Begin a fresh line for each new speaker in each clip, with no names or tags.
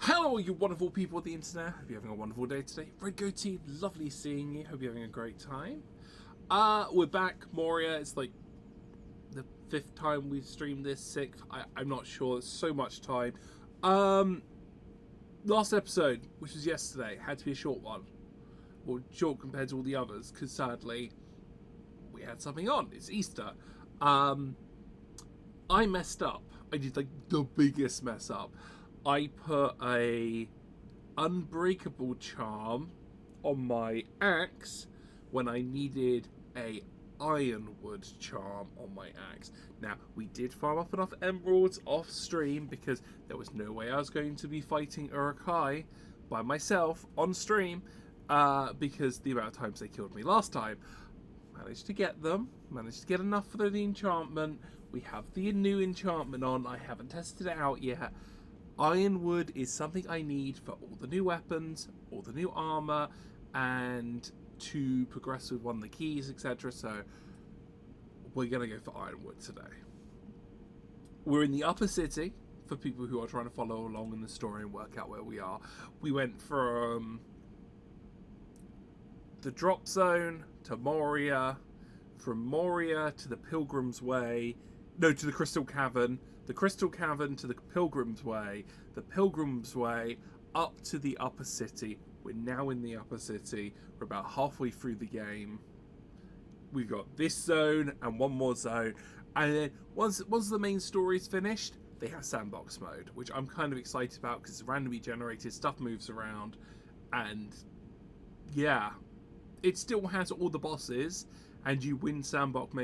Hello, you wonderful people of the internet. Hope you're having a wonderful day today. Red Goatee, lovely seeing you. Hope you're having a great time. We're back, Moria. It's like the 5th time we've streamed this, 6th. I'm not sure. It's so much time. Last episode, which was yesterday, had to be a short one. Well, short compared to all the others, because sadly, we had something on. It's Easter. I messed up. I did like the biggest mess up. I put a unbreakable charm on my axe when I needed a Ironwood charm on my axe. Now, we did farm up enough emeralds off stream because there was no way I was going to be fighting Urukai by myself on stream because the amount of times they killed me last time. Managed to get them, managed to get enough for the enchantment. We have the new enchantment on. I haven't tested it out yet. Ironwood is something I need for all the new weapons, all the new armor, and to progress with one of the keys, etc. So we're going to go for Ironwood today. We're in the upper city, for people who are trying to follow along in the story and work out where we are. We went from the drop zone to Moria, from Moria to the Pilgrim's Way, no, to the Crystal Cavern, the Crystal Cavern to the Pilgrim's Way, the Pilgrim's Way up to the upper city. We're now in the upper city. We're about halfway through the game. We've got this zone and one more zone. And then once the main story is finished, they have sandbox mode, which I'm kind of excited about because it's randomly generated, stuff moves around, and yeah, it still has all the bosses, and you win sandbox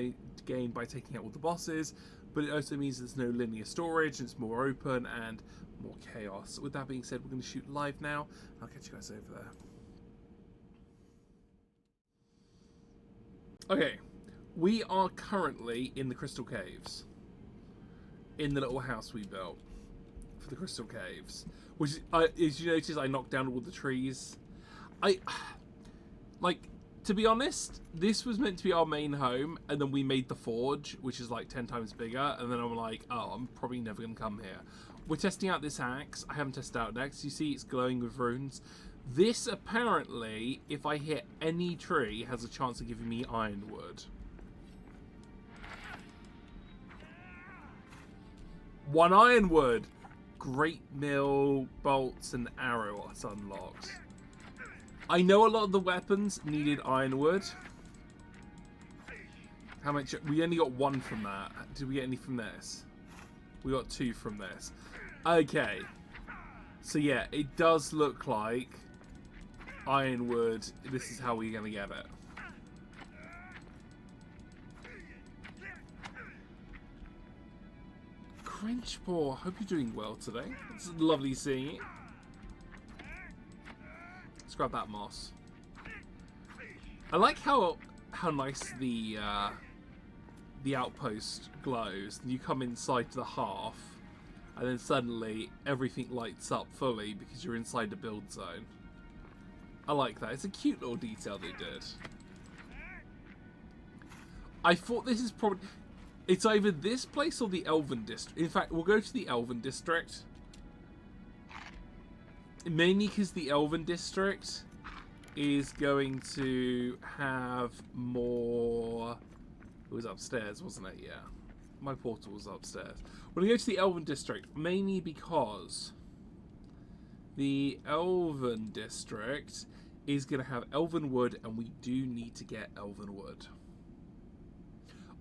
game by taking out all the bosses, but it also means there's no linear storage, and it's more open and more chaos. With that being said, we're going to shoot live now. I'll catch you guys over there. Okay, we are currently in the Crystal Caves. In the little house we built for the Crystal Caves. Which, as you notice, I knocked down all the trees. To be honest, this was meant to be our main home, and then we made the forge, which is like 10 times bigger, and then I'm like, oh, I'm probably never going to come here. We're testing out this axe. I haven't tested out next. You see it's glowing with runes. This, apparently, if I hit any tree, has a chance of giving me Ironwood. 1 Ironwood! Great mill, bolts, and arrows unlocked. I know a lot of the weapons needed Ironwood. How much? We only got 1 from that. Did we get any from this? We got 2 from this. Okay. So yeah, it does look like Ironwood. This is how we're going to get it. Cringepaw, hope you're doing well today. It's lovely seeing you. Let's grab that moss. I like how nice the outpost glows. You come inside the half, and then suddenly everything lights up fully because you're inside the build zone. I like that. It's a cute little detail they did. I thought this is probably... It's either this place or the Elven District. In fact, we'll go to the Elven District. Mainly because the Elven District is going to have more... It was upstairs, wasn't it? Yeah. My portal was upstairs. We're going to go to the Elven District, mainly because the Elven District is going to have Elven Wood, and we do need to get Elven Wood.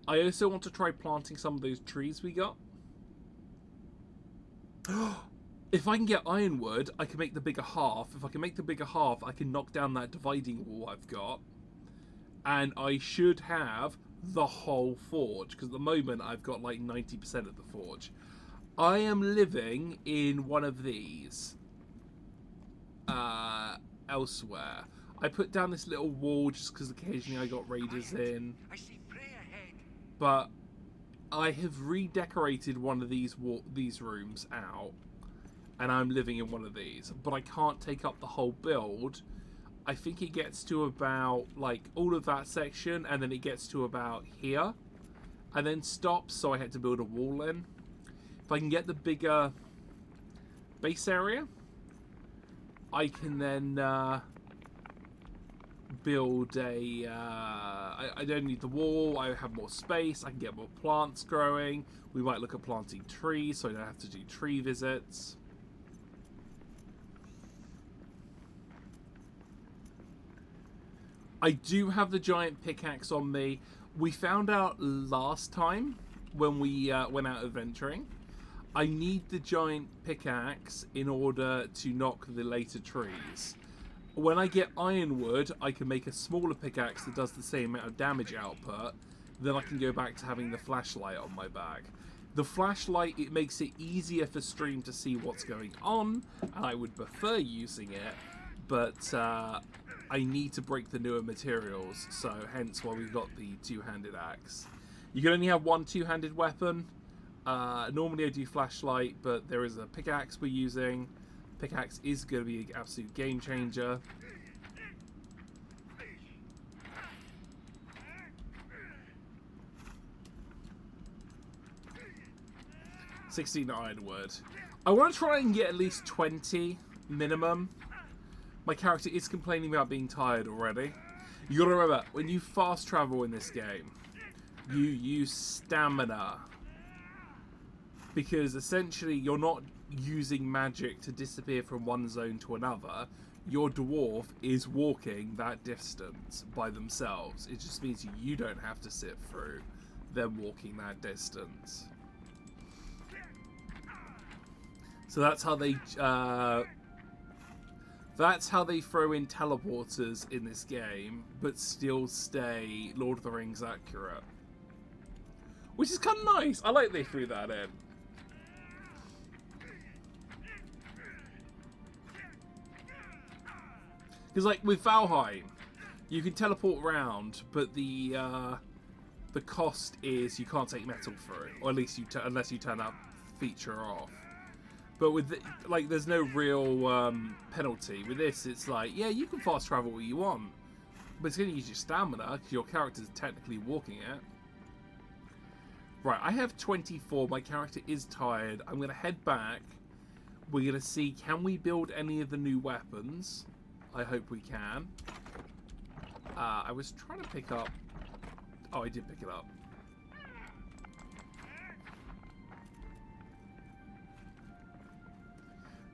I also want to try planting some of those trees we got. If I can get Ironwood, I can make the bigger half. If I can make the bigger half, I can knock down that dividing wall I've got. And I should have the whole forge. Because at the moment, I've got like 90% of the forge. I am living in one of these. Elsewhere. I put down this little wall just because occasionally I got raiders in. But I have redecorated one of these rooms out. And I'm living in one of these, but I can't take up the whole build. I think it gets to about, like, all of that section, and then it gets to about here, and then stops, so I had to build a wall in. If I can get the bigger base area, I can then build a... I don't need the wall. I have more space. I can get more plants growing. We might look at planting trees so I don't have to do tree visits. I do have the giant pickaxe on me. We found out last time when we went out adventuring. I need the giant pickaxe in order to knock the later trees. When I get Ironwood, I can make a smaller pickaxe that does the same amount of damage output. Then I can go back to having the flashlight on my back. The flashlight, it makes it easier for stream to see what's going on, and I would prefer using it, but I need to break the newer materials, so hence why we've got the two-handed axe. You can only have one two-handed weapon. Normally I do flashlight, but there is a pickaxe we're using. Pickaxe is going to be an absolute game changer. $16 Ironwood. I want to try and get at least 20 minimum. My character is complaining about being tired already. You gotta remember, when you fast travel in this game, you use stamina. Because essentially you're not using magic to disappear from one zone to another. Your dwarf is walking that distance by themselves. It just means you don't have to sit through them walking that distance. So that's how they throw in teleporters in this game, but still stay Lord of the Rings accurate. Which is kind of nice. I like they threw that in. Because like with Valheim, you can teleport around, but the cost is you can't take metal through, or at least unless you turn that feature off. But with like, there's no real penalty. With this, it's like, yeah, you can fast travel what you want, but it's going to use your stamina because your character's technically walking it. Right, I have 24. My character is tired. I'm going to head back. We're going to see, can we build any of the new weapons? I hope we can. I was trying to pick up... Oh, I did pick it up.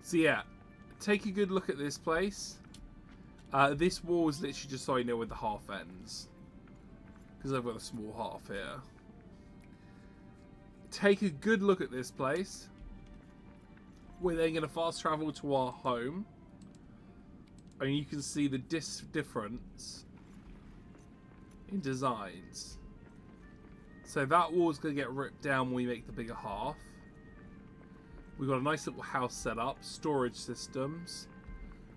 So yeah, take a good look at this place. This wall is literally just so I know where the half ends. Because I've got a small half here. Take a good look at this place. We're then going to fast travel to our home. And you can see the difference in designs. So that wall's going to get ripped down when we make the bigger half. We've got a nice little house set up, storage systems,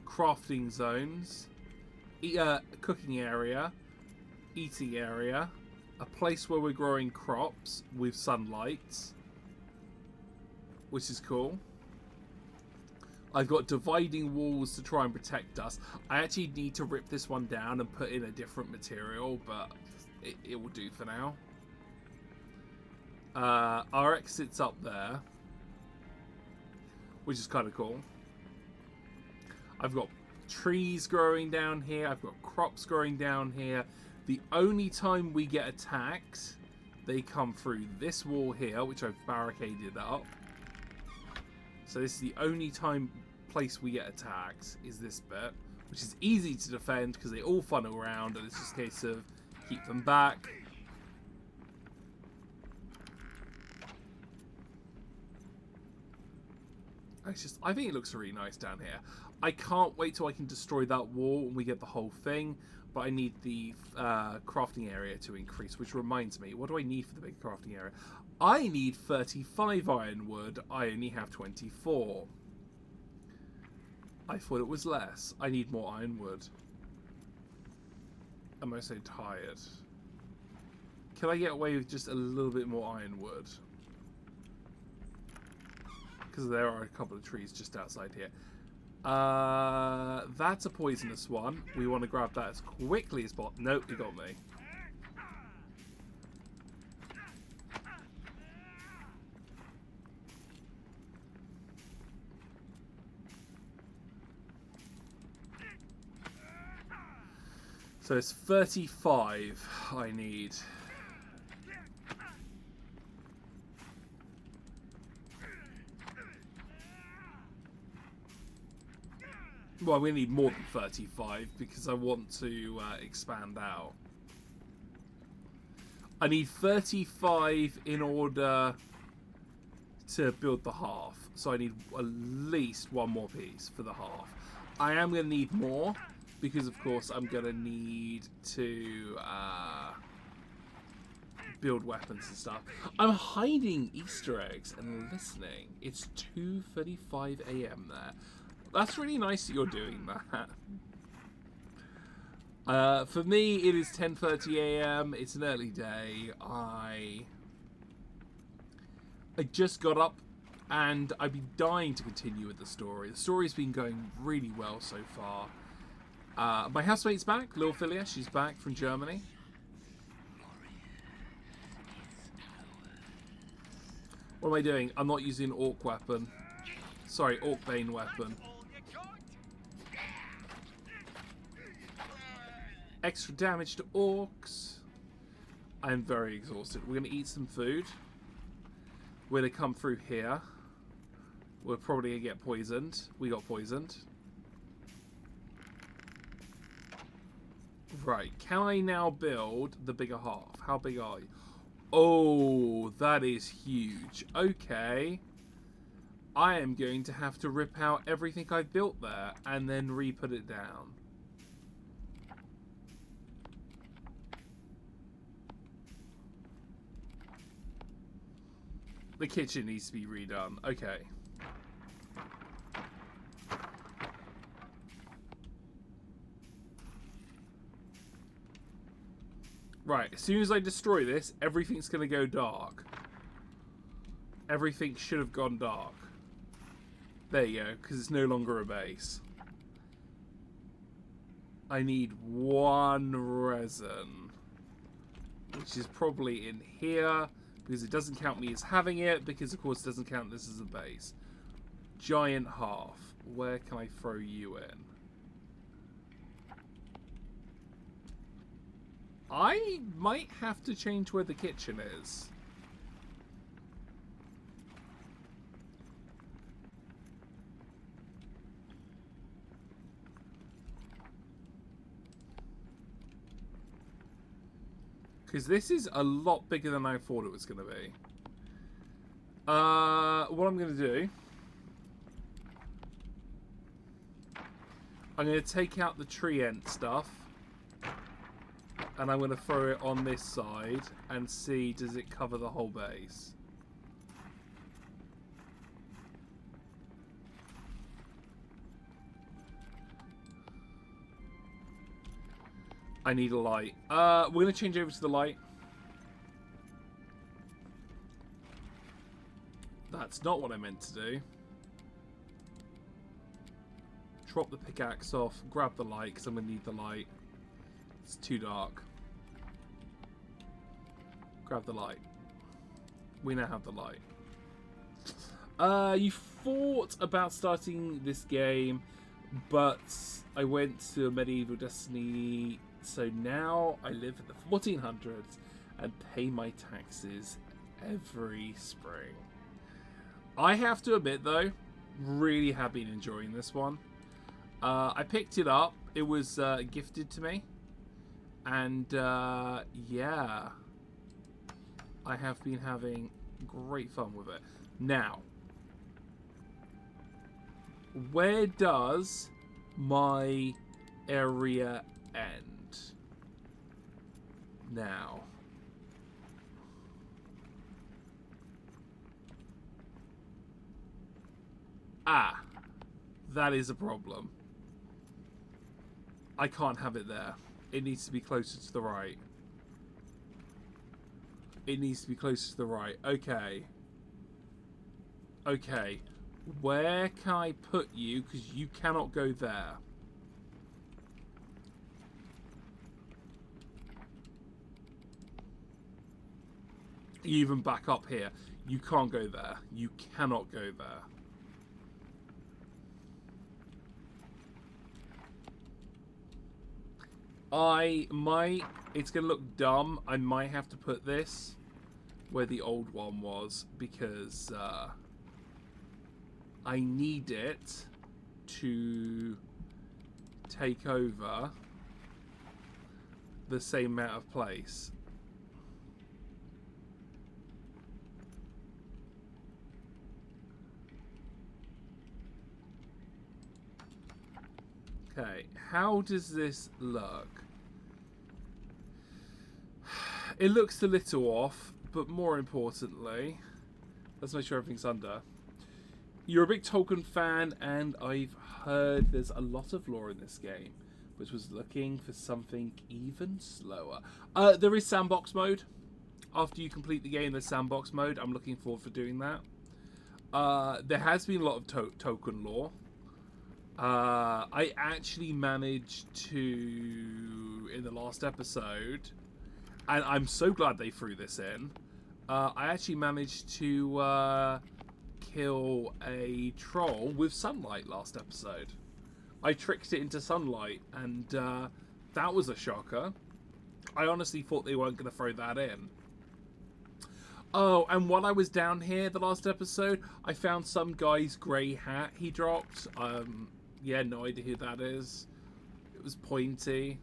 crafting zones, cooking area, eating area, a place where we're growing crops with sunlight, which is cool. I've got dividing walls to try and protect us. I actually need to rip this one down and put in a different material, but it will do for now. Our exit's up there, which is kind of cool. I've got trees growing down here. I've got crops growing down here. The only time we get attacked, they come through this wall here, which I've barricaded up. So this is the only place we get attacked, is this bit, which is easy to defend because they all funnel around, and it's just a case of keep them back. I think it looks really nice down here. I can't wait till I can destroy that wall and we get the whole thing, but I need the crafting area to increase, which reminds me, what do I need for the big crafting area? I need 35 ironwood. I only have 24. I thought it was less. I need more ironwood. Am I so tired? Can I get away with just a little bit more ironwood? Because there are a couple of trees just outside here. That's a poisonous one. We want to grab that as quickly as possible. Nope, you got me. So it's 35 I need. Well, we need more than 35 because I want to expand out. I need 35 in order to build the half. So I need at least one more piece for the half. I am going to need more because, of course, I'm going to need to build weapons and stuff. I'm hiding Easter eggs and listening. It's 2:35 a.m. there. That's really nice that you're doing that. For me, it is 10:30 a.m. It's an early day. I just got up, and I've been dying to continue with the story. The story's been going really well so far. My housemate's back, Lil Philia. She's back from Germany. What am I doing? I'm not using an orc weapon. Sorry, orc bane weapon. Extra damage to orcs. I'm very exhausted. We're going to eat some food. We're going to come through here. We're probably going to get poisoned. We got poisoned. Right. Can I now build the bigger half? How big are you? Oh, that is huge. Okay. I am going to have to rip out everything I've built there and then re-put it down. The kitchen needs to be redone. Okay. Right, as soon as I destroy this, everything's going to go dark. Everything should have gone dark. There you go, because it's no longer a base. I need one resin, which is probably in here, because it doesn't count me as having it, because of course it doesn't count this as a base. Giant half. Where can I throw you in? I might have to change where the kitchen is. Because this is a lot bigger than I thought it was going to be. What I'm going to do... I'm going to take out the tree end stuff. And I'm going to throw it on this side and see, does it cover the whole base? I need a light. We're going to change over to the light. That's not what I meant to do. Drop the pickaxe off, grab the light, because I'm going to need the light. It's too dark. Grab the light. We now have the light. You thought about starting this game, but I went to a medieval Destiny, so now I live in the 1400s and pay my taxes every spring. I have to admit, though, really have been enjoying this one. I picked it up. It was gifted to me. And, yeah. I have been having great fun with it. Now, where does my area end? Now. Ah, that is a problem. I can't have it there. It needs to be closer to the right. It needs to be closer to the right. Okay. Okay. Where can I put you? Because you cannot go there. You even back up here. You can't go there. You cannot go there. I might... It's going to look dumb. I might have to put this where the old one was, because I need it to take over the same amount of place. Okay, how does this look? It looks a little off, but more importantly, let's make sure everything's under. You're a big Tolkien fan, and I've heard there's a lot of lore in this game, which was looking for something even slower. There is sandbox mode. After you complete the game, there's sandbox mode. I'm looking forward for doing that. There has been a lot of Tolkien lore. I actually managed to, in the last episode, and I'm so glad they threw this in, I actually managed to kill a troll with sunlight last episode. I tricked it into sunlight, and that was a shocker. I honestly thought they weren't going to throw that in. Oh, and while I was down here the last episode, I found some guy's grey hat he dropped. Yeah, no idea who that is. It was pointy.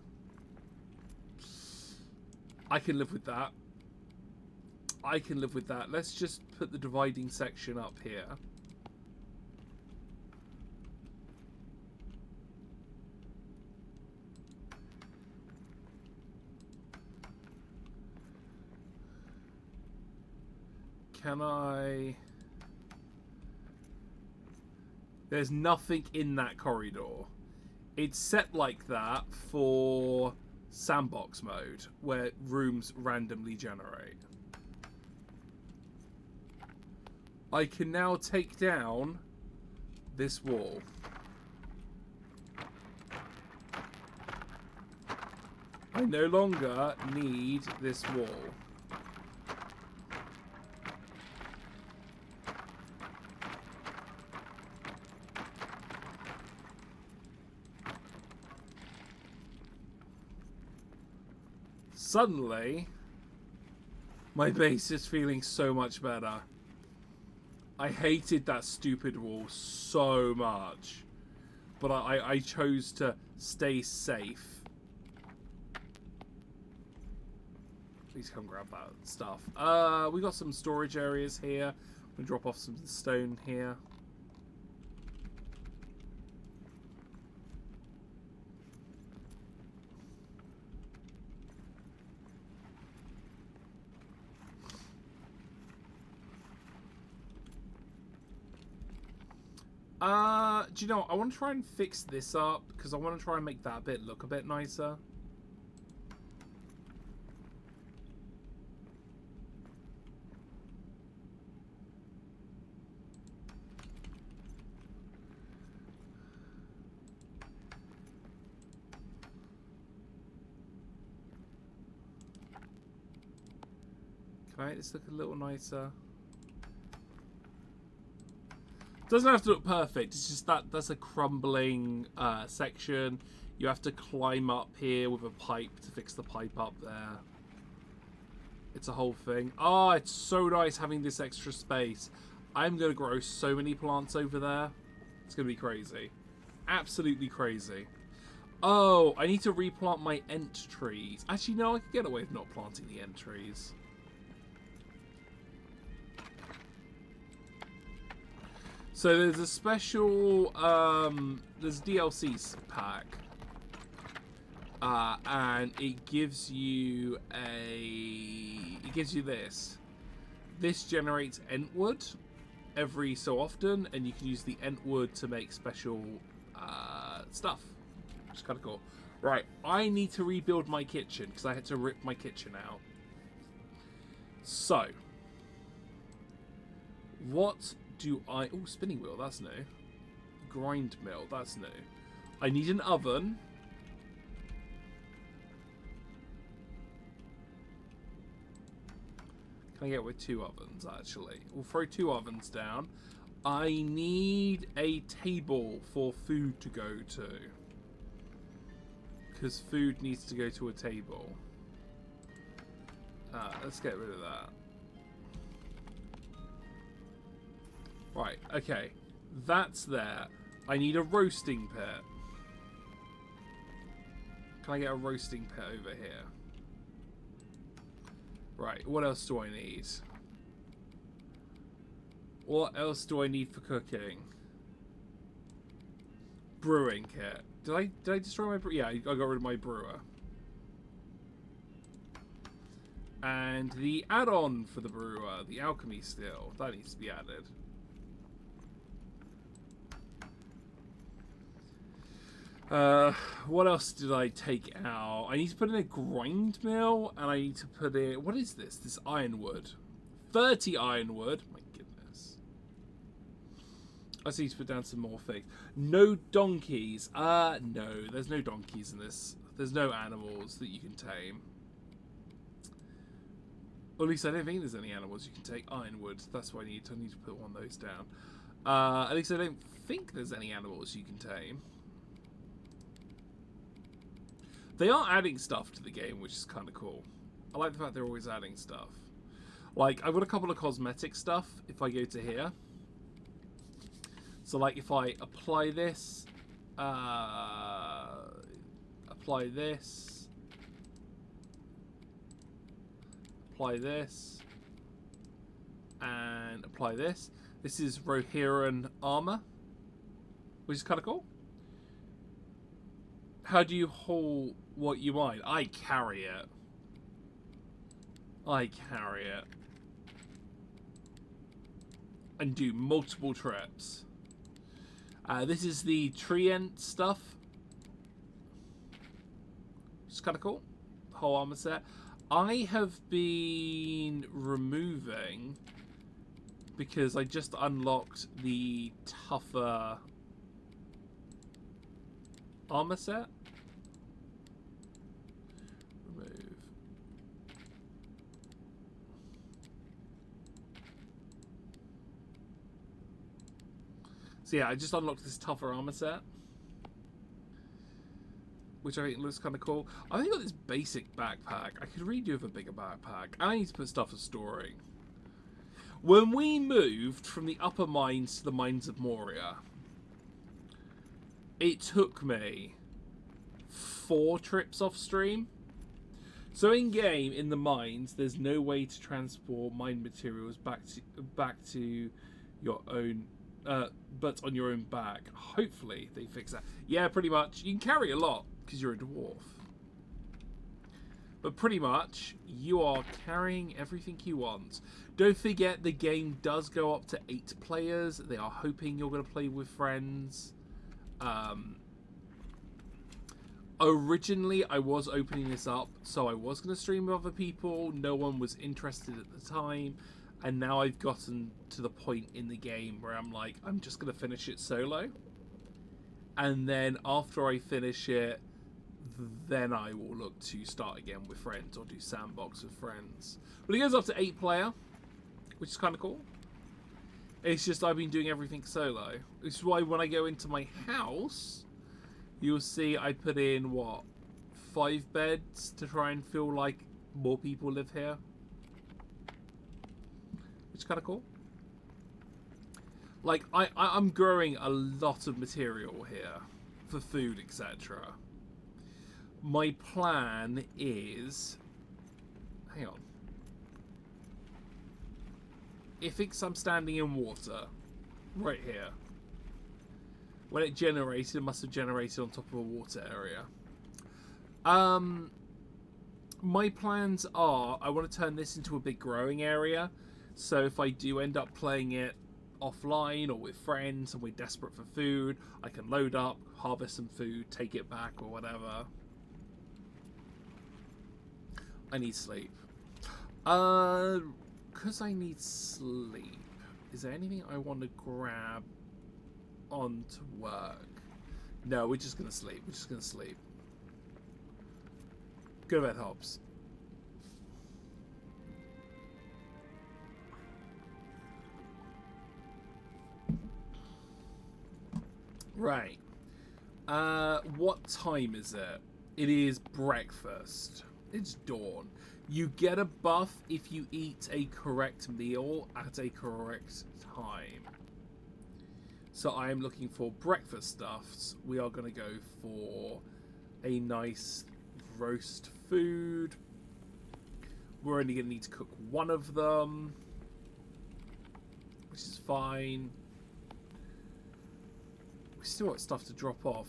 I can live with that. I can live with that. Let's just put the dividing section up here. Can I... There's nothing in that corridor. It's set like that for sandbox mode, where rooms randomly generate. I can now take down this wall. I no longer need this wall. Suddenly, my base is feeling so much better. I hated that stupid wall so much, but I chose to stay safe. Please come grab that stuff. We got some storage areas here. I'm gonna drop off some stone here. Do you know what? I want to try and fix this up, because I want to try and make that bit look a bit nicer. Can I make this look a little nicer? Doesn't have to look perfect. It's just that that's a crumbling section. You have to climb up here with a pipe to fix the pipe up there. It's a whole thing. Oh, it's so nice having this extra space. I'm going to grow so many plants over there. It's going to be crazy. Absolutely crazy. Oh, I need to replant my Ent trees. Actually, no, I can get away with not planting the Ent trees. So there's a special, there's DLC pack, and it gives you this. This generates Entwood every so often, and you can use the Entwood to make special stuff, which is kind of cool. Right, I need to rebuild my kitchen because I had to rip my kitchen out. So, what do I... Oh, spinning wheel, that's new. Grind mill, that's new. I need an oven. Can I get with 2 ovens, actually? We'll throw 2 ovens down. I need a table for food to go to. because food needs to go to a table. Let's get rid of that. Right, okay. That's there. I need a roasting pit. Can I get a roasting pit over here? Right, what else do I need? What else do I need for cooking? Brewing kit. Did I destroy my brewer? Yeah, I got rid of my brewer. And the add-on for the brewer, the alchemy steel, that needs to be added. What else did I take out? I need to put in a grind mill, and I need to put in... What is this? This ironwood. 30 ironwood. My goodness. I just need to put down some more things. No donkeys. No. There's no donkeys in this. There's no animals that you can tame. Or at least I don't think there's any animals you can take. Ironwood. That's what I need. I need to put one of those down. At least I don't think there's any animals you can tame. They are adding stuff to the game, which is kind of cool. I like the fact they're always adding stuff. Like, I've got a couple of cosmetic stuff if I go to here. So, like, if I apply this, apply this, apply this, and apply this. This is Rohirrim armor, which is kind of cool. How do you hold what you mine? I carry it. I carry it. And do multiple trips. This is the Treant stuff. It's kind of cool. Whole armor set. I have been removing because I just unlocked the tougher armor set. Remove. So yeah, I just unlocked this tougher armor set, which I think looks kind of cool. I think I got this basic backpack. I could really do with a bigger backpack. I need to put stuff for storing. When we moved from the upper mines to the mines of Moria, it took me 4 trips off stream. So in game, in the mines, there's no way to transport mine materials back to your own, but on your own back. Hopefully they fix that. Yeah, pretty much. You can carry a lot because you're a dwarf, but pretty much you are carrying everything you want. Don't forget, the game does go up to 8 players. They are hoping you're going to play with friends. Originally I was opening this up so I was going to stream with other people. No one was interested at the time, and now I've gotten to the point in the game where I'm like, I'm just going to finish it solo, and then after I finish it, then I will look to start again with friends or do sandbox with friends. But it goes up to 8 player, which is kind of cool. It's just I've been doing everything solo. Which is why when I go into my house, you'll see I put in, what, 5 beds to try and feel like more people live here. Which is kind of cool. Like, I'm growing a lot of material here for food, etc. My plan is... Hang on. If I'm standing in water, right here, when it generated, it must have generated on top of a water area. My plans are, I want to turn this into a big growing area, so if I do end up playing it offline or with friends and we're desperate for food, I can load up, harvest some food, take it back or whatever. I need sleep. Because I need sleep, is there anything I want to grab on to work? No, we're just going to sleep. We're just going to sleep. Go to bed, Hobbs. Right. What time is it? It is breakfast. It's dawn. You get a buff if you eat a correct meal at a correct time. So I am looking for breakfast stuffs. We are going to go for a nice roast food. We're only going to need to cook one of them, which is fine. We still got stuff to drop off.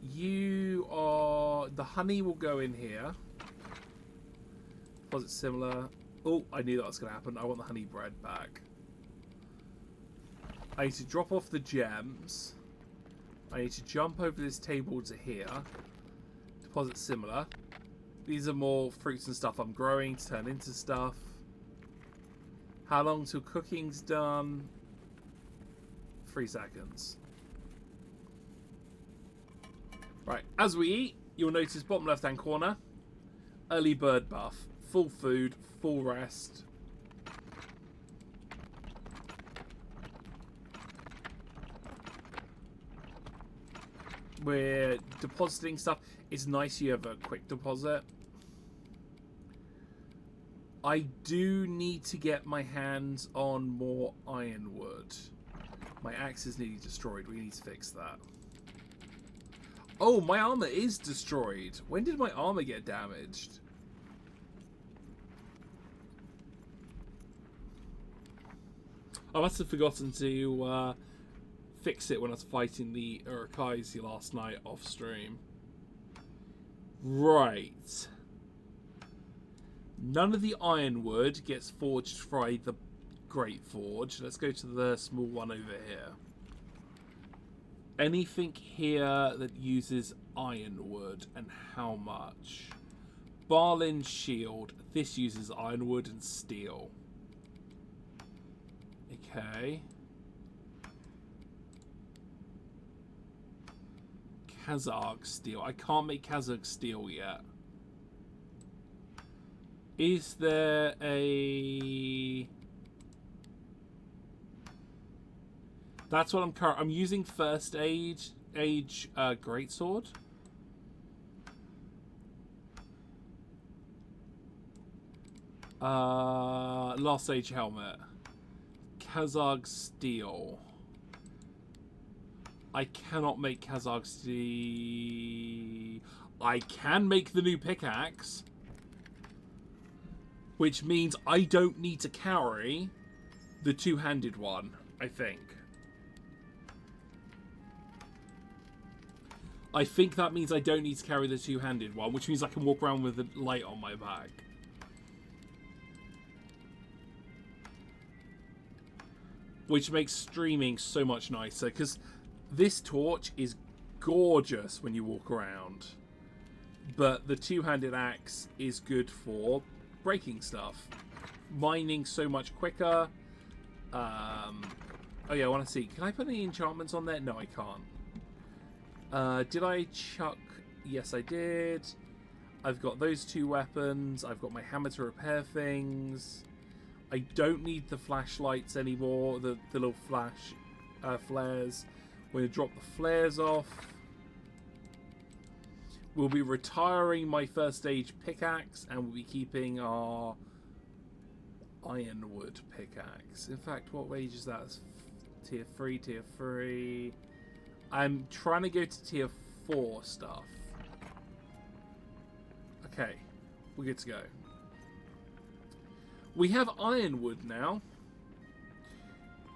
You are... The honey will go in here. Was it similar? Oh, I knew that was going to happen. I want the honey bread back. I need to drop off the gems. I need to jump over this table to here. Deposit similar. These are more fruits and stuff I'm growing to turn into stuff. How long till cooking's done? 3 seconds. Right, as we eat, you'll notice bottom left-hand corner, early bird buff, full food, full rest. We're depositing stuff. It's nice you have a quick deposit. I do need to get my hands on more ironwood. My axe is nearly destroyed. We need to fix that. Oh, my armor is destroyed. When did my armor get damaged? I must have forgotten to fix it when I was fighting the Urukai's last night off stream. Right. None of the ironwood gets forged by the Great Forge. Let's go to the small one over here. Anything here that uses ironwood and how much? Barlin's shield. This uses ironwood and steel. Okay. Kazakh steel. I can't make Kazakh steel yet. Is there a... That's what I'm using first age greatsword. Last age helmet. Kazakh steel. I cannot make Kazakh steel. I can make the new pickaxe, which means I don't need to carry the two-handed one, I think. I think that means I don't need to carry the two-handed one, which means I can walk around with a light on my back. Which makes streaming so much nicer, because this torch is gorgeous when you walk around. But the two-handed axe is good for breaking stuff. Mining so much quicker. Oh yeah, I want to see. Can I put any enchantments on there? No, I can't. Did I chuck... Yes, I did. I've got those two weapons. I've got my hammer to repair things. I don't need the flashlights anymore. The little flash flares. We're going to drop the flares off. We'll be retiring my first stage pickaxe, and we'll be keeping our ironwood pickaxe. In fact, what wage is that? It's tier 3, tier 3. I'm trying to go to tier 4 stuff. Okay, we're good to go. We have ironwood now.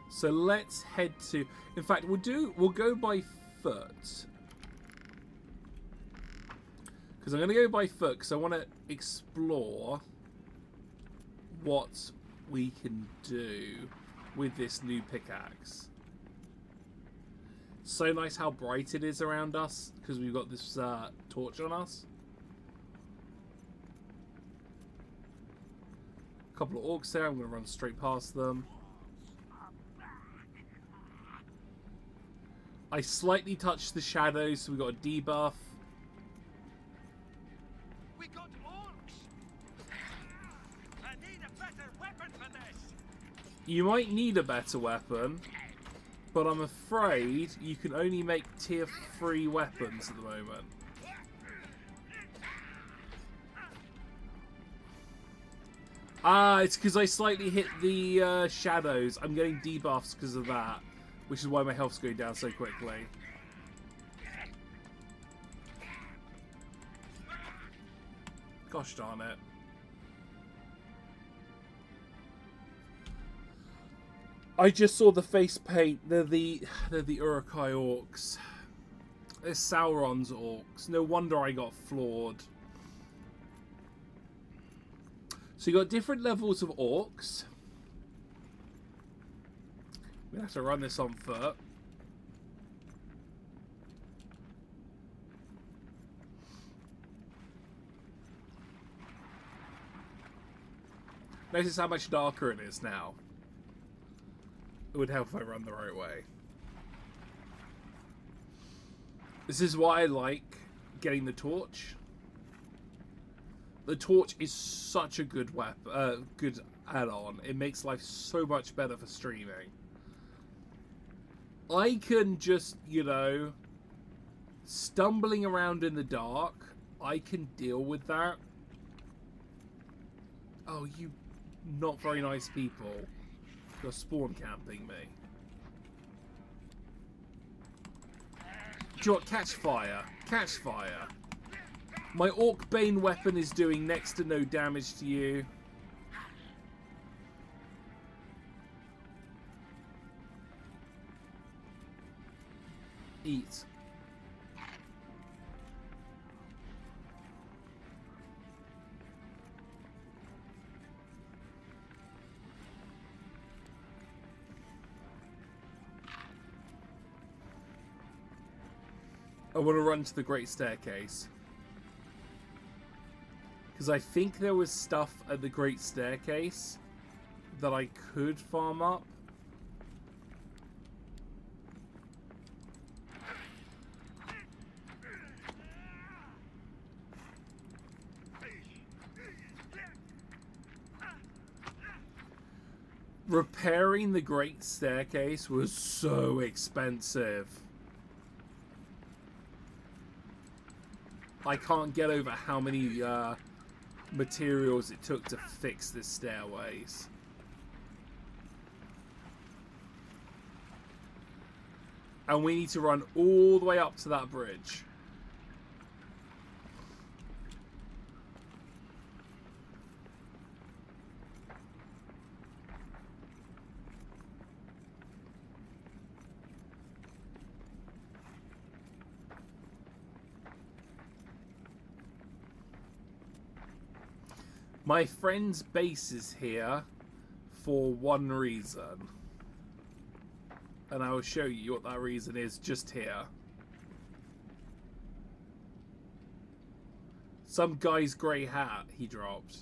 So let's head to... In fact, we'll go by foot. Because I'm going to go by foot because I want to explore what we can do with this new pickaxe. So nice how bright it is around us because we've got this torch on us. A couple of orcs there. I'm going to run straight past them. I slightly touched the shadows, so we got a debuff.
We got orcs. I need a better weapon for this.
You might need a better weapon. But I'm afraid you can only make tier 3 weapons at the moment. Ah, it's because I slightly hit the shadows. I'm getting debuffs because of that, which is why my health's going down so quickly. Gosh darn it. I just saw the face paint. They're the Uruk-hai orcs. They're Sauron's orcs. No wonder I got floored. So you got different levels of orcs. We have to run this on foot. Notice how much darker it is now. It would help if I run the right way. This is why I like getting the torch. The torch is such a good weapon, good add-on. It makes life so much better for streaming. I can just, you know, stumbling around in the dark, I can deal with that. Oh, you not very nice people. You're spawn camping me. Do you know what? Catch fire. Catch fire. My Orc Bane weapon is doing next to no damage to you. Eat. I want to run to the Great Staircase. Because I think there was stuff at the Great Staircase that I could farm up. Repairing the Great Staircase was so expensive. I can't get over how many materials it took to fix the stairways. And we need to run all the way up to that bridge. My friend's base is here for one reason. And I will show you what that reason is just here. Some guy's grey hat he dropped.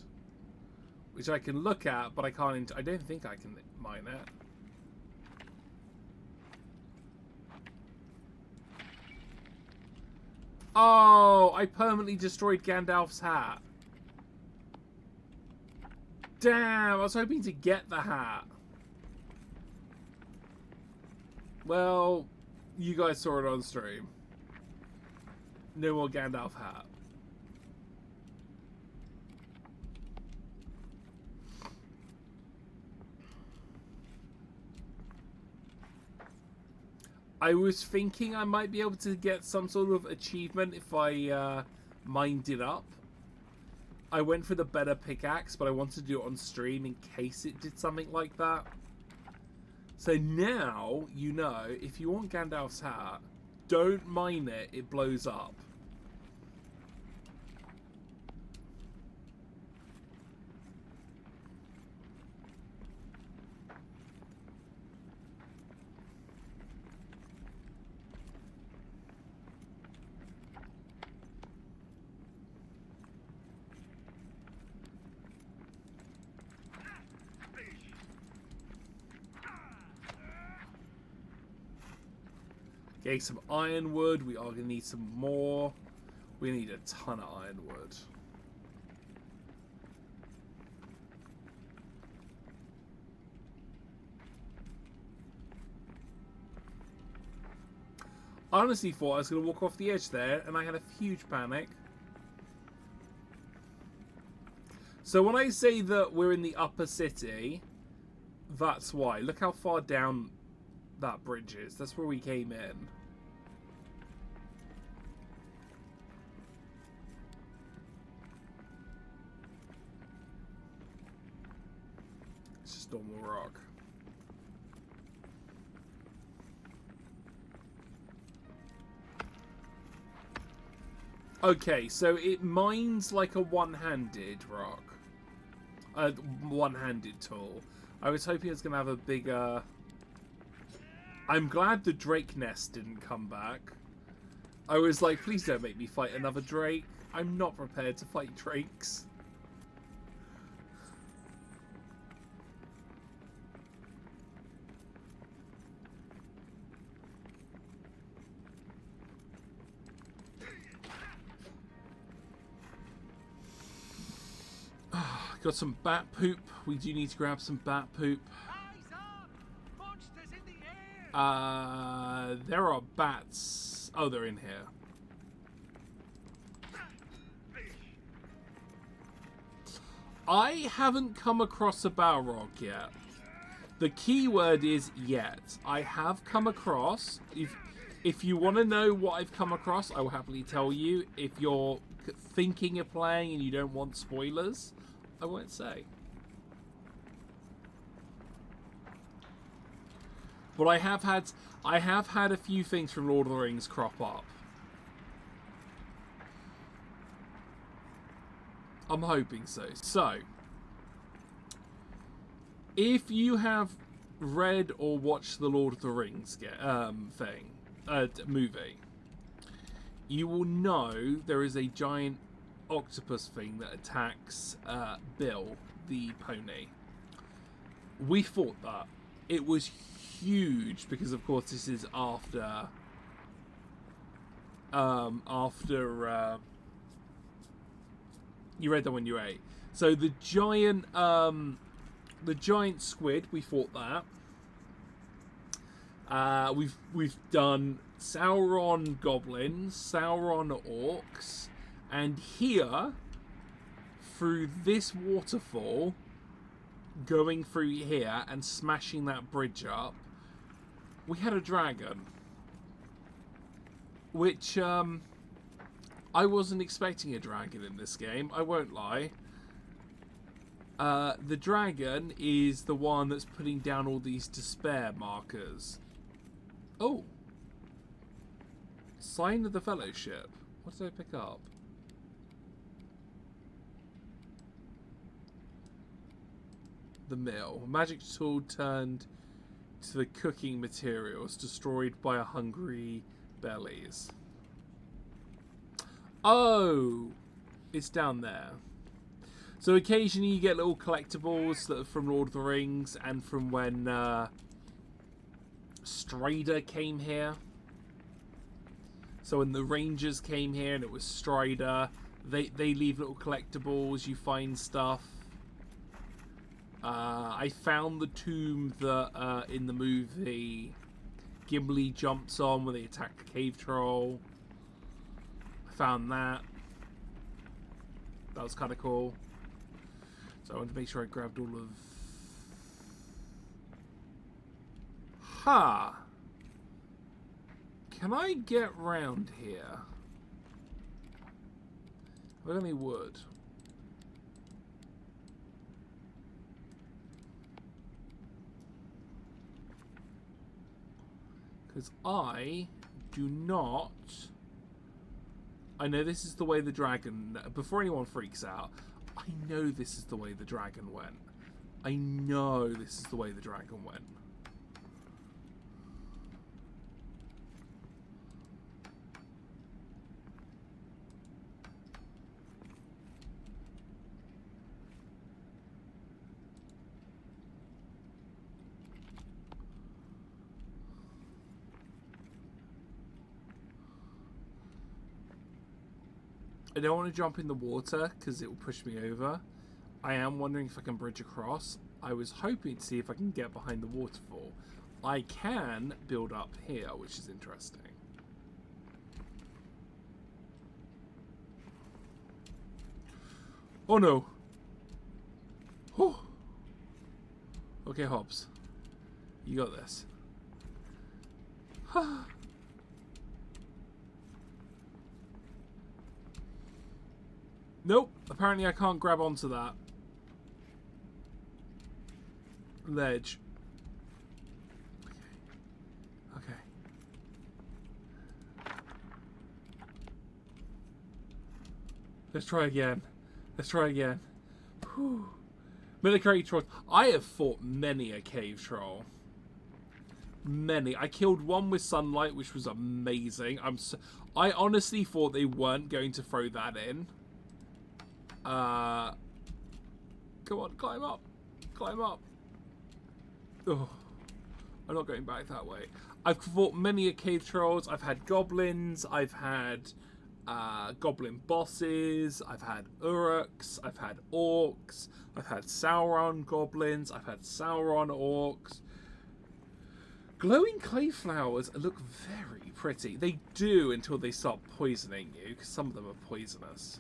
Which I can look at, but I can't... I don't think I can mine it. Oh, I permanently destroyed Gandalf's hat. Damn, I was hoping to get the hat. Well, you guys saw it on stream. No more Gandalf hat. I was thinking I might be able to get some sort of achievement if I mined it up. I went for the better pickaxe, but I wanted to do it on stream in case it did something like that. So now, you know, if you want Gandalf's hat, don't mine it, it blows up. Okay, some ironwood. We are going to need some more. We need a ton of ironwood. I honestly thought I was going to walk off the edge there, and I had a huge panic. So when I say that we're in the upper city, that's why. Look how far down that bridge is. That's where we came in. It's just normal rock. Okay, so it mines like a one-handed rock. One-handed tool. I was hoping it was going to have a bigger... I'm glad the drake nest didn't come back. I was like, please don't make me fight another drake. I'm not prepared to fight drakes. Got some bat poop. We do need to grab some bat poop.
Eyes up! Monsters in the air!
There are bats. Oh, they're in here. I haven't come across a Balrog yet. The key word is yet. I have come across. If you want to know what I've come across, I will happily tell you. If you're thinking of playing and you don't want spoilers, I won't say. But I have had a few things from Lord of the Rings crop up. I'm hoping so. So, if you have read or watched the Lord of the Rings movie, you will know there is a giant octopus thing that attacks Bill, the pony. We fought that. It was huge because, of course, this is after you read that when you were 8. So the giant squid, we fought that. We've done Sauron goblins, Sauron orcs, and here, through this waterfall, going through here and smashing that bridge up, we had a dragon. Which, I wasn't expecting a dragon in this game, I won't lie. The dragon is the one that's putting down all these despair markers. Oh. Sign of the Fellowship. What did I pick up? The mill. Magic tool turned to the cooking materials, destroyed by a hungry bellies. Oh, it's down there. So occasionally you get little collectibles that are from Lord of the Rings and from when Strider came here. So when the Rangers came here and it was Strider, they leave little collectibles, you find stuff. I found the tomb that in the movie Gimli jumps on when they attack the cave troll. I found that. That was kind of cool. So I wanted to make sure I grabbed all of... Ha! Can I get round here? Have I got any wood? Because I do not... I know this is the way the dragon... Before anyone freaks out, I know this is the way the dragon went. I know this is the way the dragon went. I don't want to jump in the water because it will push me over. I am wondering if I can bridge across. I was hoping to see if I can get behind the waterfall. I can build up here, which is interesting. Oh no. Whew. Okay, Hobbs. You got this. Nope. Apparently I can't grab onto that ledge. Okay. Let's try again. Let's try again. Whew. Military trolls. I have fought many a cave troll. Many. I killed one with sunlight, which was amazing. I honestly thought they weren't going to throw that in. Come on, climb up. Climb up. Oh, I'm not going back that way. I've fought many a cave trolls. I've had goblins. I've had goblin bosses. I've had uruks. I've had orcs. I've had Sauron goblins. I've had Sauron orcs. Glowing clay flowers look very pretty. They do until they start poisoning you, because some of them are poisonous.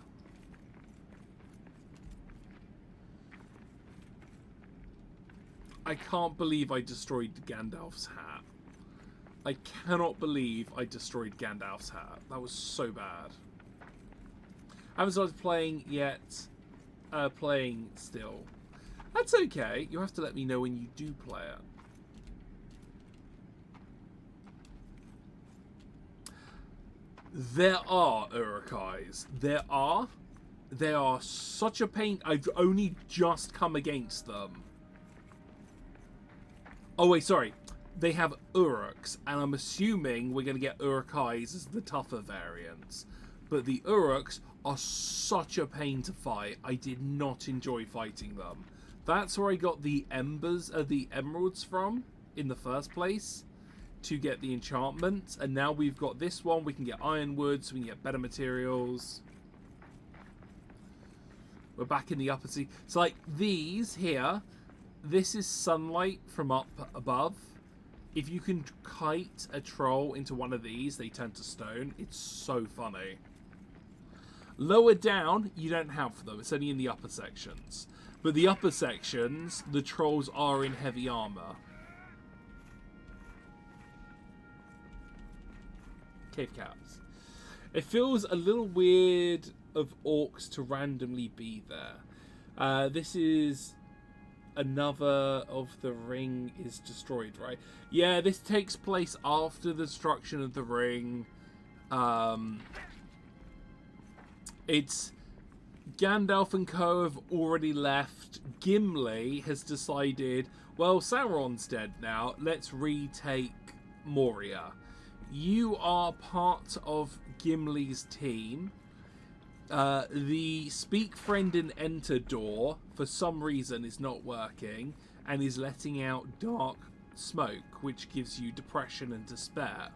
I can't believe I destroyed Gandalf's hat. I cannot believe I destroyed Gandalf's hat. That was so bad. I haven't started playing yet. Playing still. That's okay. You have to let me know when you do play it. There are Uruk-hais. There are. They are such a pain. I've only just come against them. Oh, wait, sorry. They have Uruks, and I'm assuming we're going to get Uruk-hais as the tougher variants. But the Uruks are such a pain to fight. I did not enjoy fighting them. That's where I got the the emeralds from in the first place, to get the enchantment. And now we've got this one. We can get Ironwood, so we can get better materials. We're back in the upper sea. So, like, these here, this is sunlight from up above. If you can kite a troll into one of these, they turn to stone. It's so funny. Lower down, you don't have them. It's only in the upper sections. But the upper sections, the trolls are in heavy armor. Cave caps. It feels a little weird of orcs to randomly be there. This is another of the ring is destroyed, right? Yeah, this takes place after the destruction of the ring. It's Gandalf and co have already left. Gimli has decided, well, Sauron's dead now. Let's retake Moria. You are part of Gimli's team. The speak friend and enter door, for some reason, is not working and is letting out dark smoke, which gives you depression and despair.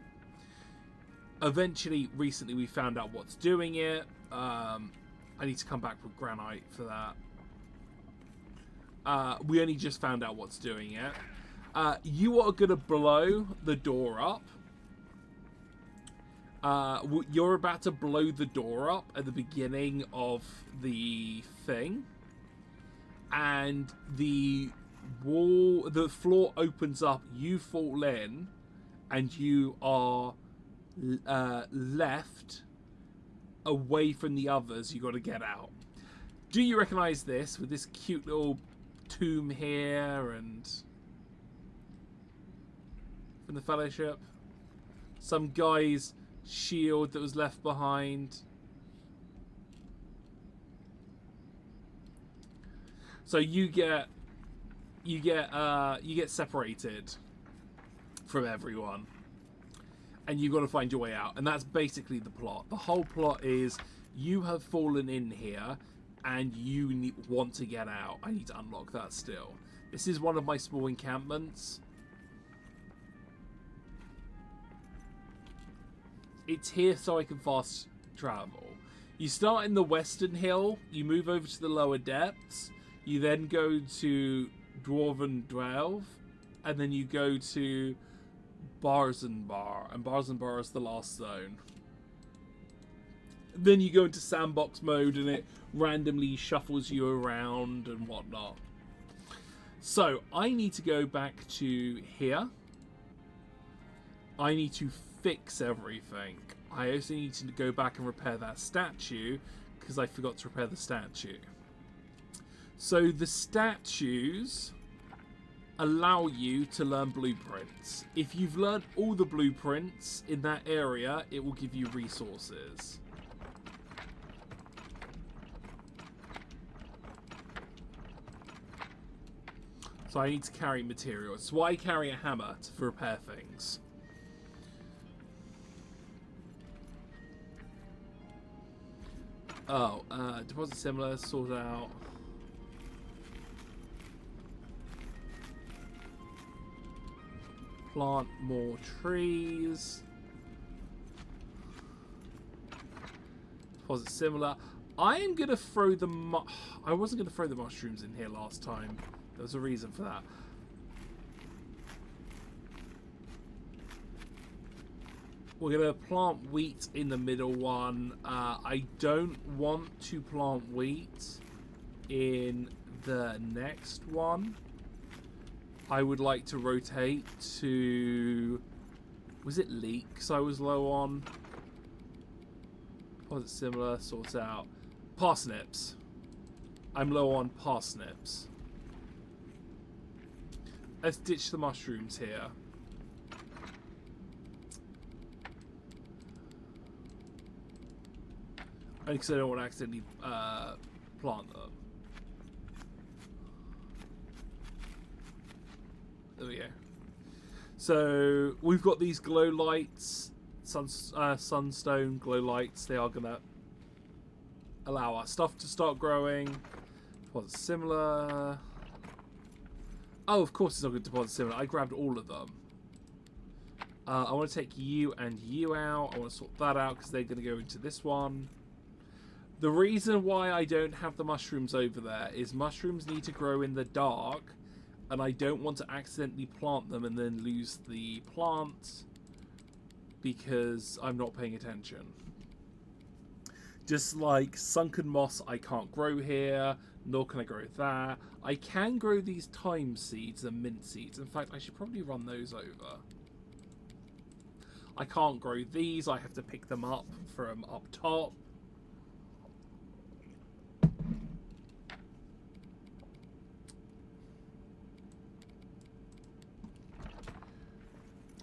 Eventually, recently, we found out what's doing it. I need to come back with granite for that. We only just found out what's doing it. You are going to blow the door up. You're about to blow the door up at the beginning of the thing, and the floor opens up, you fall in, and you are left away from the others. You got to get out. Do you recognize this with this cute little tomb here and from the Fellowship? Some guy's shield that was left behind. So you get separated from everyone, and you've got to find your way out. And that's basically the plot. The whole plot is you have fallen in here and you want to get out. I need to unlock that still. This is one of my small encampments. It's here so I can fast travel. You start in the western hill, you move over to the lower depths, you then go to Dwarven Delve, and then you go to Barzanbar, and Barzanbar is the last zone. Then you go into sandbox mode and it randomly shuffles you around and whatnot. So I need to go back to here. I need to fix everything. I also need to go back and repair that statue because I forgot to repair the statue. So the statues allow you to learn blueprints. If you've learned all the blueprints in that area, it will give you resources. So I need to carry materials. So I carry a hammer to repair things. Oh, deposit similar, sort out. Plant more trees. Deposit similar. I am going to throw the... I wasn't going to throw the mushrooms in here last time. There was a reason for that. We're going to plant wheat in the middle one. I don't want to plant wheat in the next one. I would like to rotate to... Was it leeks I was low on? Was it similar? Sort out. Parsnips. I'm low on parsnips. Let's ditch the mushrooms here. Only because I don't want to accidentally plant them. There we go. So we've got these glow lights, sunstone glow lights. They are gonna allow our stuff to start growing. Deposit similar. Oh, of course it's not going to deposit similar. I grabbed all of them. I want to take you and you out. I want to sort that out because they're going to go into this one. The reason why I don't have the mushrooms over there is mushrooms need to grow in the dark, and I don't want to accidentally plant them and then lose the plant because I'm not paying attention. Just like sunken moss, I can't grow here, nor can I grow that. I can grow these thyme seeds and mint seeds. In fact, I should probably run those over. I can't grow these, I have to pick them up from up top.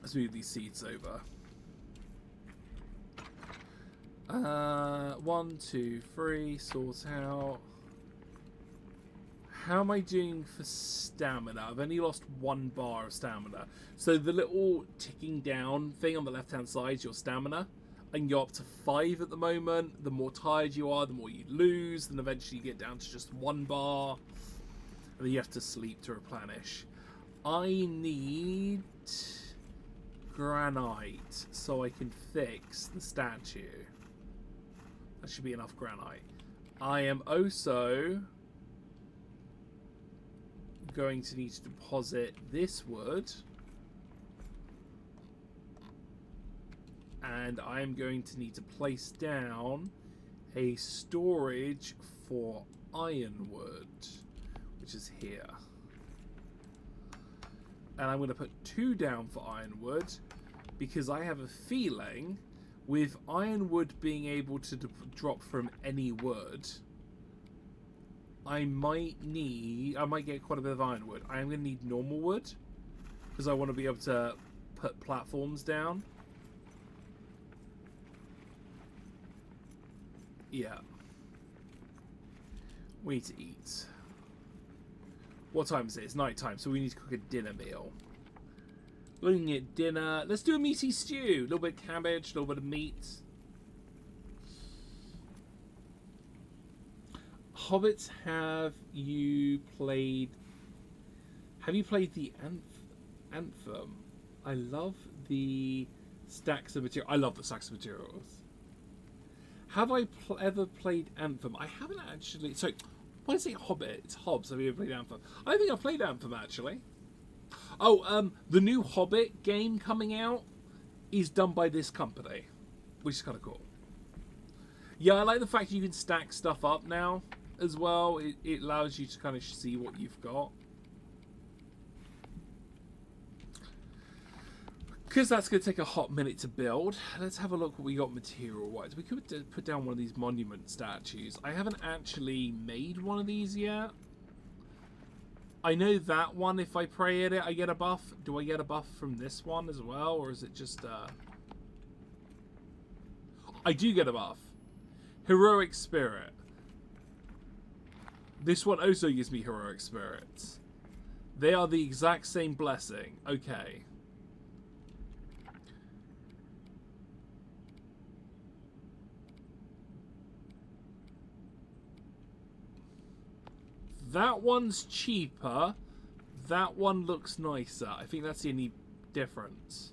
Let's move these seeds over. 1, 2, 3, sort out. How am I doing for stamina? I've only lost 1 bar of stamina. So the little ticking down thing on the left hand side is your stamina. I can go up to 5 at the moment. The more tired you are, the more you lose. Then eventually you get down to just 1 bar. And then you have to sleep to replenish. I need granite so I can fix the statue. That should be enough granite. I am also going to need to deposit this wood, and I am going to need to place down a storage for ironwood, which is here. And I'm going to put 2 down for ironwood because I have a feeling with ironwood being able to drop from any wood, I might get quite a bit of ironwood. I am going to need normal wood because I want to be able to put platforms down. Yeah. We need to eat. What time is it? It's night time, so we need to cook a dinner meal. Looking at dinner. Let's do a meaty stew. A little bit of cabbage, a little bit of meat. Hobbits, have you played the Anthem? I love the stacks of material. I love the stacks of materials. Have I ever played Anthem? I haven't actually. So, when I say Hobbit, it's Hobbs. Have you ever played Anthem? I think I've played Anthem actually. Oh, the new Hobbit game coming out is done by this company, which is kind of cool. Yeah, I like the fact you can stack stuff up now as well. It allows you to kind of see what you've got. Because that's going to take a hot minute to build, let's have a look what we got material-wise. We could put down one of these monument statues. I haven't actually made one of these yet. I know that one, if I pray at it, I get a buff. Do I get a buff from this one as well, or is it just... I do get a buff. Heroic Spirit. This one also gives me Heroic Spirits. They are the exact same blessing. Okay. That one's cheaper. That one looks nicer. I think that's the only difference.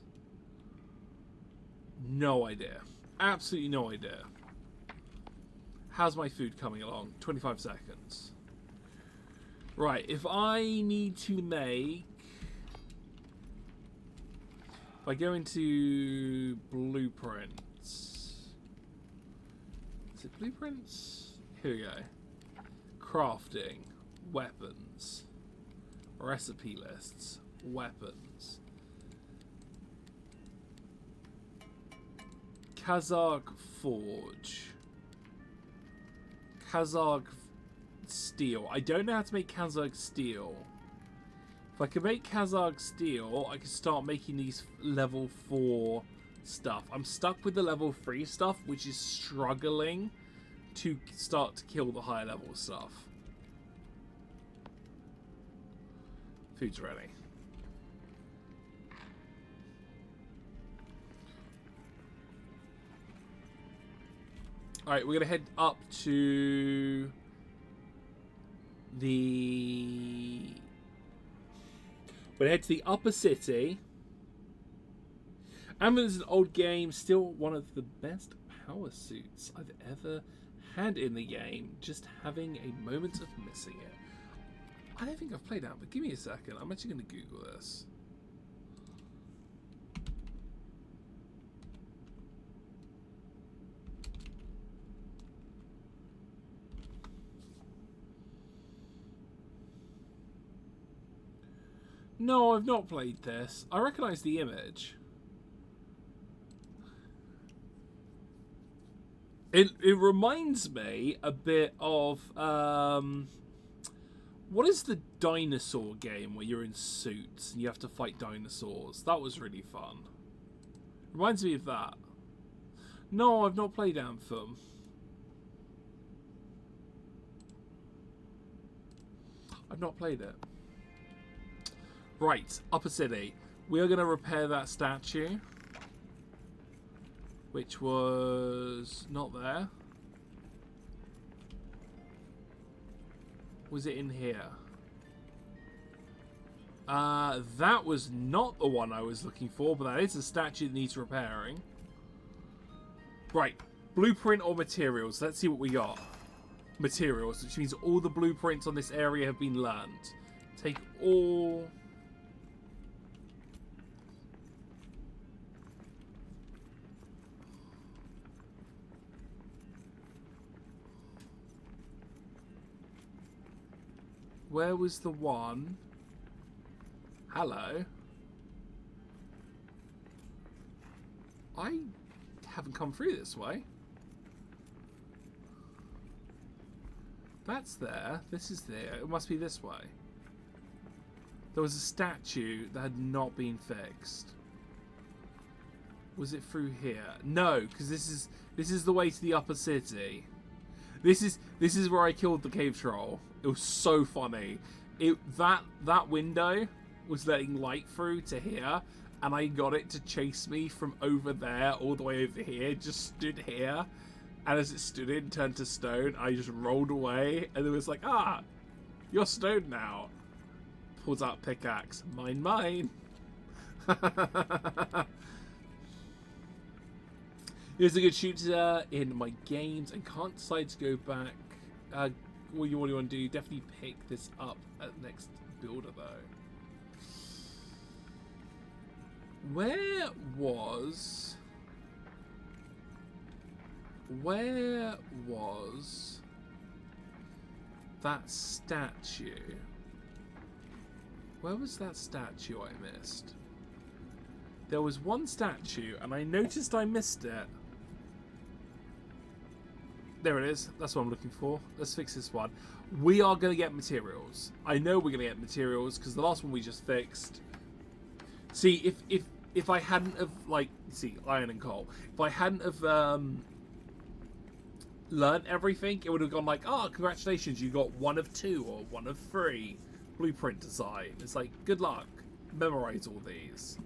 No idea. Absolutely no idea. How's my food coming along? 25 seconds. Right, if I need to make... If I go into blueprints... Is it blueprints? Here we go. Crafting. Weapons. Recipe lists. Weapons. Kazakh Forge. Kazakh Steel. I don't know how to make Kazakh Steel. If I can make Kazakh Steel, I can start making these level 4 stuff. I'm stuck with the level 3 stuff, which is struggling to start to kill the higher level stuff. Food's ready. Alright, we're going to head up to the... We're going to head to the upper city. Ironwood is an old game, still one of the best power suits I've ever had in the game. Just having a moment of missing it. I don't think I've played that, but give me a second. I'm actually going to Google this. No, I've not played this. I recognise the image. It reminds me a bit of what is the dinosaur game where you're in suits and you have to fight dinosaurs? That was really fun. Reminds me of that. No, I've not played Anthem. I've not played it. Right, Upper City. We are going to repair that statue, which was not there. Was it in here? That was not the one I was looking for, but that is a statue that needs repairing. Right, blueprint or materials? Let's see what we got. Materials, which means all the blueprints on this area have been learned. Take all... Where was the one? Hello? I haven't come through this way. That's there. This is there. It must be this way. There was a statue that had not been fixed. Was it through here? No, because this is the way to the upper city. This is where I killed the cave troll. It was so funny. That window was letting light through to here, and I got it to chase me from over there all the way over here. Just stood here, and as it stood in, turned to stone. I just rolled away, and it was like, ah, you're stone now. Pulls out pickaxe. Mine. Here's a good shooter in my games and can't decide to go back. What do you want to do? Definitely pick this up at next builder though. Where was... where was that statue? Where was that statue I missed? There was one statue, and I noticed I missed it. There it is. That's what I'm looking for. Let's fix this one. We are going to get materials. I know we're going to get materials, because the last one we just fixed... See, if I hadn't have, like... See, iron and coal. If I hadn't have learned everything, it would have gone like, oh, congratulations, you got 1 of 2 or 1 of 3 blueprint design. It's like, good luck. Memorize all these.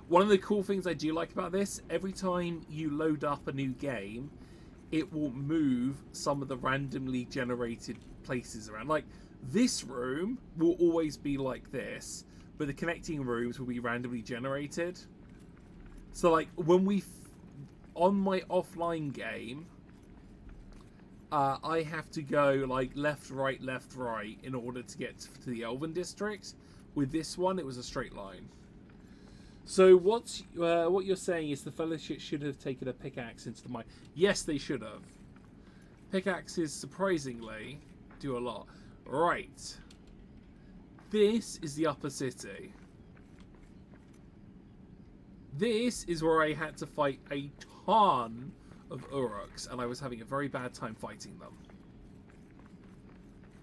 One of the cool things I do like about this, every time you load up a new game, it will move some of the randomly generated places around. Like, this room will always be like this, but the connecting rooms will be randomly generated. So, like, when on my offline game, I have to go, like, left, right, in order to get to the Elven District. With this one, it was a straight line. So what you're saying is the Fellowship should have taken a pickaxe into the mine. Yes, they should have. Pickaxes, surprisingly, do a lot. Right. This is the upper city. This is where I had to fight a ton of Uruks, and I was having a very bad time fighting them.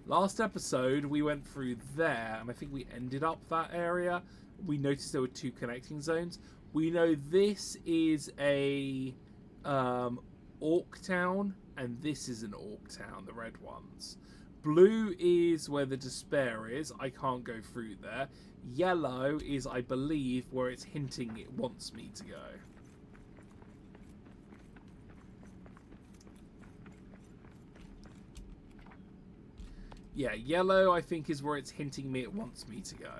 Last episode, we went through there, and I think we ended up that area. We noticed there were 2 connecting zones. We know this is a orc town, and this is an orc town, the red ones. Blue is where the despair is. I can't go through there. Yellow is, I believe, where it's hinting it wants me to go. Yeah, yellow, I think, is where it's hinting me it wants me to go.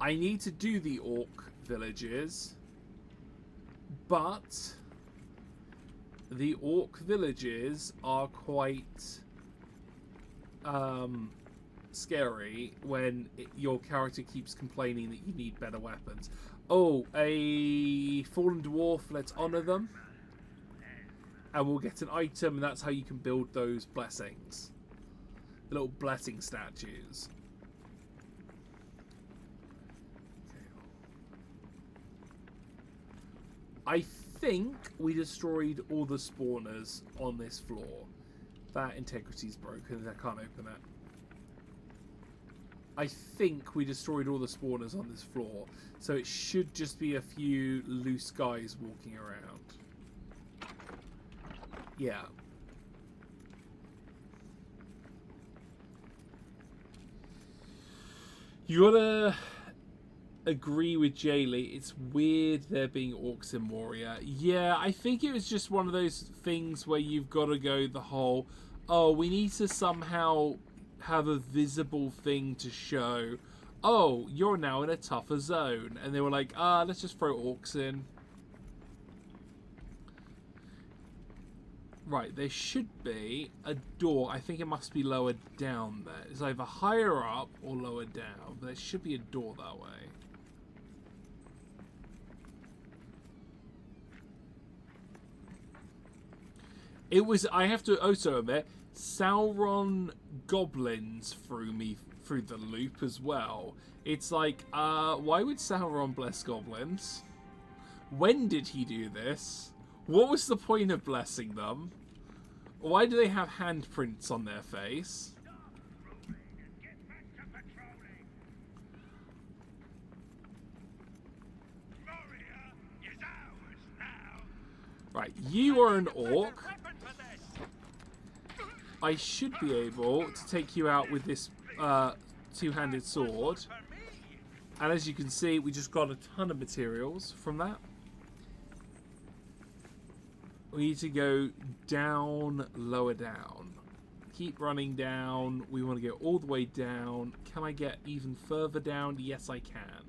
I need to do the orc villages, but the orc villages are quite scary when your character keeps complaining that you need better weapons. Oh, a fallen dwarf, let's honor them. And we'll get an item, and that's how you can build those blessings. The little blessing statues. I think we destroyed all the spawners on this floor. That integrity's broken, I can't open it. I think we destroyed all the spawners on this floor, so it should just be a few loose guys walking around. Yeah. You gotta agree with Jaylee. It's weird there being orcs in Moria. Yeah, I think it was just one of those things where you've got to go the whole, oh, we need to somehow have a visible thing to show, oh, you're now in a tougher zone. And they were like, let's just throw orcs in. Right, there should be a door. I think it must be lower down there. It's either higher up or lower down. But there should be a door that way. It was, I have to also admit, Sauron goblins threw me through the loop as well. It's like, why would Sauron bless goblins? When did he do this? What was the point of blessing them? Why do they have handprints on their face? Right, you are an orc. I should be able to take you out with this two-handed sword. And as you can see, we just got a ton of materials from that. We need to go down, lower down. Keep running down. We want to go all the way down. Can I get even further down? Yes, I can.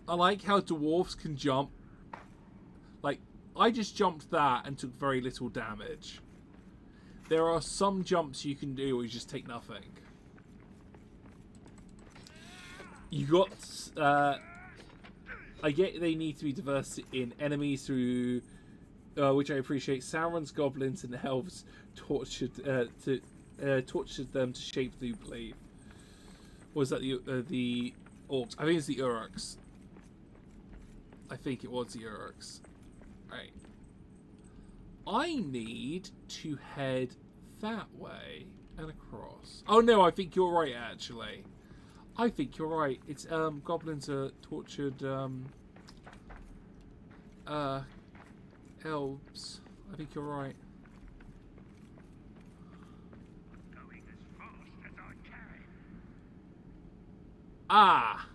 I like how dwarves can jump. Like, I just jumped that and took very little damage. There are some jumps you can do where you just take nothing. You got... I get they need to be diverse in enemies through... which I appreciate. Sauron's goblins and elves tortured tortured them to shape the belief. Or was that the orcs? I think it's the Uruks. I think it was the Uruks. Right. I need to head that way and across. Oh no, I think you're right actually. I think you're right. It's goblins are tortured elves. I think you're right.
Going as fast as I can.
Ah!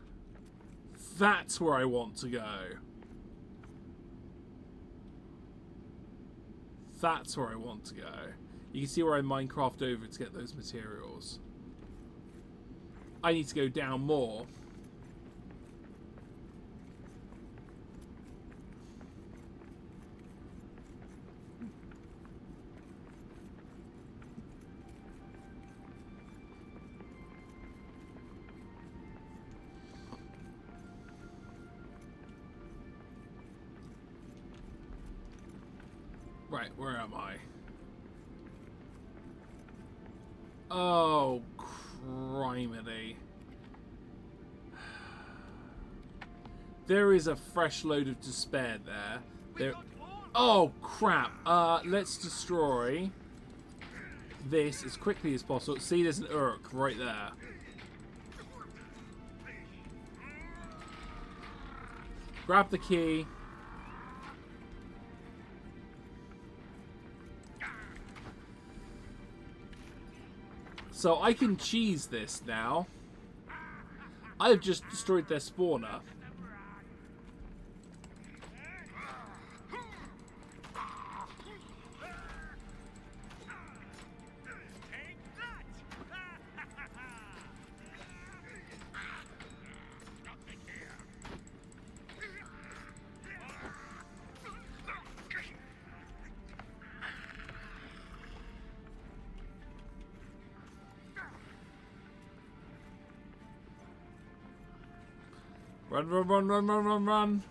That's where I want to go. That's where I want to go. You can see where I Minecraft over to get those materials. I need to go down more. Right, where am I? Oh, criminy. There is a fresh load of despair there. There. Oh, crap. Let's destroy this as quickly as possible. See, there's an Uruk right there. Grab the key. So I can cheese this now. I have just destroyed their spawner. Run, run, run, run, run, run, run.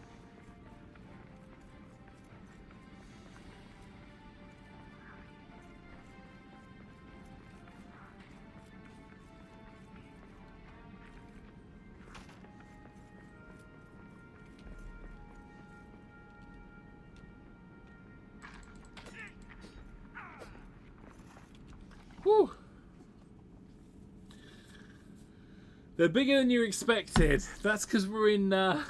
Whew. They're bigger than you expected. That's because we're in the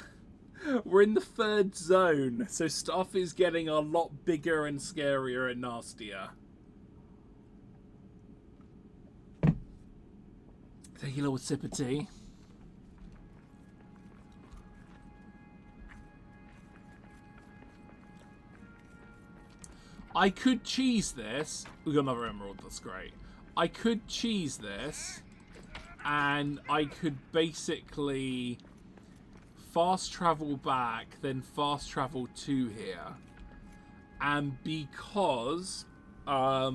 third zone, so stuff is getting a lot bigger and scarier and nastier. Take a little sip of tea. I could cheese this. We got another emerald. That's great. I could cheese this. And I could basically fast travel back, then fast travel to here. And because I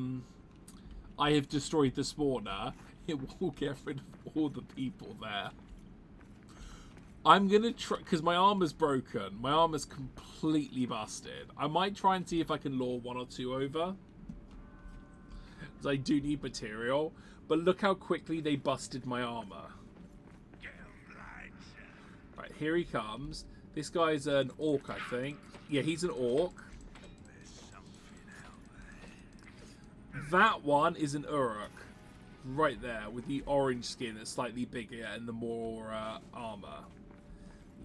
have destroyed the spawner, it will get rid of all the people there. I'm going to try, because my armor's broken. My armor's completely busted. I might try and see if I can lure one or two over. Because I do need material. But look how quickly they busted my armor. Right, here he comes. This guy's an orc, I think. Yeah, he's an orc. That one is an Uruk. Right there, with the orange skin that's slightly bigger and the more armor.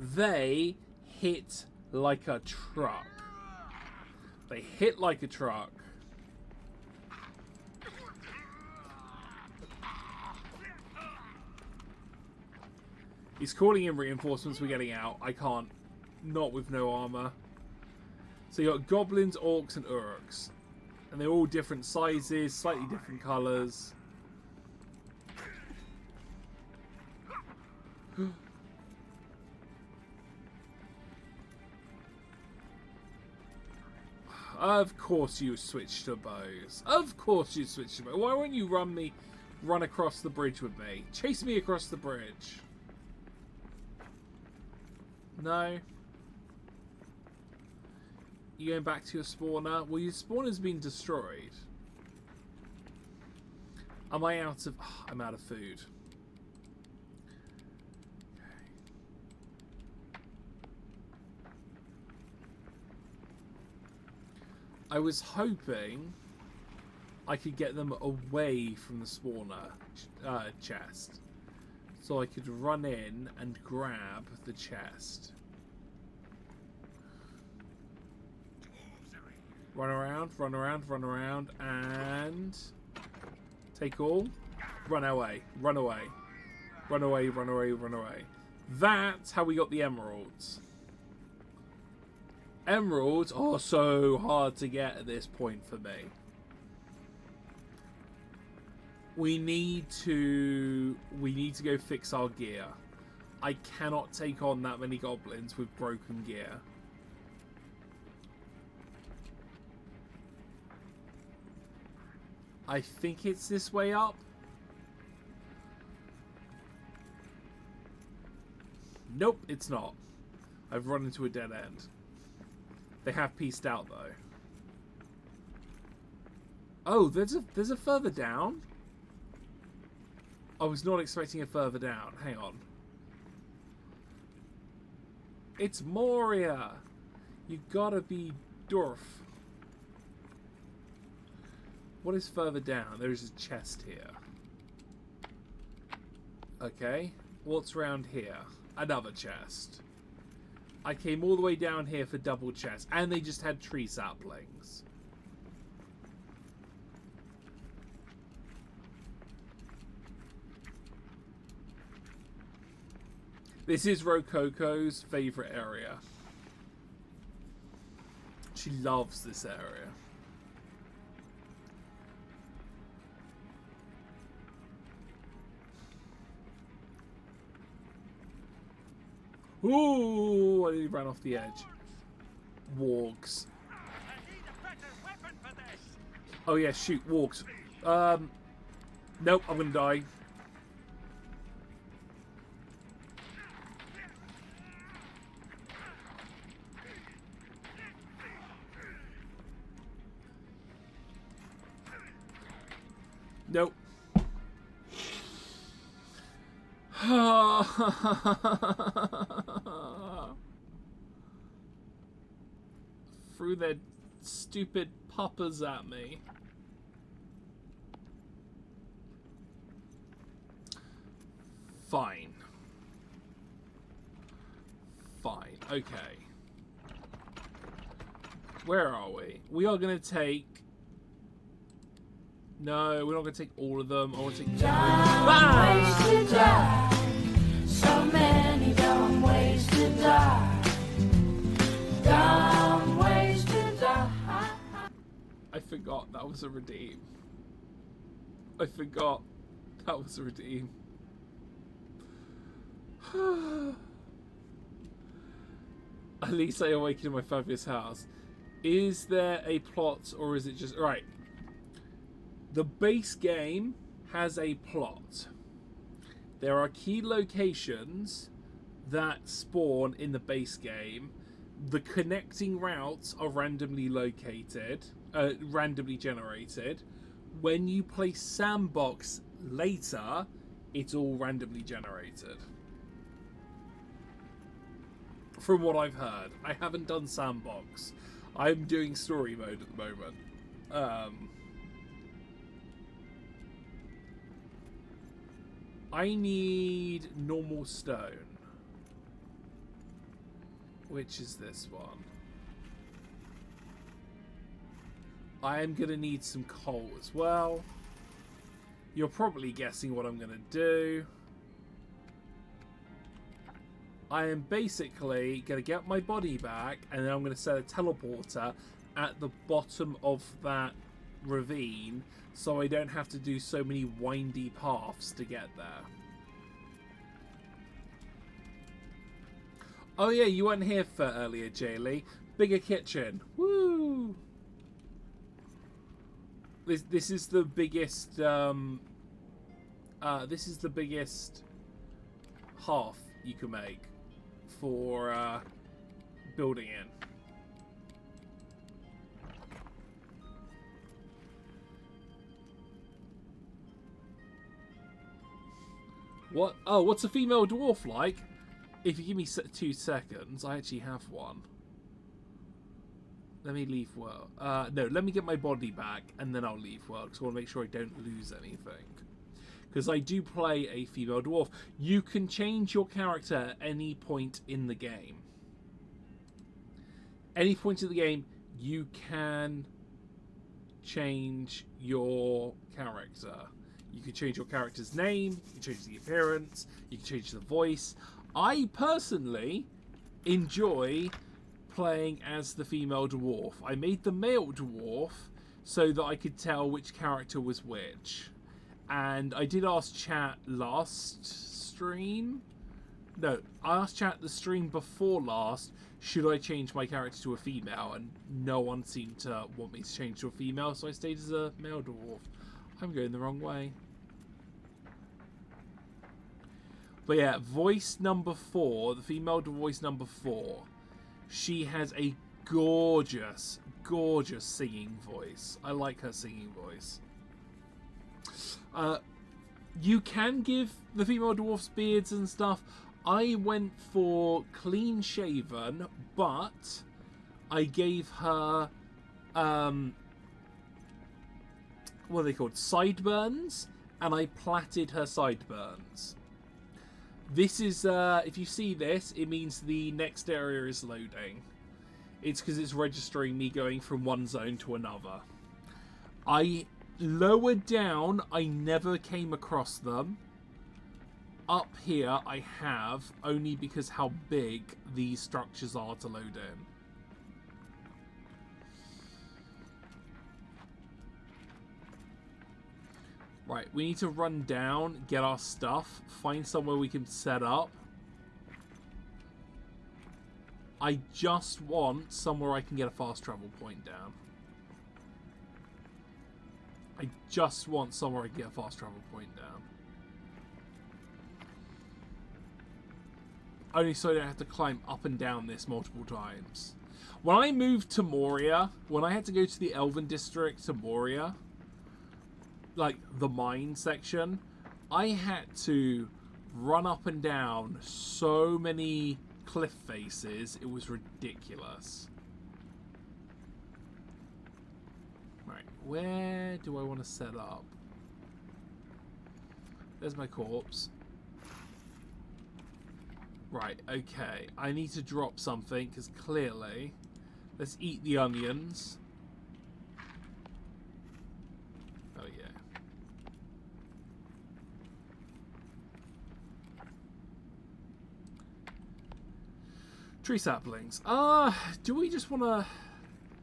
They hit like a truck. They hit like a truck. He's calling in reinforcements. We're getting out. I can't. Not with no armor. So you got goblins, orcs, and Uruks. And they're all different sizes, slightly different colours. Of course you switched to bows. Of course you switched to bows. Why won't you run across the bridge with me? Chase me across the bridge. No. You going back to your spawner? Well, your spawner's been destroyed. Am I out of... Oh, I'm out of food. I was hoping I could get them away from the spawner chest. So I could run in and grab the chest. Run around, and... Take all. Run away. Run away. That's how we got the emeralds. Emeralds are so hard to get at this point for me. We need to go fix our gear. I cannot take on that many goblins with broken gear. I think it's this way up. Nope, it's not. I've run into a dead end. They have pieced out though. Oh, there's a further down. I was not expecting a further down. Hang on. It's Moria. You gotta be Dorf. What is further down? There is a chest here. Okay. What's around here? Another chest. I came all the way down here for double chests, and they just had tree saplings. This is Rococo's favourite area. She loves this area. Ooh, I nearly ran off the edge. Wargs. Oh yeah, shoot, wargs. Nope, I'm gonna die. Nope. Threw their stupid poppers at me. Fine. Fine. Okay. Where are we? We are going to take... No, we're not going to take all of them. I want to take...
Dumb ways to die. So many dumb ways to die. Dumb ways to die.
I forgot that was a redeem. I forgot that was a redeem. At least I awakened in my fabulous house. Is there a plot, or is it just... Right. The base game has a plot. There are key locations that spawn in the base game. The connecting routes are randomly located, randomly generated. When you play sandbox later, it's all randomly generated. From what I've heard. I haven't done sandbox. I'm doing story mode at the moment. I need normal stone. Which is this one? I am going to need some coal as well. You're probably guessing what I'm going to do. I am basically going to get my body back, and then I'm going to set a teleporter at the bottom of that ravine, so I don't have to do so many windy paths to get there. Oh yeah, you weren't here for earlier, Jaylee. Bigger kitchen. Woo! This is the biggest. This is the biggest half you can make for building in. What? Oh, what's a female dwarf like? If you give me 2 seconds, I actually have one. Let me leave world. No, let me get my body back, and then I'll leave world, because I want to make sure I don't lose anything. Because I do play a female dwarf. You can change your character at any point in the game. Any point in the game, you can change your character. You can change your character's name, you can change the appearance, you can change the voice. I personally enjoy playing as the female dwarf. I made the male dwarf so that I could tell which character was which. And I did ask chat last stream. No, I asked chat the stream before last, should I change my character to a female? And no one seemed to want me to change to a female, so I stayed as a male dwarf. I'm going the wrong way. But yeah, voice number 4, the female voice number 4, she has a gorgeous, gorgeous singing voice. I like her singing voice. You can give the female dwarfs beards and stuff. I went for clean shaven, but I gave her what are they called? Sideburns, and I plaited her sideburns. This is, if you see this, it means the next area is loading. It's because it's registering me going from one zone to another. Lower down, I never came across them. Up here, I have, only because how big these structures are to load in. Right, we need to run down, get our stuff, find somewhere we can set up. I just want somewhere I can get a fast travel point down. I just want somewhere I can get a fast travel point down. Only so I don't have to climb up and down this multiple times. When I moved to Moria, when I had to go to the Elven District to Moria, like the mine section, I had to run up and down so many cliff faces, it was ridiculous. Right, where do I want to set up? There's my corpse. Right, okay, I need to drop something, because clearly, let's eat the onions. Oh yeah. Tree saplings. Do we just want to...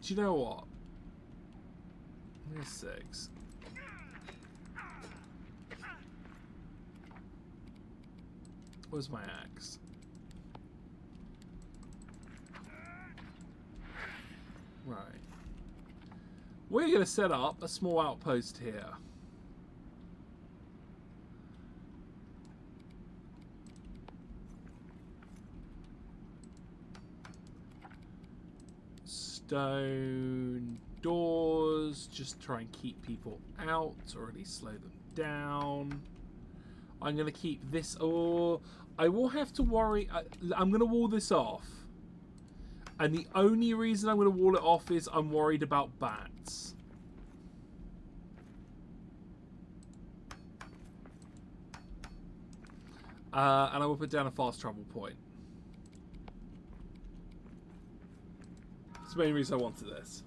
Do you know what? There's 6. Where's my axe? Right. We're going to set up a small outpost here. Stone doors, just try and keep people out, or at least slow them down. I'm going to keep this, or I will have to worry, I'm going to wall this off. And the only reason I'm going to wall it off is I'm worried about bats. And I will put down a fast travel point. That's the main reason I wanted this.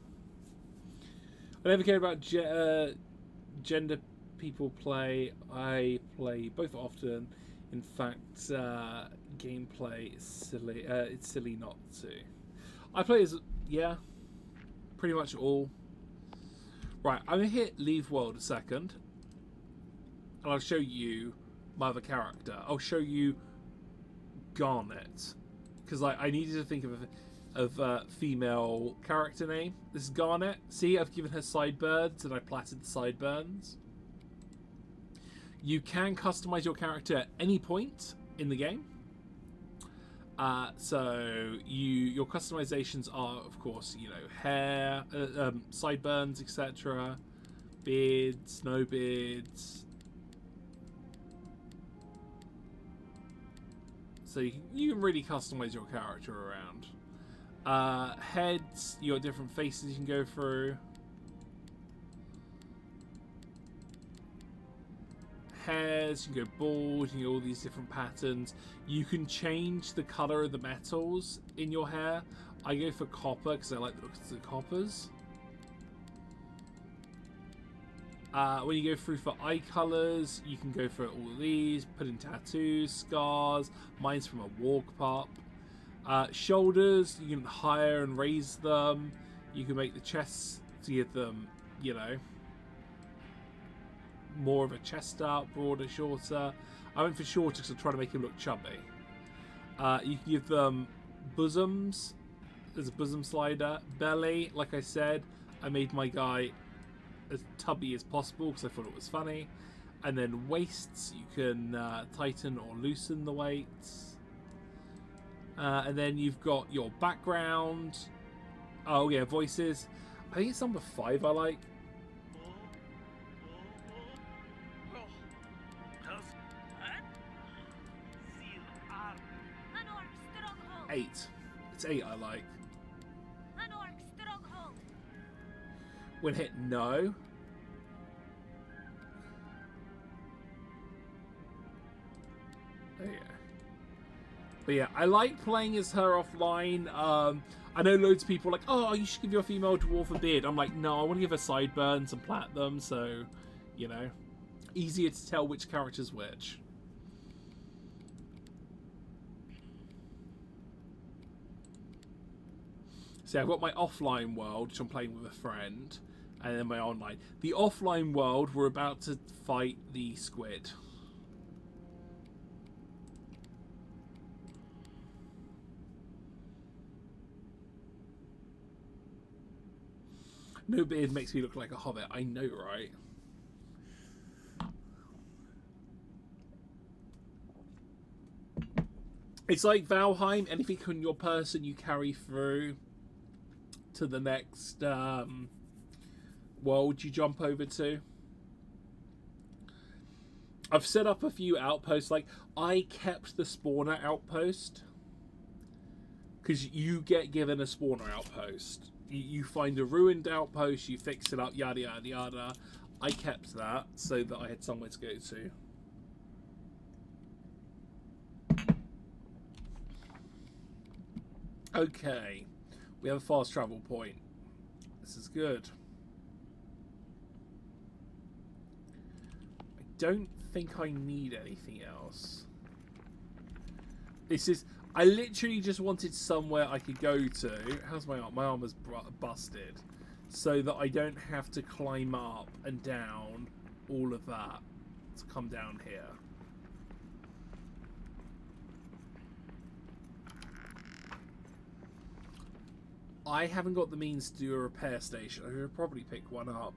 I never cared about gender people play. I play both often. In fact, gameplay is silly. It's silly not to. I play as, yeah, pretty much all. Right, I'm going to hit leave world a second. And I'll show you my other character. I'll show you Garnet. Because I needed to think of of female character name. This is Garnet. See, I've given her sideburns and I plaited the sideburns. You can customize your character at any point in the game. So your customizations are, of course, you know, hair, sideburns, etc., beards, no beards. So you can really customize your character around. Heads, you got different faces you can go through. Hairs, you can go bald, you can go all these different patterns. You can change the colour of the metals in your hair. I go for copper because I like the look of the coppers. When you go through for eye colours, you can go for all of these, put in tattoos, scars. Mine's from a walk pup. Shoulders, you can higher and raise them. You can make the chests to give them, you know, more of a chest out, broader, shorter. I went for shorter because I'm trying to make him look chubby. You can give them bosoms. There's a bosom slider. Belly, like I said, I made my guy as tubby as possible because I thought it was funny. And then waists, you can tighten or loosen the weights. And then you've got your background. Oh yeah, voices. I think it's number 5 I like. Eight. It's 8 I like. When hit no. There you go. But yeah, I like playing as her offline. I know loads of people are like, oh, you should give your female dwarf a beard. I'm like, no, I want to give her sideburns and plait them, so, you know, easier to tell which character's which. So I've got my offline world, which I'm playing with a friend, and then my online. The offline world, we're about to fight the squid. No beard makes me look like a hobbit. I know, right? It's like Valheim. Anything on your person you carry through to the next world you jump over to. I've set up a few outposts. Like, I kept the spawner outpost because you get given a spawner outpost. You find a ruined outpost, you fix it up, yada yada yada. I kept that so that I had somewhere to go to. Okay, we have a fast travel point. This is good. I don't think I need anything else. This is... I literally just wanted somewhere I could go to. How's my arm? My arm is busted. So that I don't have to climb up and down all of that to come down here. I haven't got the means to do a repair station. I should probably pick one up.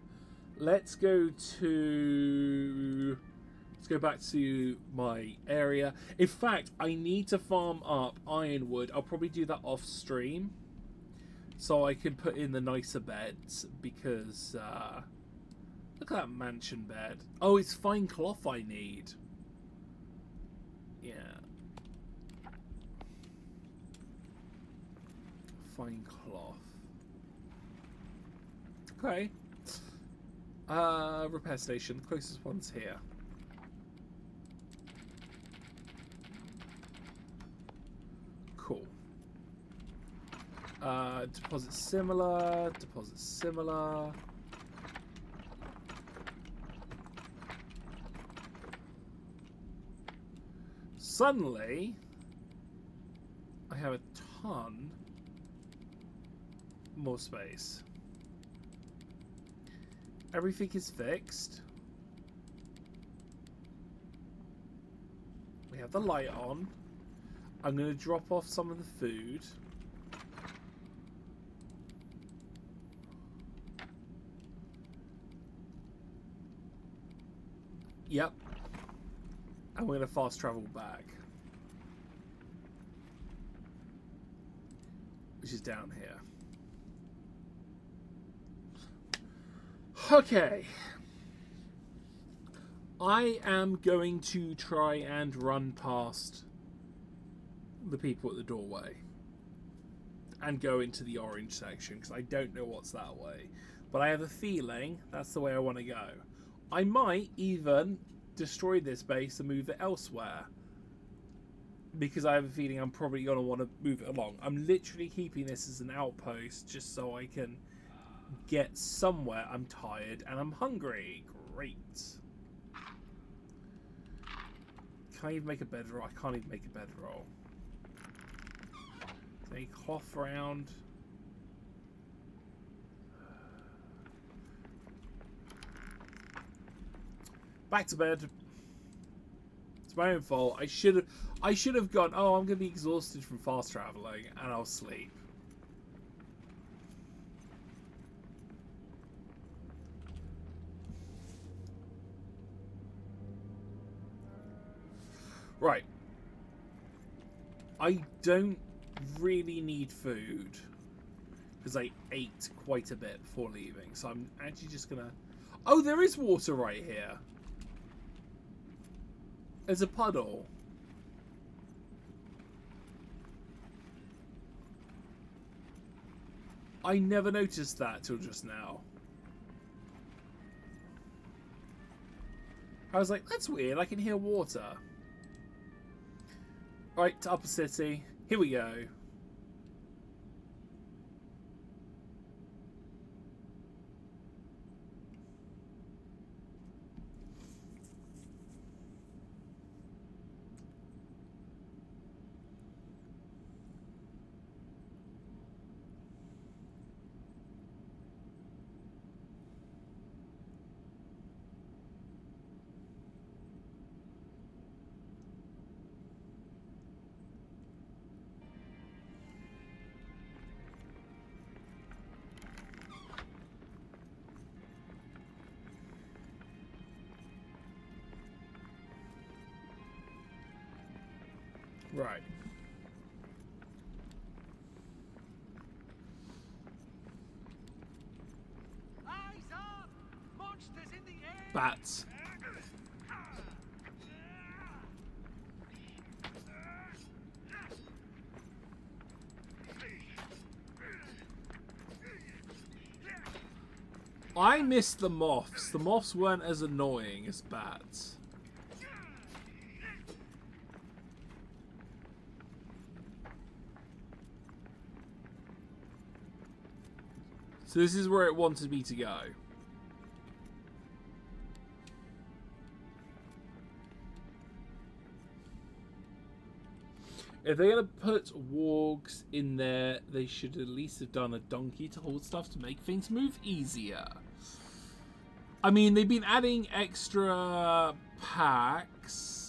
Let's go to... Let's go back to my area. In fact, I need to farm up Ironwood. I'll probably do that off stream. So I can put in the nicer beds. Because, look at that mansion bed. Oh, it's fine cloth I need. Yeah. Fine cloth. Okay. Repair station. The closest one's here. Cool. Deposit similar. Deposit similar. Suddenly, I have a ton more space. Everything is fixed. We have the light on. I'm going to drop off some of the food. Yep. And we're going to fast travel back. Which is down here. Okay. I am going to try and run past the people at the doorway. And go into the orange section, because I don't know what's that way. But I have a feeling that's the way I want to go. I might even destroy this base and move it elsewhere. Because I have a feeling I'm probably going to want to move it along. I'm literally keeping this as an outpost just so I can get somewhere. I'm tired and I'm hungry. Great. Can I even make a bedroll? I can't even make a bedroll. They cough around. Back to bed. It's my own fault. I should have gone, oh, I'm going to be exhausted from fast traveling, and I'll sleep. Right. I don't really need food because I ate quite a bit before leaving, so I'm actually just gonna... Oh, there is water right here. There's a puddle. I never noticed that till just now. I was like, that's weird, I can hear water. Right, to Upper City. Here we go. Right.
Eyes up! Monsters in the air!
Bats. I missed the moths. The moths weren't as annoying as bats. So this is where it wanted me to go. If they're going to put wargs in there, they should at least have done a donkey to hold stuff to make things move easier. I mean, they've been adding extra packs.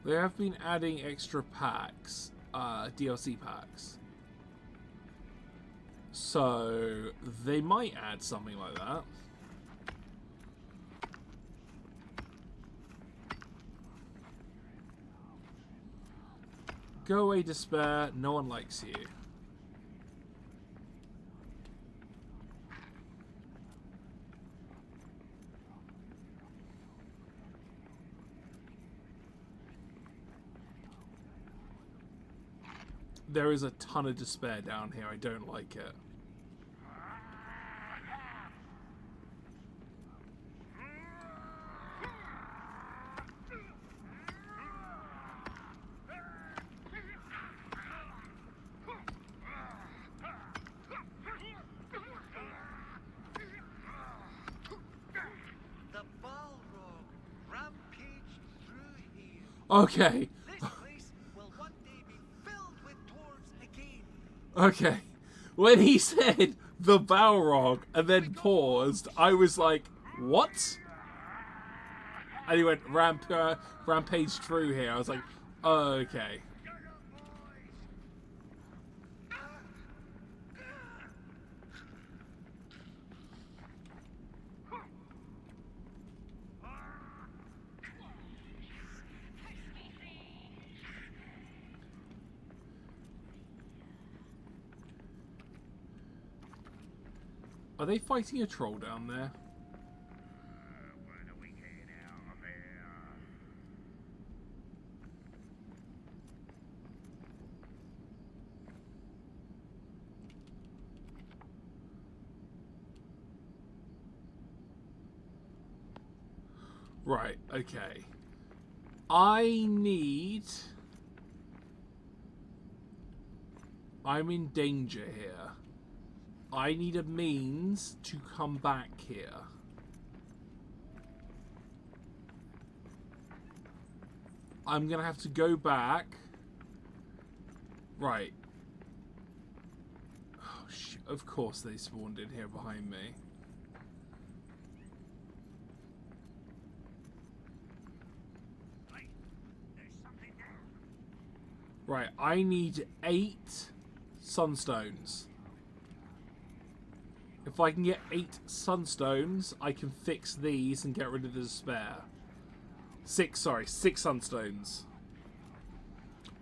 They have been adding extra packs, DLC packs. So, they might add something like that. Go away, despair. No one likes you. There is a ton of despair down here. I don't like it.
The Balrog rampaged through here.
Okay.
This place will one day be filled with dwarves again.
Okay. When he said the Balrog and then paused, I was like, what? And he went rampage through here. I was like, okay. Are they fighting a troll down there?
When are we getting out of here?
Right, okay. I'm in danger here. I need a means to come back here. I'm gonna have to go back. Right. Oh, of course they spawned in here behind me.
Wait, there's something there.
Right, I need 8 sunstones. If I can get 8 sunstones, I can fix these and get rid of the despair. 6 sunstones.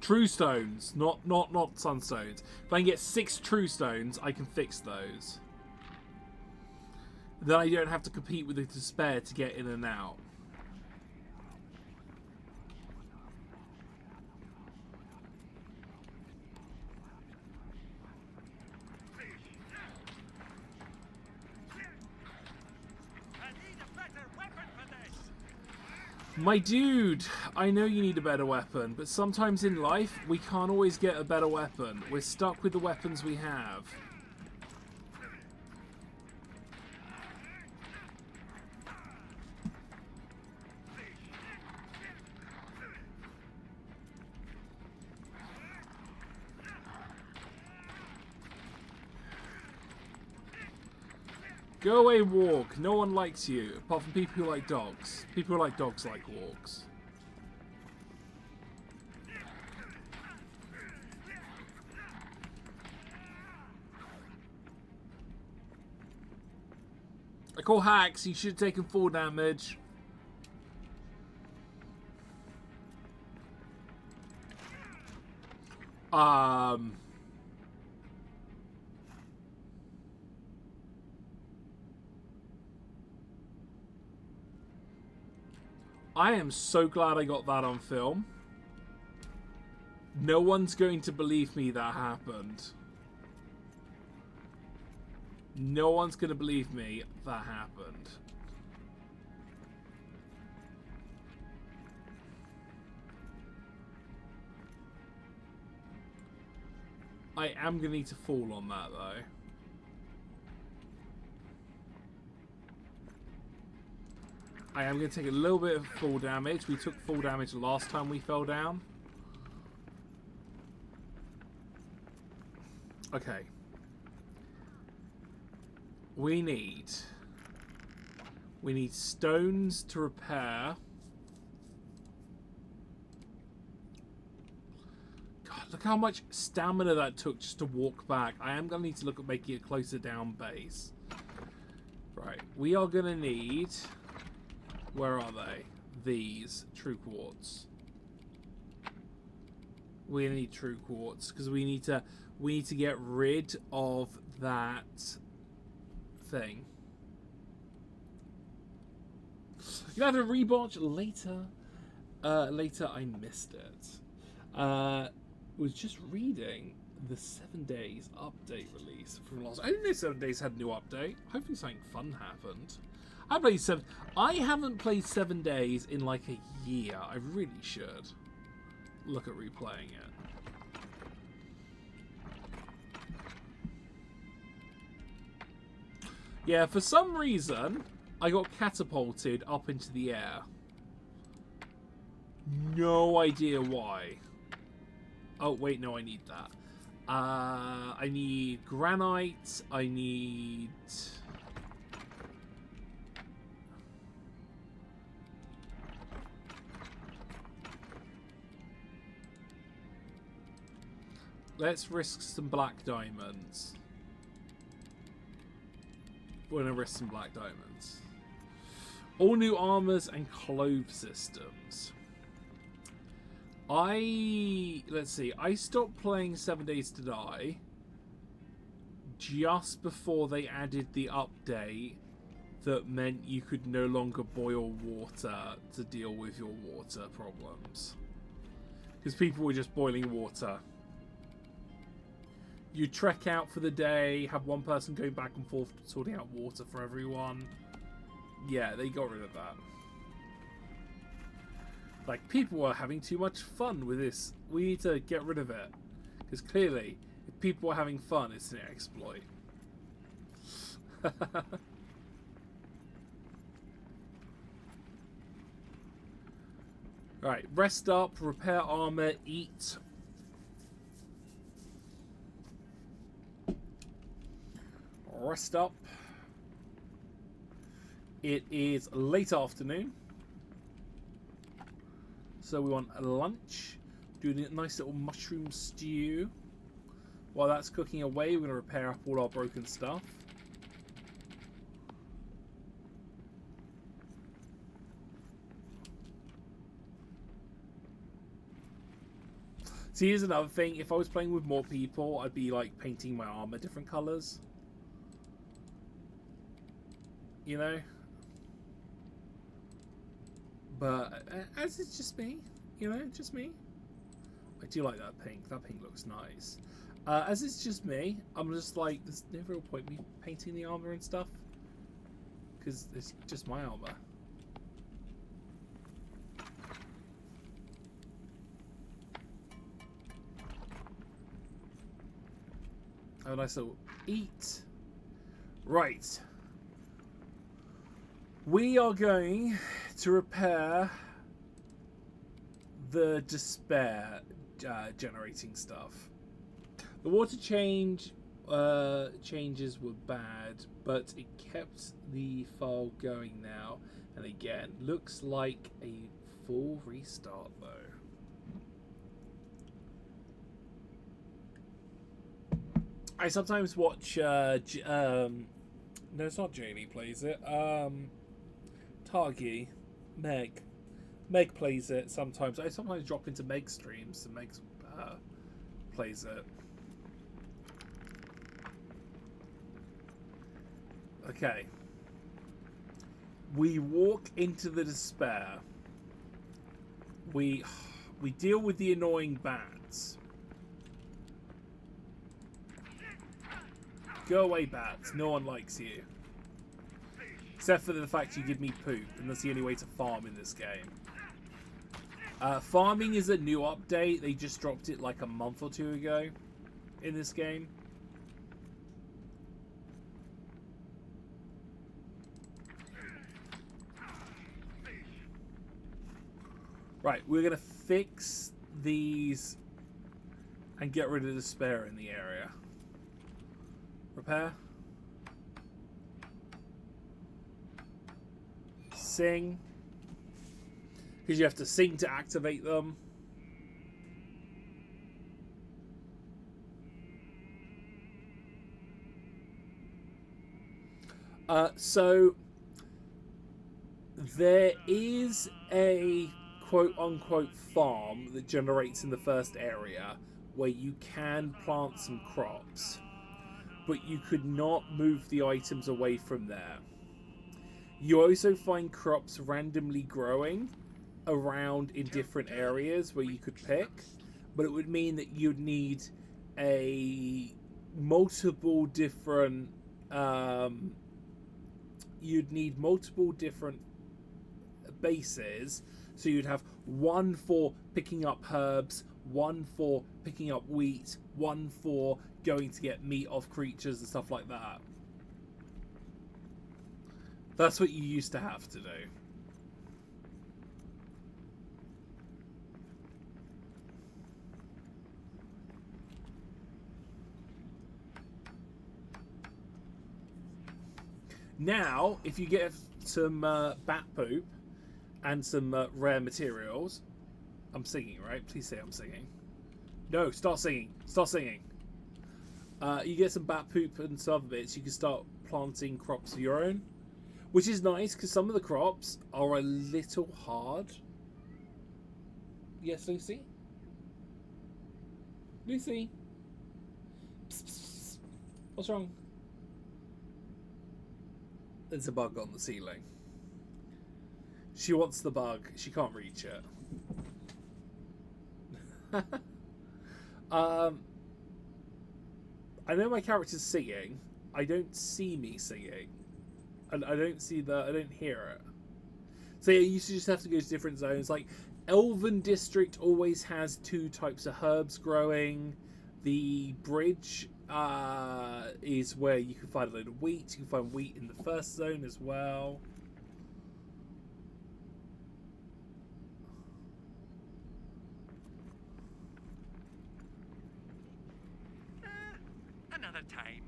True stones, not sunstones. If I can get 6 true stones, I can fix those. Then I don't have to compete with the despair to get in and out. My dude, I know you need a better weapon, but sometimes in life, we can't always get a better weapon. We're stuck with the weapons we have. Go away, walk. No one likes you, apart from people who like dogs. People who like dogs like walks. I call hacks. He should have taken 4 damage. I am so glad I got that on film. No one's going to believe me that happened. No one's going to believe me that happened. I am going to need to fall on that, though. I am going to take a little bit of fall damage. We took fall damage last time we fell down. Okay. We need stones to repair. God, look how much stamina that took just to walk back. I am going to need to look at making a closer down base. Right. We are going to need... Where are they? These true quartz. We need true quartz because we need to get rid of that thing. You have to rewatch later. Later, I missed it. Was just reading the 7 Days update release from last. I didn't know 7 Days had a new update. Hopefully, something fun happened. I haven't played 7 Days in like a year. I really should look at replaying it. Yeah, for some reason, I got catapulted up into the air. No idea why. Oh, wait, no, I need that. I need granite. I need... Let's risk some black diamonds. We're going to risk some black diamonds. All new armors and clove systems. Let's see. I stopped playing 7 Days to Die just before they added the update that meant you could no longer boil water to deal with your water problems. Because people were just boiling water. You trek out for the day, have one person going back and forth sorting out water for everyone. Yeah, they got rid of that. Like, people were having too much fun with this. We need to get rid of it. Because clearly, if people are having fun, it's an exploit. Right, rest up, repair armor, eat. Rest up. It is late afternoon. So we want lunch. Doing a nice little mushroom stew. While that's cooking away, we're going to repair up all our broken stuff. See, here's another thing. If I was playing with more people, I'd be like painting my armor different colors. You know? But as it's just me, you know, just me. I do like that pink. That pink looks nice. As it's just me, I'm just like, there's no real point me painting the armor and stuff. Because it's just my armor. Have a nice little eat. Right. We are going to repair the despair generating stuff. The water changes were bad, but it kept the file going now. And again, looks like a full restart though. I sometimes watch. No, it's not Jamie plays it. Targi, Meg plays it sometimes. I sometimes drop into Meg's streams and Meg plays it. Okay. We walk into the despair. We deal with the annoying bats. Go away, bats. No one likes you. Except for the fact you give me poop, and that's the only way to farm in this game. Farming is a new update. They just dropped it like a month or two ago in this game. Right, we're going to fix these and get rid of the despair in the area. Repair. Sing. Because you have to sing to activate them. So there is a quote-unquote farm that generates in the first area where you can plant some crops, but you could not move the items away from there. You also find crops randomly growing around in different areas where you could pick, but it would mean that you'd need multiple different bases. So you'd have one for picking up herbs, one for picking up wheat, one for going to get meat off creatures and stuff like that. That's what you used to have to do. Now, if you get some bat poop and some rare materials... I'm singing, right? Please say I'm singing. No, start singing. Start singing. You get some bat poop and some other bits, you can start planting crops of your own. Which is nice, because some of the crops are a little hard. Yes, Lucy? Lucy? Psst, psst, psst. What's wrong? There's a bug on the ceiling. She wants the bug. She can't reach it. I know my character's singing. I don't see me singing. And I don't hear it. So yeah, you just have to go to different zones. Like, Elven District always has 2 types of herbs growing. The bridge is where you can find a load of wheat. You can find wheat in the first zone as well.
Another time.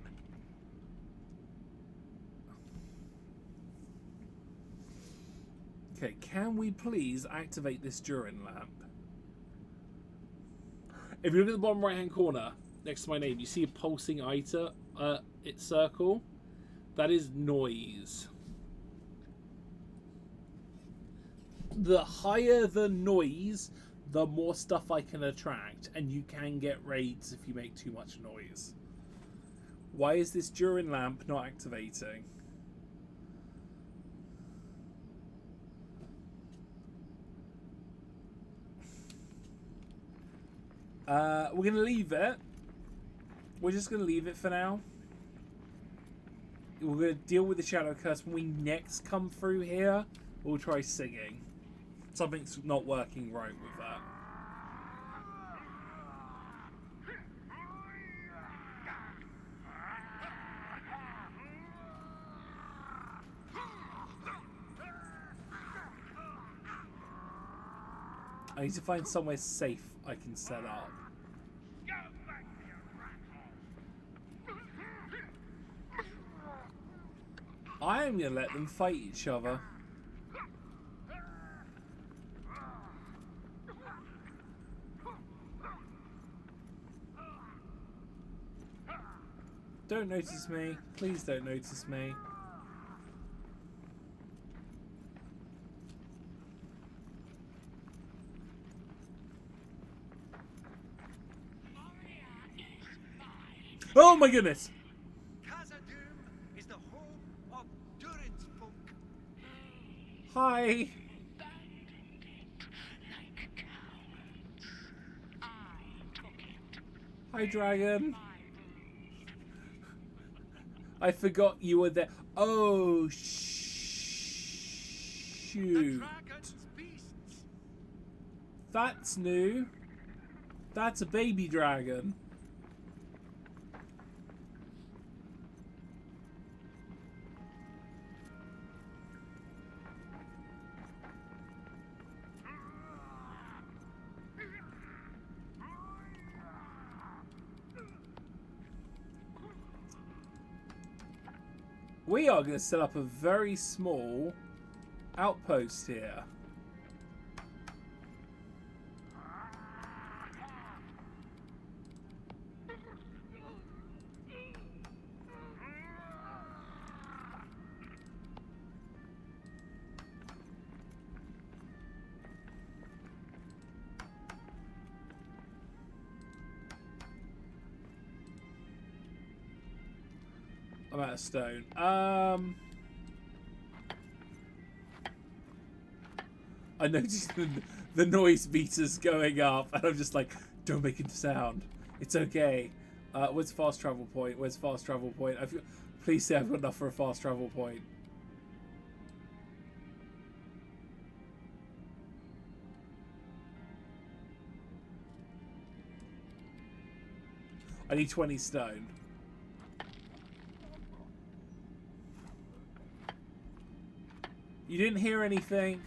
Okay, can we please activate this Durin lamp? If you look at the bottom right hand corner next to my name, you see a pulsing item, its circle. That is noise. The higher the noise, the more stuff I can attract, and you can get raids if you make too much noise. Why is this Durin lamp not activating? We're going to leave it. We're just going to leave it for now. We're going to deal with the Shadow Curse when we next come through here. We'll try singing. Something's not working right with that. I need to find somewhere safe I can set up. I am going to let them fight each other. Don't notice me. Please don't notice me. Oh my goodness!
Is the home of Durin's folk.
Hi! Hi, dragon. I forgot you were there. Oh, shoot. That's new. That's a baby dragon. We are going to set up a very small outpost here. I'm out of stone. I noticed the noise meters going up, and I'm just like, don't make a sound. It's okay. Where's fast travel point? Where's fast travel point? Please say I've got enough for a fast travel point. I need 20 stone. You didn't hear anything?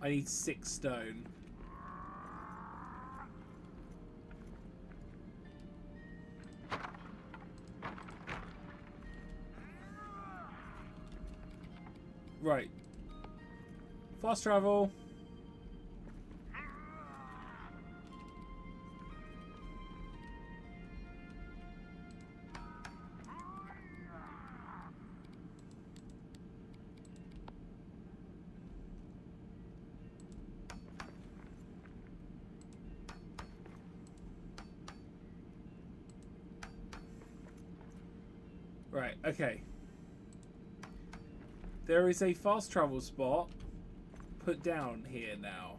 I need 6 stone. Right. Fast travel. Right, okay. There is a fast travel spot put down here now.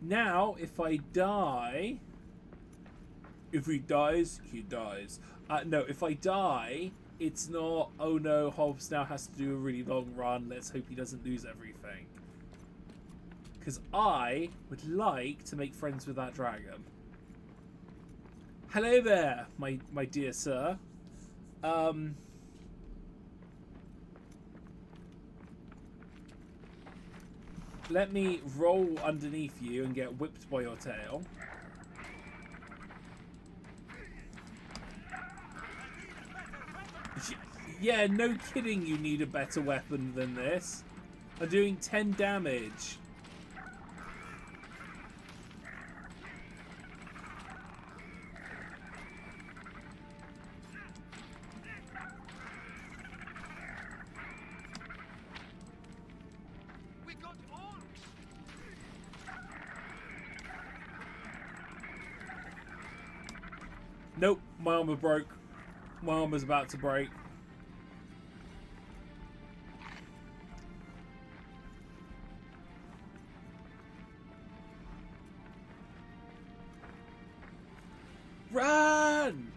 Now, if I die... If he dies, he dies. No, if I die, it's not, oh no, Hobbs now has to do a really long run. Let's hope he doesn't lose everything. Because I would like to make friends with that dragon. Hello there, my dear sir. Let me roll underneath you and get whipped by your tail. Yeah, no kidding, you need a better weapon than this. I'm doing 10 damage.
We got on.
Nope, my armor broke. My armor's about to break. Run!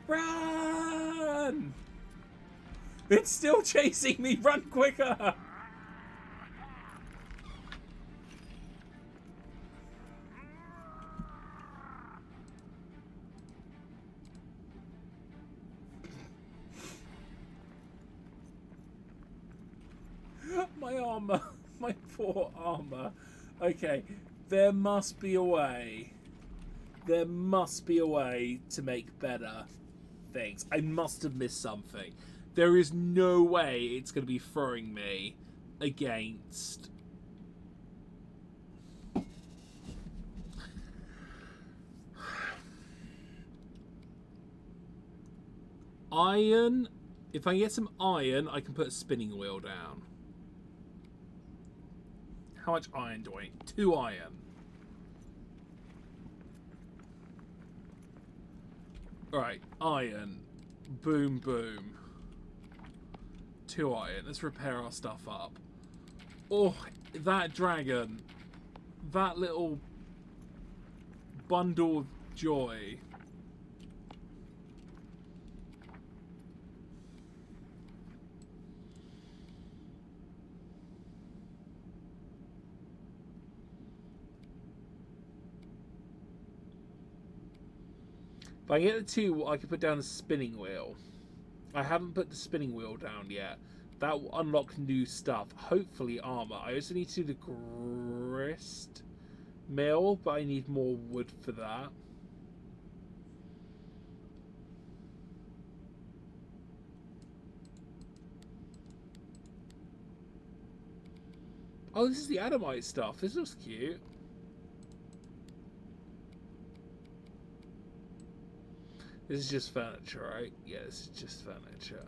Run! It's still chasing me! Run quicker! My armor. My poor armor. Okay, there must be a way. There must be a way to make better things. I must have missed something. There is no way it's going to be throwing me against... Iron. If I get some iron, I can put a spinning wheel down. How much iron do I need? 2 iron. Alright, iron. Boom, boom. 2 iron. Let's repair our stuff up. Oh, that dragon. That little bundle of joy. If I get the 2, I can put down a spinning wheel. I haven't put the spinning wheel down yet. That will unlock new stuff. Hopefully armor. I also need to do the grist mill, but I need more wood for that. Oh, this is the Adamite stuff. This looks cute. This is just furniture, right? Yeah, this is just furniture.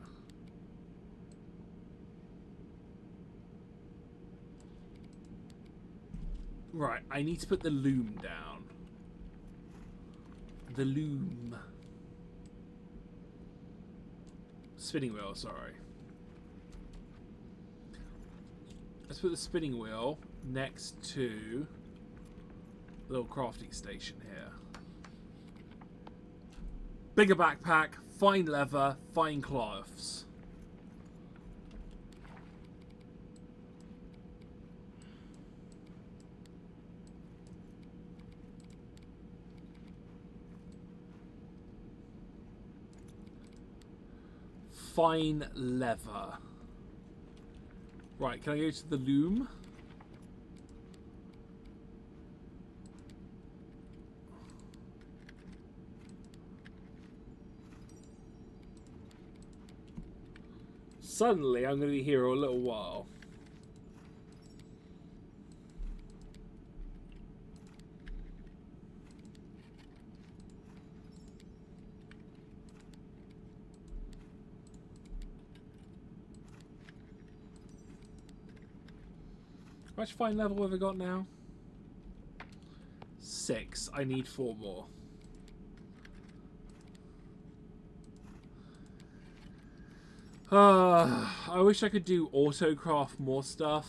Right, I need to put the loom down. The loom. Spinning wheel, sorry. Let's put the spinning wheel next to the little crafting station here. Bigger backpack, fine leather, fine cloths. Fine leather. Right, can I go to the loom? Suddenly, I'm going to be here a little while. How much fine level have I got now? 6. I need 4 more. I wish I could do autocraft more stuff.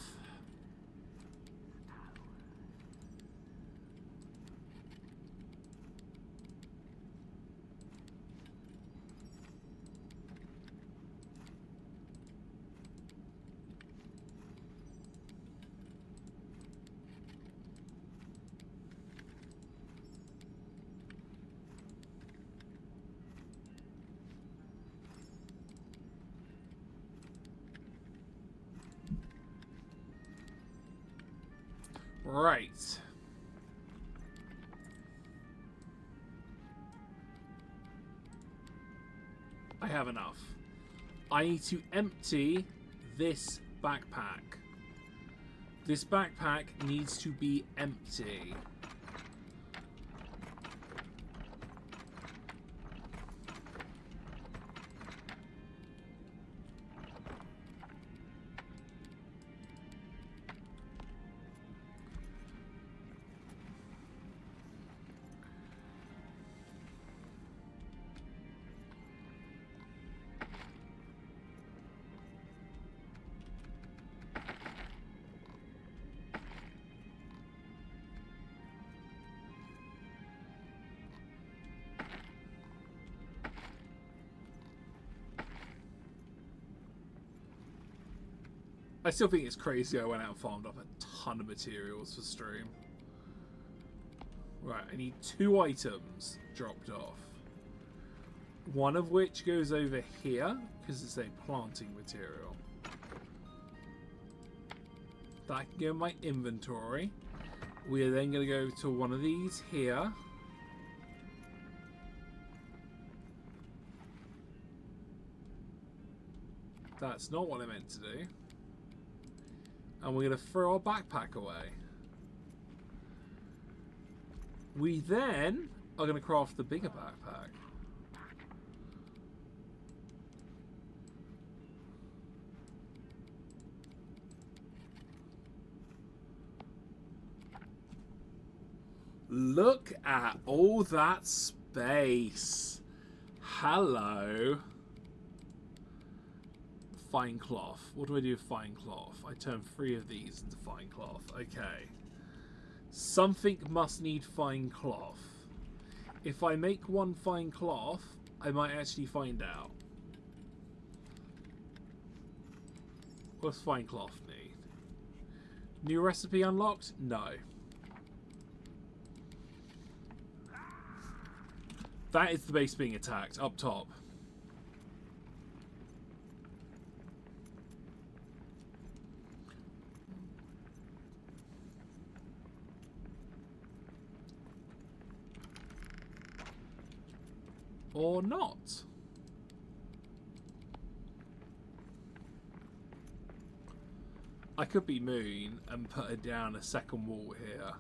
Right. I have enough. I need to empty this backpack. This backpack needs to be empty. I still think it's crazy I went out and farmed up a ton of materials for stream. Right, I need 2 items dropped off. One of which goes over here, because it's a planting material. That can go in my inventory. We are then going to go to one of these here. That's not what I meant to do. And we're going to throw our backpack away. We then are going to craft the bigger backpack. Look at all that space. Hello. Fine cloth. What do I do with fine cloth? I turn 3 of these into fine cloth. Okay. Something must need fine cloth. If I make 1 fine cloth, I might actually find out. What's fine cloth need? New recipe unlocked? No. That is the base being attacked, up top. Or not. I could be Moon and put her down a second wall here.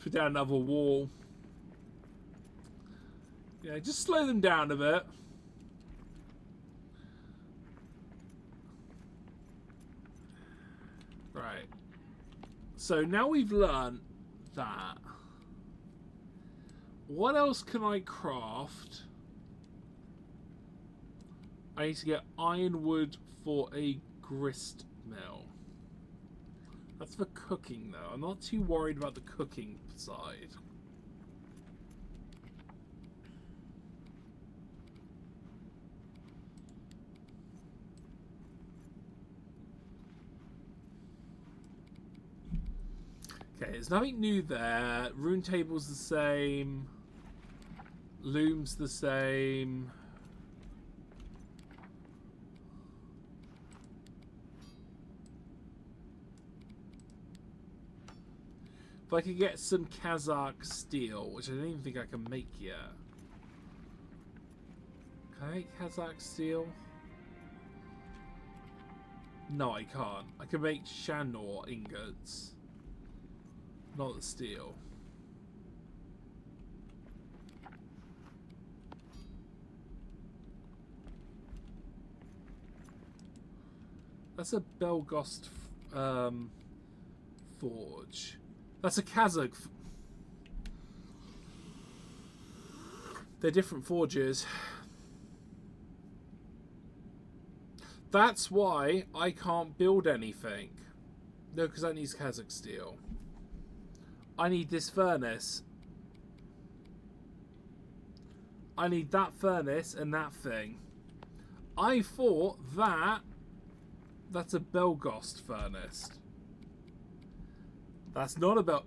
Put down another wall. Yeah, just slow them down a bit. Right. So now we've learned that. What else can I craft? I need to get ironwood for a grist mill. That's for cooking, though. I'm not too worried about the cooking side. Okay, there's nothing new there. Rune table's the same. Loom's the same. If I could get some Kazakh steel, which I don't even think I can make yet. Can I make Kazakh steel? No, I can't. I can make Shanor ingots. Not the steel. That's a Belgost forge. That's a Kazakh. They're different forges. That's why I can't build anything. No, because that needs Kazakh steel. I need this furnace. I need that furnace and that thing. I thought that... That's a Belgost furnace. That's not a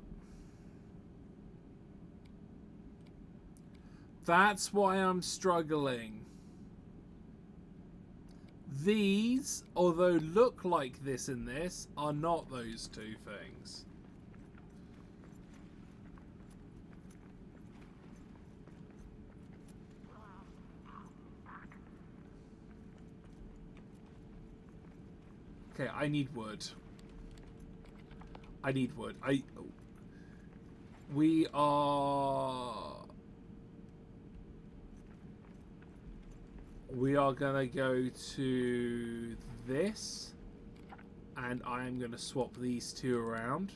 That's why I'm struggling. These, although look like this and this, are not those two things. Okay, I need wood. I need wood. We are gonna go to this, and I am gonna swap these two around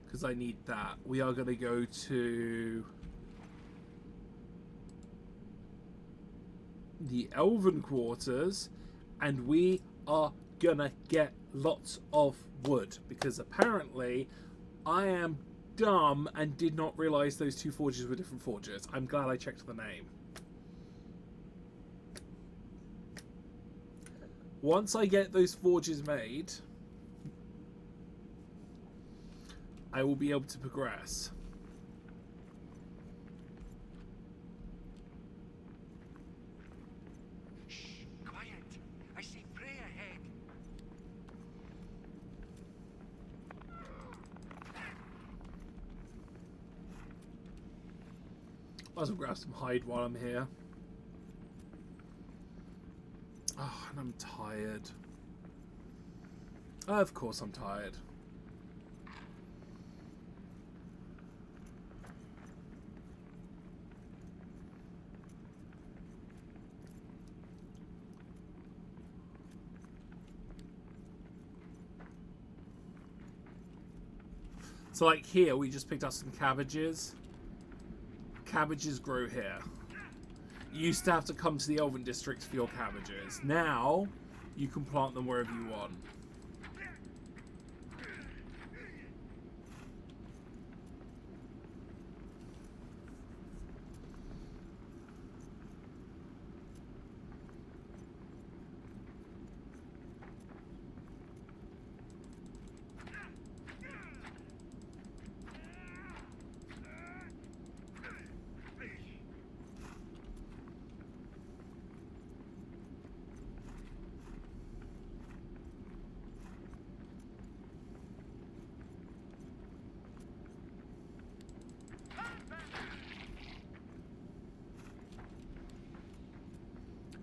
because I need that. We are gonna go to the Elven quarters, and we are gonna get lots of wood because apparently I am dumb and did not realize those two forges were different forges. I'm glad I checked the name. Once I get those forges made, I will be able to progress.
Shh, quiet. I see prey ahead.
Might as well grab some hide while I'm here. Oh, and I'm tired. Of course I'm tired. So like here, we just picked up some cabbages. Cabbages grow here. You used to have to come to the Elven districts for your cabbages. Now, you can plant them wherever you want.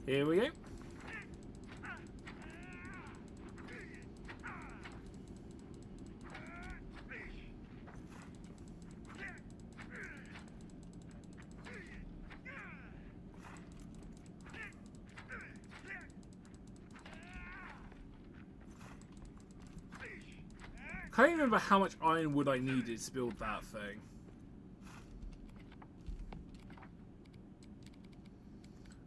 Here we go. I can't remember how much ironwood I needed to build that thing.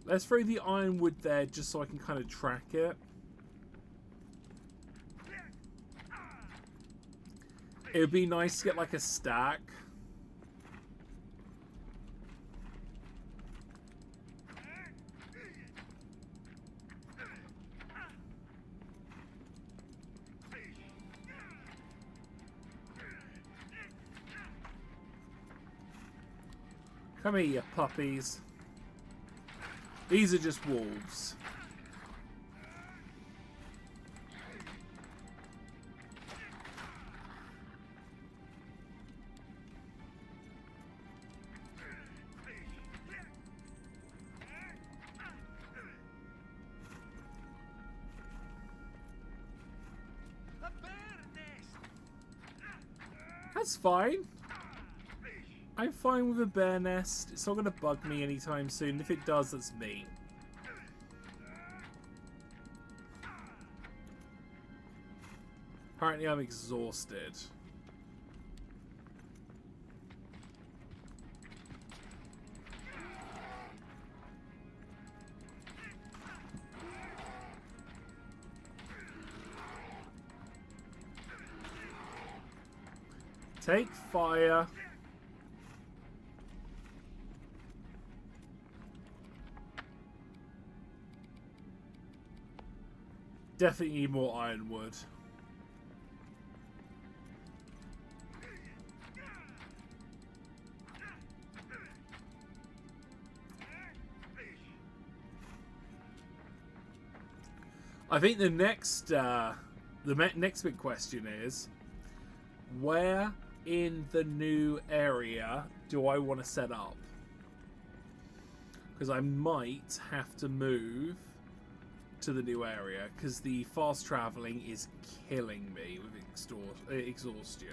Let's throw the ironwood there just so I can kind of track it. It would be nice to get like a stack. Come here, you puppies. These are just wolves. That's fine. I'm fine with a bear nest. It's not going to bug me anytime soon. If it does, that's me. Apparently I'm exhausted. Take fire. Definitely need more ironwood. I think the next next big question is, where in the new area do I want to set up? Because I might have to move to the new area because the fast traveling is killing me with exhaustion.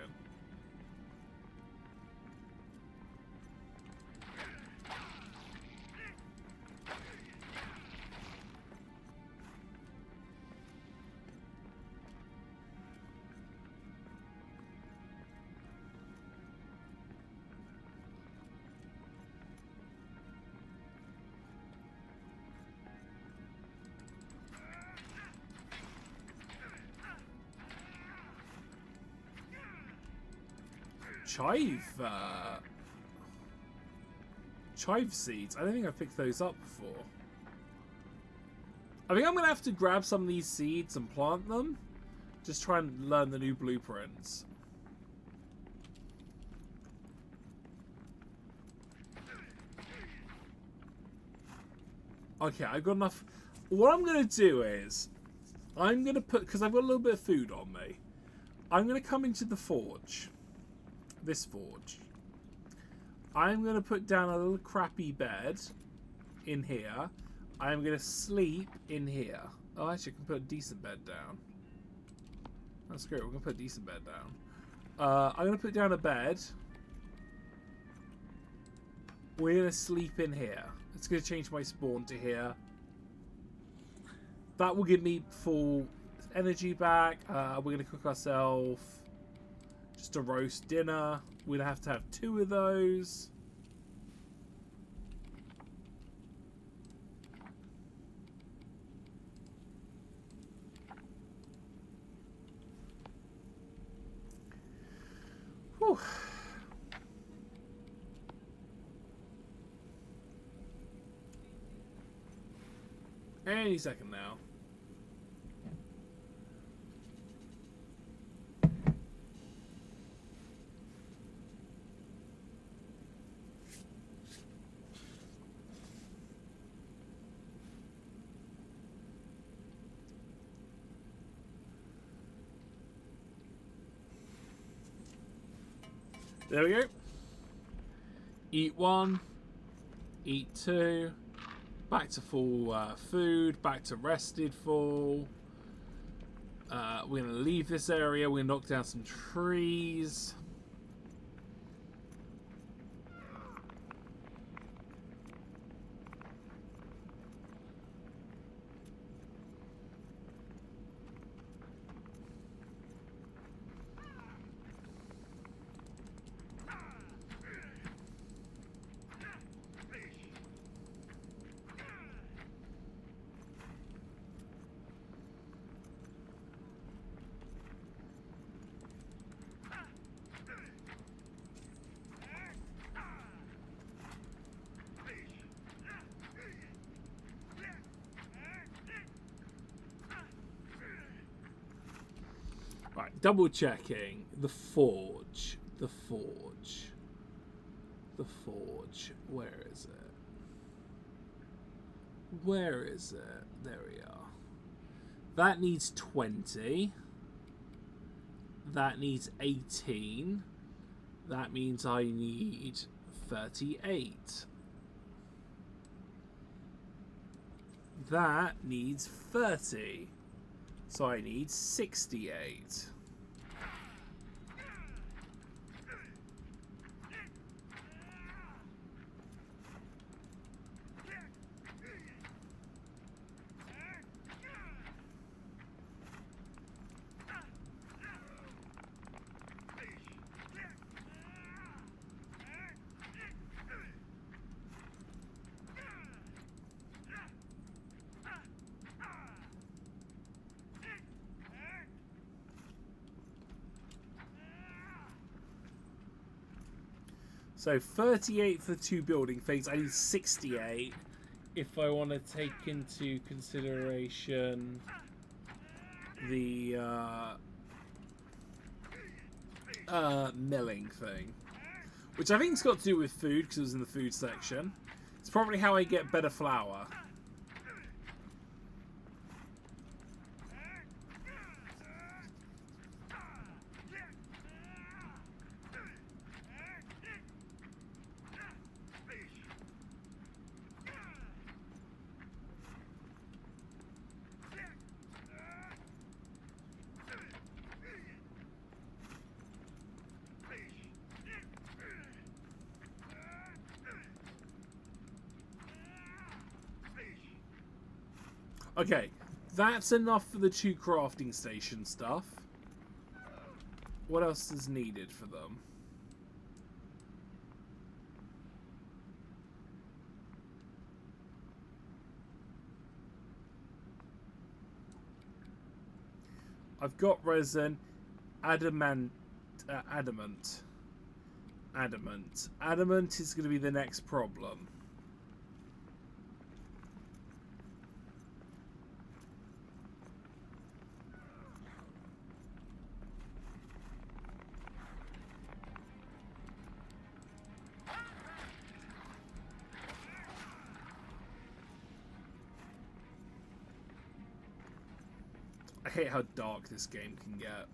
Chive seeds. I don't think I've picked those up before. I think I'm going to have to grab some of these seeds and plant them. Just try and learn the new blueprints. Okay, I've got enough. What I'm going to do is, I'm going to put, because I've got a little bit of food on me, I'm going to come into the forge. This forge. I'm going to put down a little crappy bed in here. I'm going to sleep in here. Oh, actually, I can put a decent bed down. That's great. We're going to put a decent bed down. I'm going to put down a bed. We're going to sleep in here. It's going to change my spawn to here. That will give me full energy back. We're going to cook ourselves just a roast dinner. We'd have to have 2 of those. Whew. Any second now. There we go. Eat 1. Eat 2. Back to full food. Back to rested full. We're going to leave this area. We're going to knock down some trees. Right, double checking. The forge. The forge. The forge. Where is it? Where is it? There we are. That needs 20. That needs 18. That means I need 38. That needs 30. So I need 68. So 38 for 2 building things. I need 68 if I want to take into consideration the milling thing, which I think's got to do with food because it was in the food section. It's probably how I get better flour. Okay, that's enough for the 2 crafting station stuff. What else is needed for them? I've got resin, adamant. Adamant is going to be the next problem. I hate how dark this game can get.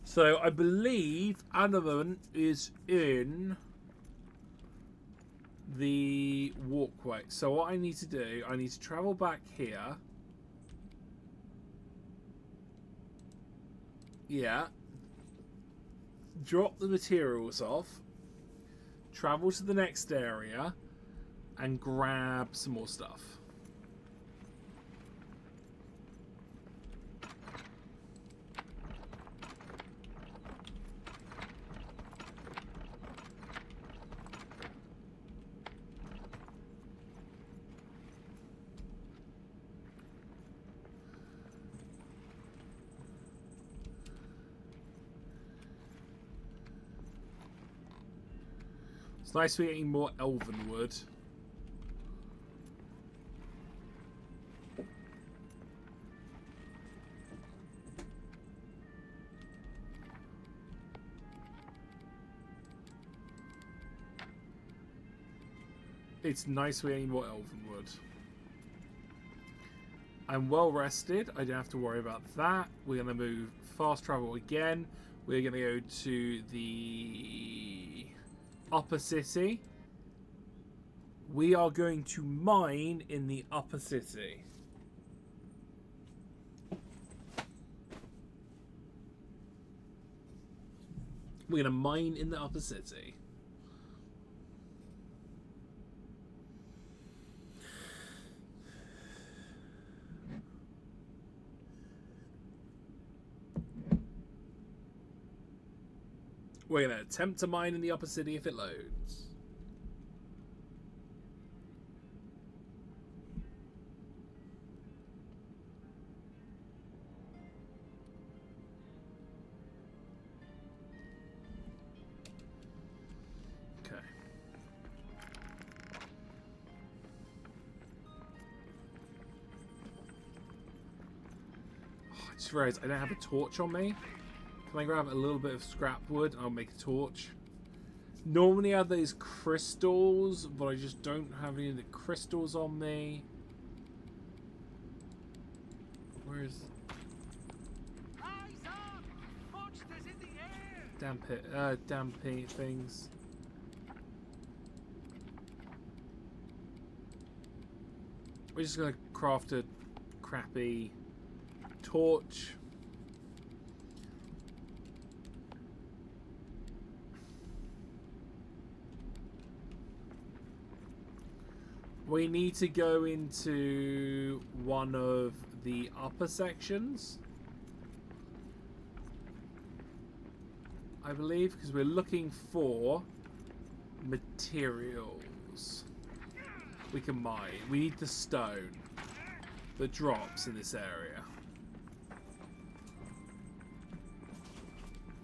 So I believe adamant is in the walkway. So what I need to do, I need to travel back here. Yeah. Drop the materials off. Travel to the next area. And grab some more stuff. It's nice we're getting more elven wood. It's nice we're getting more elven wood. I'm well rested. I don't have to worry about that. We're going to move fast travel again. We're going to go to the upper city. We are going to mine in the upper city. We're going to mine in the upper city. We're going to attempt to mine in the upper city if it loads. Okay. Oh, I just realized I don't have a torch on me. Can I grab a little bit of scrap wood and I'll make a torch? Normally I have those crystals, but I just don't have any of the crystals on me. Where's...
Eyes up! Monsters in the air!
damn things. We're just gonna craft a crappy torch. We need to go into one of the upper sections, I believe, because we're looking for materials we can mine. We need the stone that drops in this area.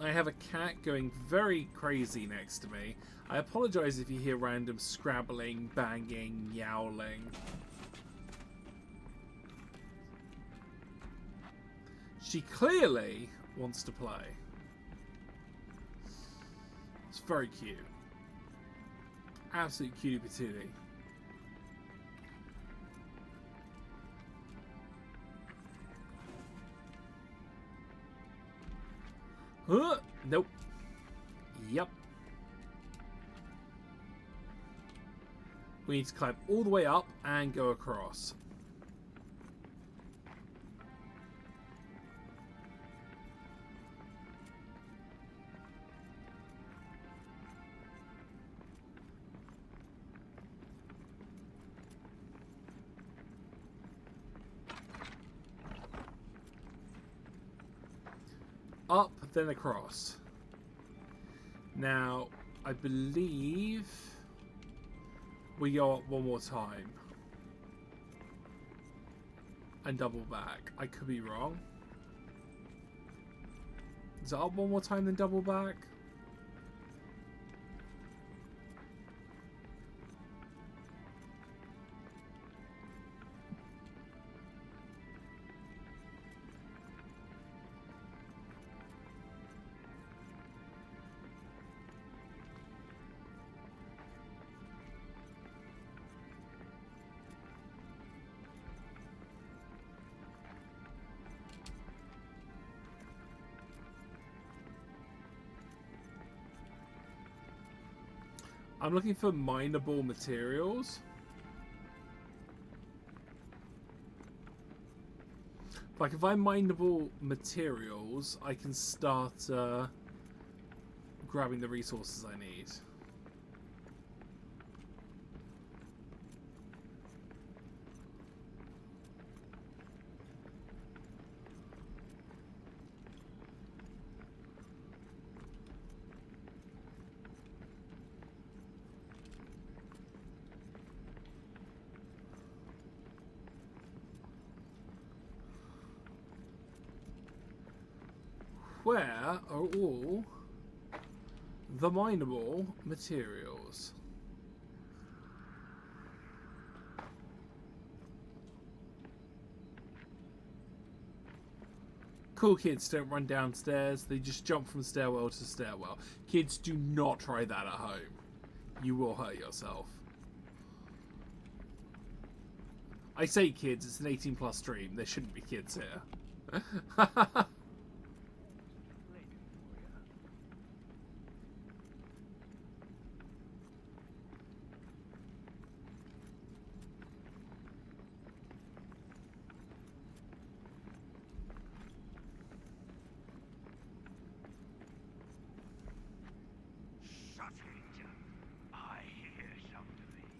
I have a cat going very crazy next to me. I apologise if you hear random scrabbling, banging, yowling. She clearly wants to play. It's very cute. Absolute cutie patootie. Huh? Nope. Yep. We need to climb all the way up and go across. Up, then across. Now, I believe we go up one more time. And double back. I could be wrong. Is it up one more time, then double back? I'm looking for mineable materials. Like, if I mineable materials, I can start grabbing the resources I need. Where are all the mineable materials? Cool kids don't run downstairs, they just jump from stairwell to stairwell. Kids, do not try that at home. You will hurt yourself. I say kids, it's an 18+ stream. There shouldn't be kids here.
Shut it. I hear something.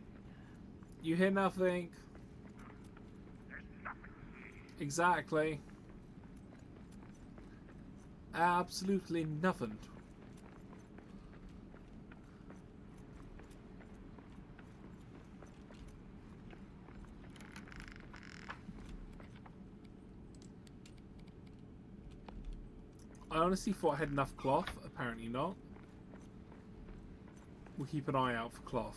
You hear nothing?
There's nothing here.
Exactly. Absolutely nothing. I honestly thought I had enough cloth. Apparently not. We'll keep an eye out for cloth.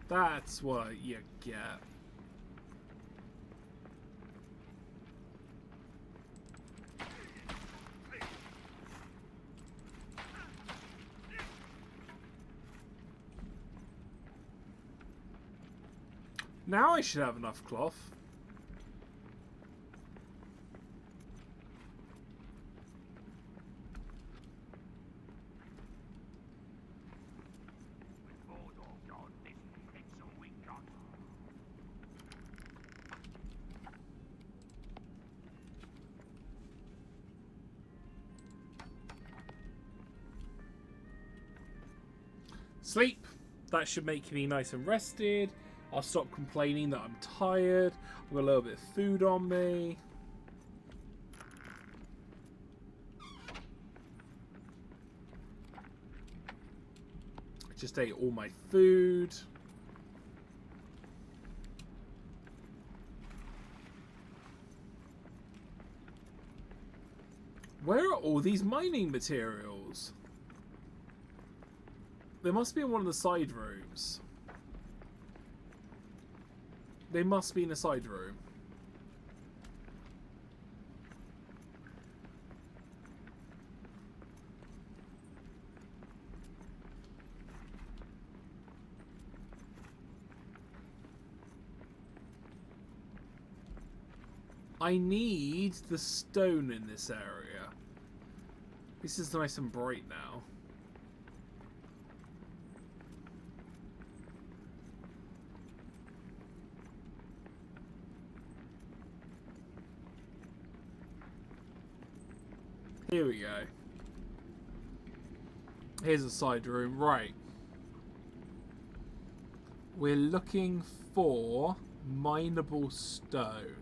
That's what you get. Now I should have enough cloth.
With Mordor gone, this pencil we got.
Sleep. That should make me nice and rested. I'll stop complaining that I'm tired. I've got a little bit of food on me. I just ate all my food. Where are all these mining materials? They must be in one of the side rooms. They must be in a side room. I need the stone in this area. This is nice and bright now. Here we go. Here's a side room. Right. We're looking for mineable stone.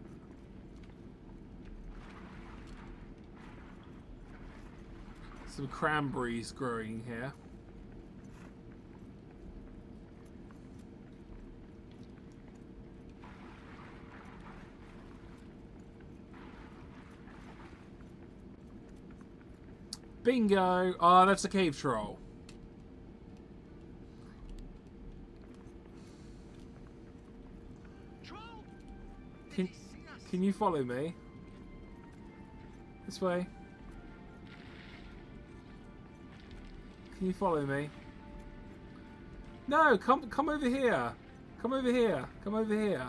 Some cranberries growing here. Bingo! Ah, that's a cave troll.
Troll?
Can you follow me? This way. Can you follow me? No, come over here. Come over here. Come over here.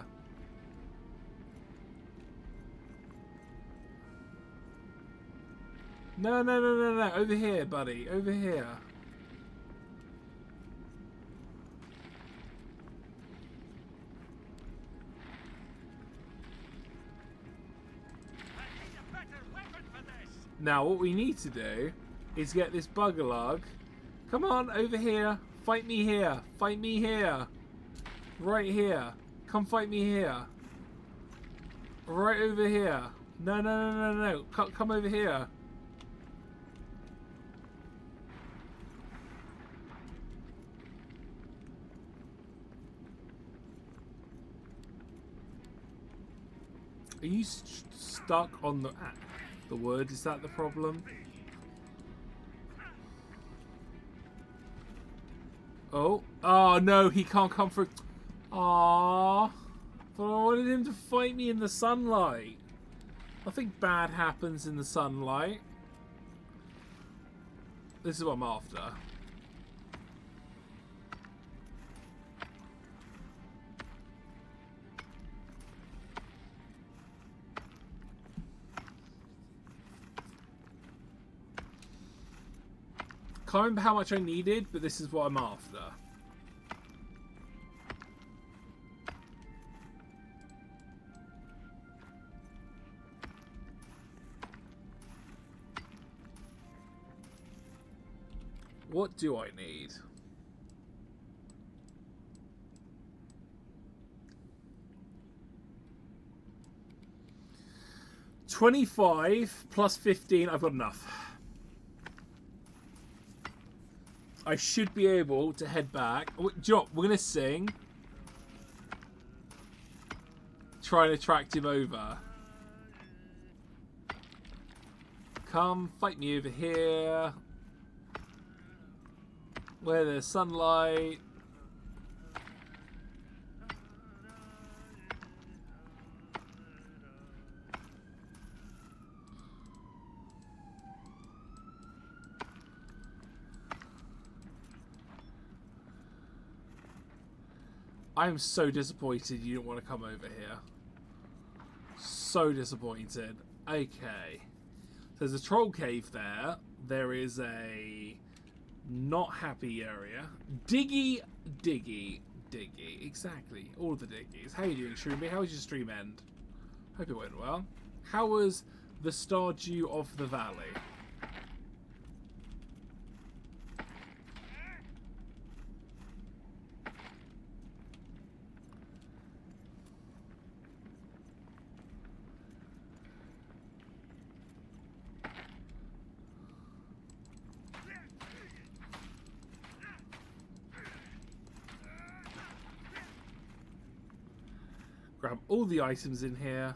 No, no, no, no, no. Over here, buddy. Over here.
I need a better weapon for this.
Now, what we need to do is get this buggerlug. Come on, over here. Fight me here. Fight me here. Right here. Come fight me here. Right over here. No, no, no, no, no. Come over here. Are you stuck on the wood? Is that the problem? Oh. Oh, no, he can't come through. Aww. But I wanted him to fight me in the sunlight. I think bad happens in the sunlight. This is what I'm after. Can't remember how much I needed, but this is what I'm after. What do I need? $25 plus 15. I've got enough. I should be able to head back. We're going to sing. Try and attract him over. Come, fight me over here. Where there's sunlight. I am so disappointed you didn't want to come over here. So disappointed. Okay. There's a troll cave there. There is a not happy area. Diggy, diggy, diggy. Exactly. All of the diggies. How are you doing, Shroomy? How was your stream end? Hope it went well. How was the Stardew of the Valley? Grab all the items in here.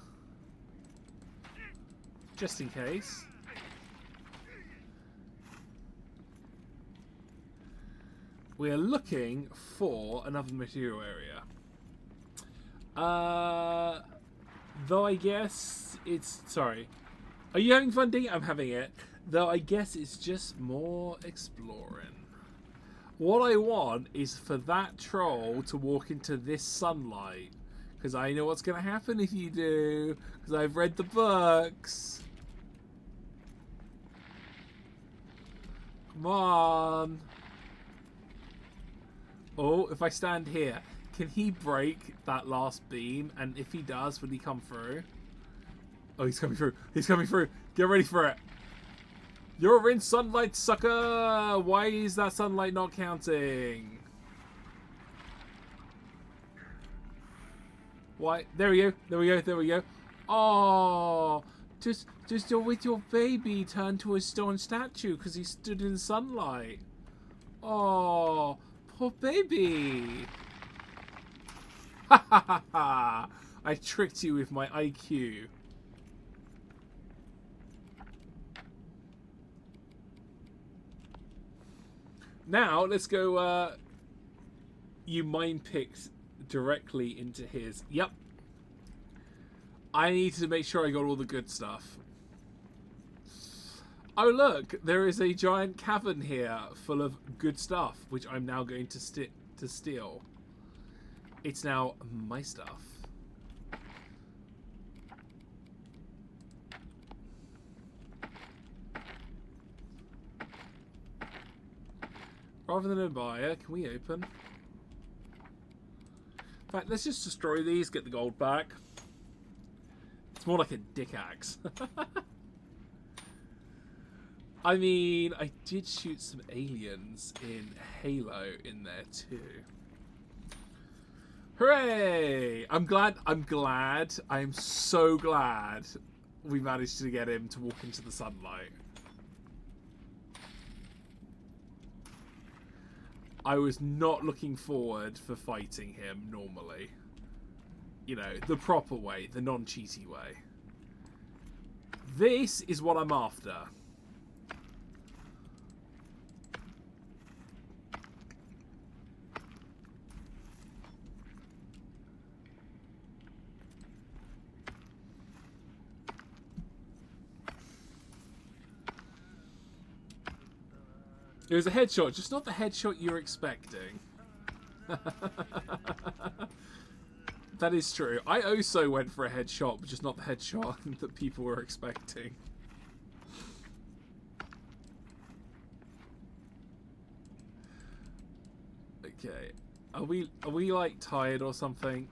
Just in case. We are looking for another material area. Though I guess it's... Sorry. Are you having fun, Ding? I'm having it. Though I guess it's just more exploring. What I want is for that troll to walk into this sunlight. Because I know what's going to happen if you do. Because I've read the books. Come on. Oh, if I stand here, can he break that last beam? And if he does, will he come through? Oh, he's coming through. He's coming through. Get ready for it. You're in sunlight, sucker! Why is that sunlight not counting? Why? There we go. There we go. There we go. Oh, just with your baby turned to a stone statue because he stood in sunlight. Oh, poor baby. Ha ha ha ha! I tricked you with my IQ. Now, let's go, you mine picked directly into his... Yep. I need to make sure I got all the good stuff. Oh, look! There is a giant cavern here full of good stuff, which I'm now going to steal. It's now my stuff. Rather than a buyer, can we open? In fact, let's just destroy these, get the gold back. It's more like a dick axe. I mean, I did shoot some aliens in Halo in there too. Hooray! I'm so glad we managed to get him to walk into the sunlight. I was not looking forward for fighting him normally. You know, the proper way, the non-cheaty way. This is what I'm after. It was a headshot, just not the headshot you're expecting. That is true. I also went for a headshot, but just not the headshot that people were expecting. Okay. Are we like tired or something?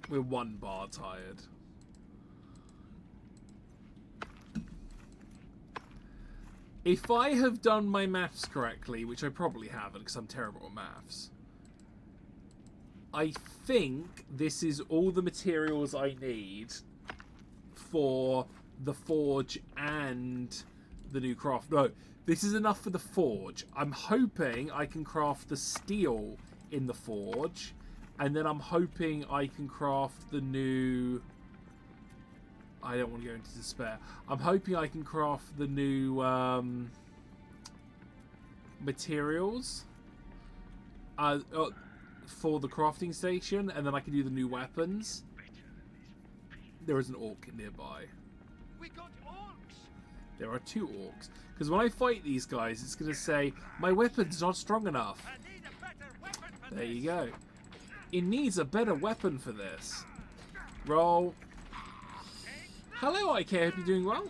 We're 1 bar tired. If I have done my maths correctly, which I probably haven't because I'm terrible at maths, I think this is all the materials I need for the forge and the new craft. No, this is enough for the forge. I'm hoping I can craft the steel in the forge, and then I'm hoping I can craft the new... I don't want to go into despair. I'm hoping I can craft the new materials for the crafting station, and then I can do the new weapons. There is an orc nearby.
We got orcs.
There are 2 orcs. Because when I fight these guys, it's going to say, my weapon's not strong enough.
I need a better weapon for
There
this.
you go. It needs a better weapon for this. Roll. Hello, IK. Hope you're doing well.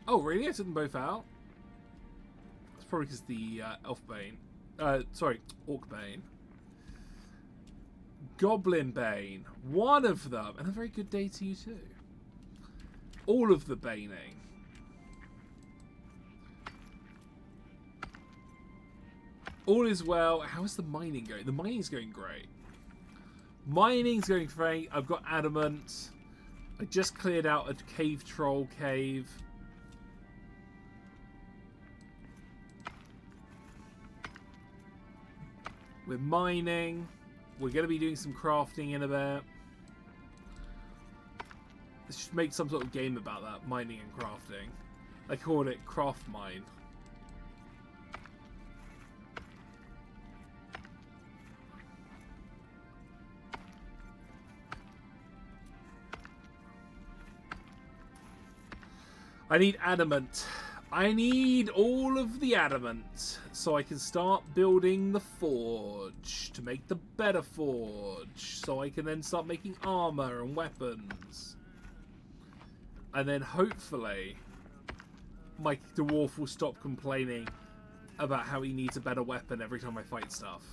Oh, really? I took them both out? That's probably because the Elf Bane. Sorry, Orc Bane. Goblin Bane. One of them. And a very good day to you too. All of the Baning. All is well. How is the mining going? The mining's going great. Mining's going great. I've got adamant. I just cleared out a cave troll cave. We're mining. We're going to be doing some crafting in a bit. Let's just make some sort of game about that, mining and crafting. I called it craft mine. I need adamant. I need all of the adamant so I can start building the forge to make the better forge, so I can then start making armor and weapons. And then hopefully my dwarf will stop complaining about how he needs a better weapon every time I fight stuff.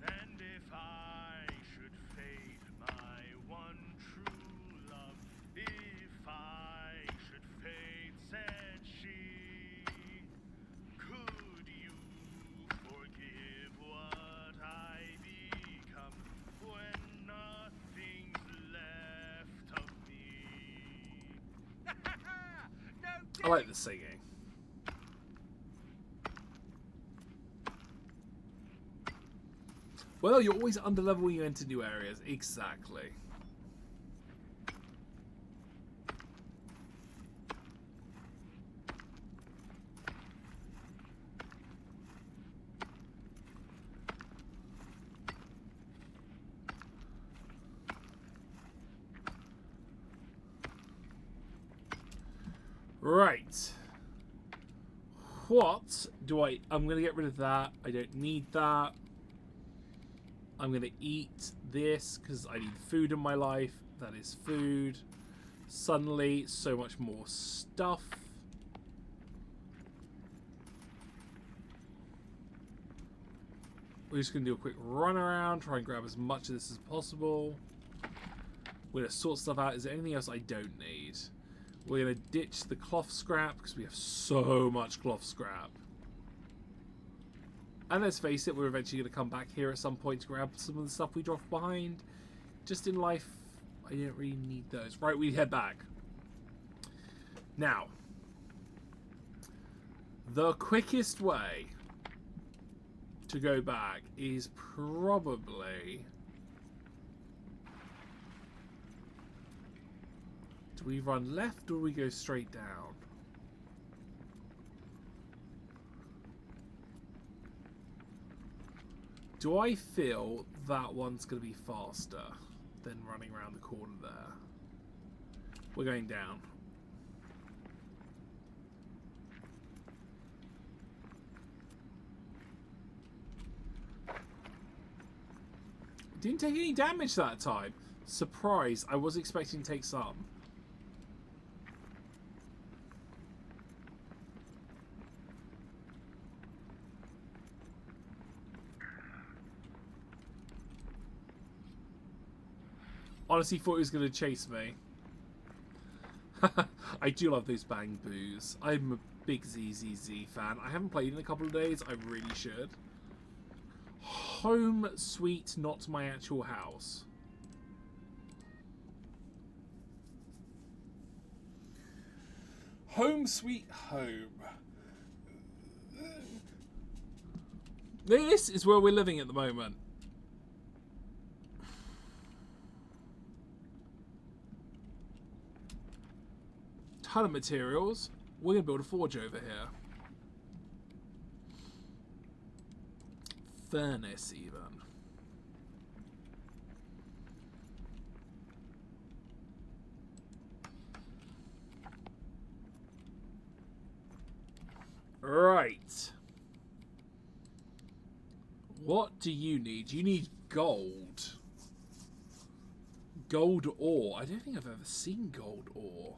And if I should fade my one true love, if I should fade, said she, could you forgive what I become when nothing's left of me?
I like the singing. Well, you're always underlevel when you enter new areas. Exactly. Right. What do I'm going to get rid of that. I don't need that. I'm going to eat this because I need food in my life. That is food. Suddenly, so much more stuff. We're just going to do a quick run around, try and grab as much of this as possible. We're going to sort stuff out. Is there anything else I don't need? We're going to ditch the cloth scrap because we have so much cloth scrap. And let's face it, we're eventually going to come back here at some point to grab some of the stuff we dropped behind. Just in life, I don't really need those. Right, we head back. Now, the quickest way to go back is probably... Do we run left or do we go straight down? Do I feel that one's going to be faster than running around the corner there? We're going down. Didn't take any damage that time. Surprise, I was expecting to take some. Honestly thought he was going to chase me. I do love those bang boos. I'm a big ZZZ fan. I haven't played in a couple of days. I really should. Home sweet, not my actual house. Home sweet home. This is where we're living at the moment. Ton of materials. We're going to build a forge over here. Furnace, even. Right. What do you need? You need gold. Gold ore. I don't think I've ever seen gold ore.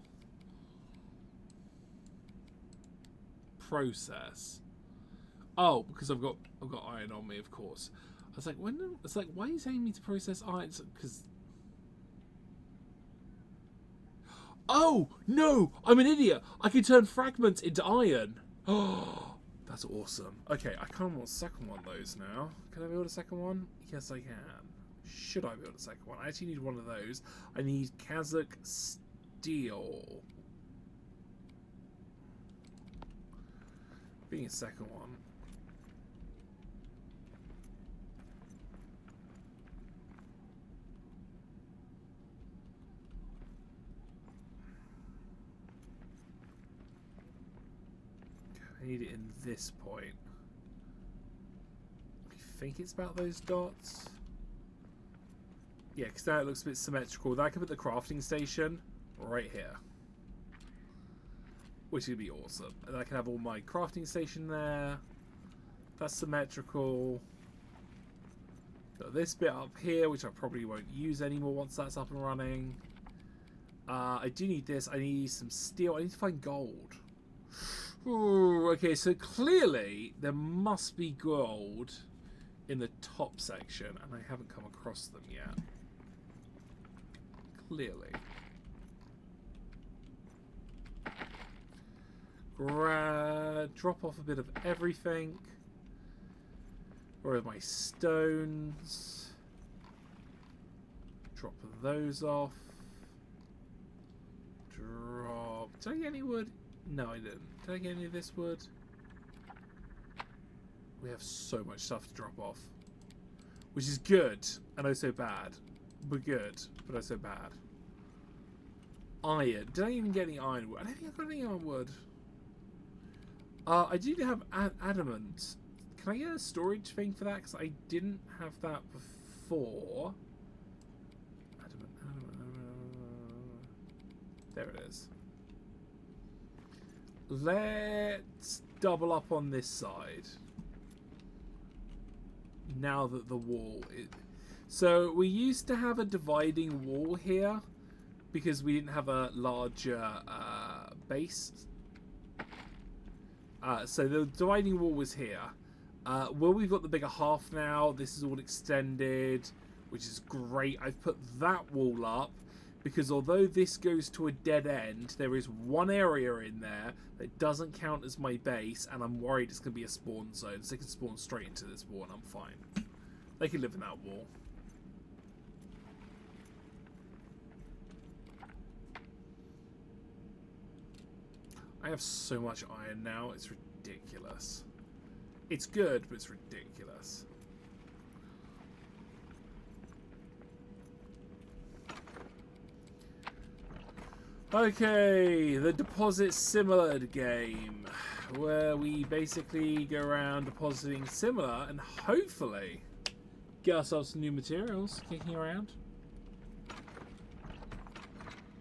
Process. Oh, because I've got iron on me, of course. I was like, why are you saying me to process iron? Because oh no, I'm an idiot. I can turn fragments into iron. Oh, that's awesome. Okay, I kind of want a second one of those now. Can I build a second one? Yes, I can. Should I build a second one? I actually need one of those. I need Kazakh steel. Being a second one. I need it in this point. I think it's about those dots. Yeah, because now it looks a bit symmetrical. Then I can put the crafting station right here, which would be awesome. And I can have all my crafting station there. That's symmetrical. Got this bit up here, which I probably won't use anymore once that's up and running. I do need this. I need some steel. I need to find gold. Ooh, okay, so clearly there must be gold in the top section, and I haven't come across them yet. Clearly. Drop off a bit of everything. Where are my stones? Drop those off. Drop. Did I get any wood? No, I didn't. Did I get any of this wood? We have so much stuff to drop off. Which is good, and also bad. But good, but also bad. Iron. Did I even get any ironwood? I don't think I got any ironwood. I do have adamant. Can I get a storage thing for that? Because I didn't have that before. Adamant. There it is. Let's double up on this side. Now that the wall is... So we used to have a dividing wall here because we didn't have a larger base. So the dividing wall was here. Well, we've got the bigger half now. This is all extended, which is great. I've put that wall up because although this goes to a dead end, there is one area in there that doesn't count as my base, and I'm worried it's going to be a spawn zone. So they can spawn straight into this wall, and I'm fine. They can live in that wall. I have so much iron now, it's ridiculous. It's good, but it's ridiculous. Okay, the deposit similar game, where we basically go around depositing similar and hopefully get ourselves some new materials kicking around.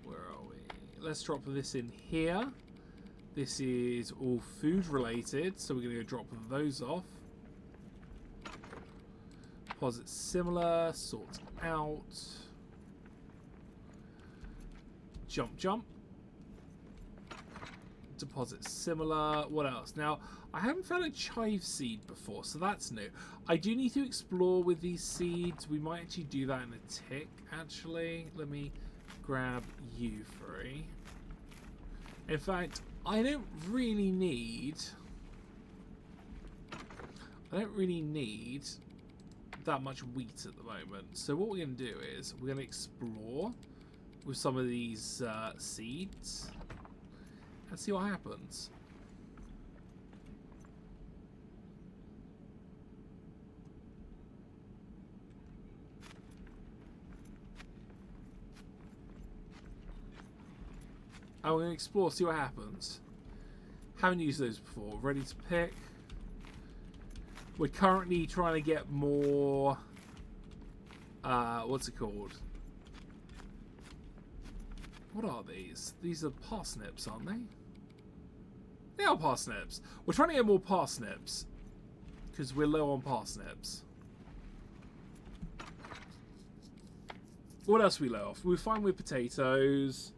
Where are we? Let's drop this in here. This is all food related, so we're going to go drop those off. Deposit similar, sort out. Jump, jump. Deposit similar. What else? Now, I haven't found a chive seed before, so that's new. I do need to explore with these seeds. We might actually do that in a tick, actually. Let me grab you three. In fact, I don't really need that much wheat at the moment. So what we're going to do is we're going to explore with some of these seeds and see what happens. And we're going to explore, see what happens. Haven't used those before. Ready to pick. We're currently trying to get more... what's it called? What are these? These are parsnips, aren't they? They are parsnips. We're trying to get more parsnips. Because we're low on parsnips. What else are we low off? We're fine with potatoes.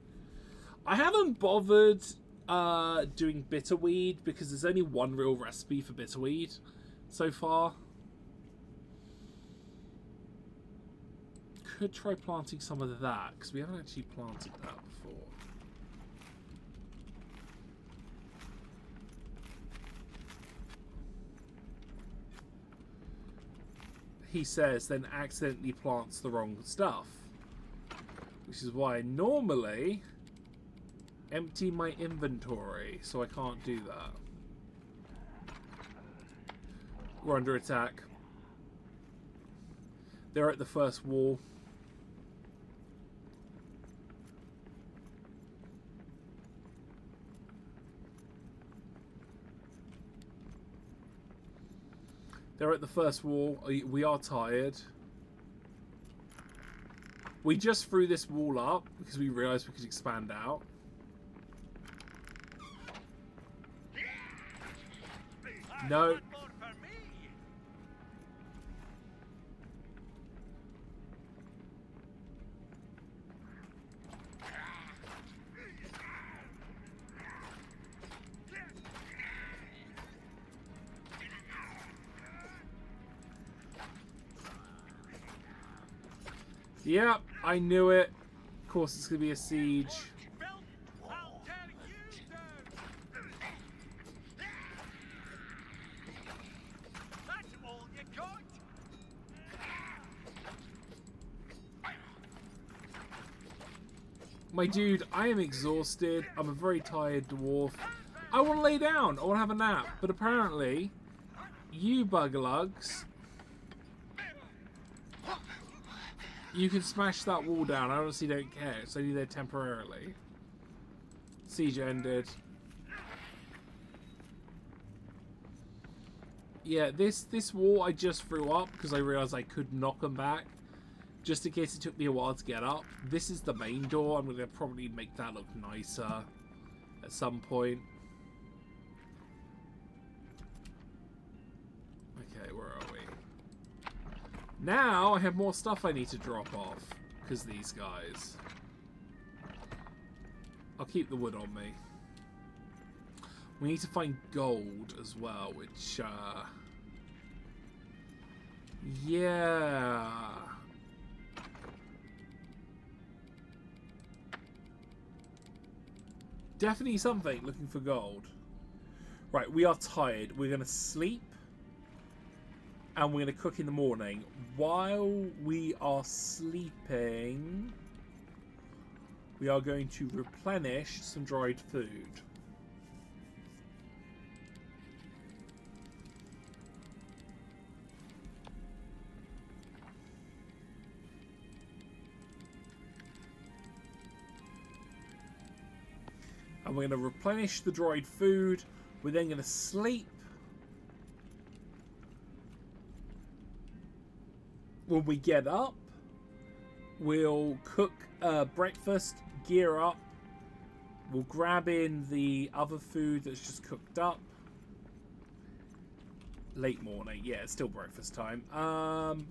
I haven't bothered doing bitterweed because there's only one real recipe for bitterweed so far. Could try planting some of that because we haven't actually planted that before. He says then accidentally plants the wrong stuff, which is why I normally empty my inventory, so I can't do that. We're under attack. They're at the first wall. They're at the first wall. We are tired. We just threw this wall up because we realised we could expand out. No.
One more for me.
Yep, I knew it. Of course, it's going to be a siege.
Built, I'll tear you down. That's all you got.
My dude, I am exhausted. I'm a very tired dwarf. I want to lay down. I want to have a nap. But apparently, you buggerlugs, you can smash that wall down. I honestly don't care. It's only there temporarily. Siege ended. Yeah, this wall I just threw up because I realised I could knock them back. Just in case it took me a while to get up. This is the main door. I'm going to probably make that look nicer at some point. Okay, where are we? Now I have more stuff I need to drop off. Because these guys. I'll keep the wood on me. We need to find gold as well, which, yeah. Definitely something looking for gold. Right, we are tired. We're going to sleep. And we're going to cook in the morning. While we are sleeping, we are going to replenish some dried food. And we're going to replenish the dried food. We're then going to sleep. When we get up, we'll cook breakfast, gear up. We'll grab in the other food that's just cooked up. Late morning. Yeah, it's still breakfast time.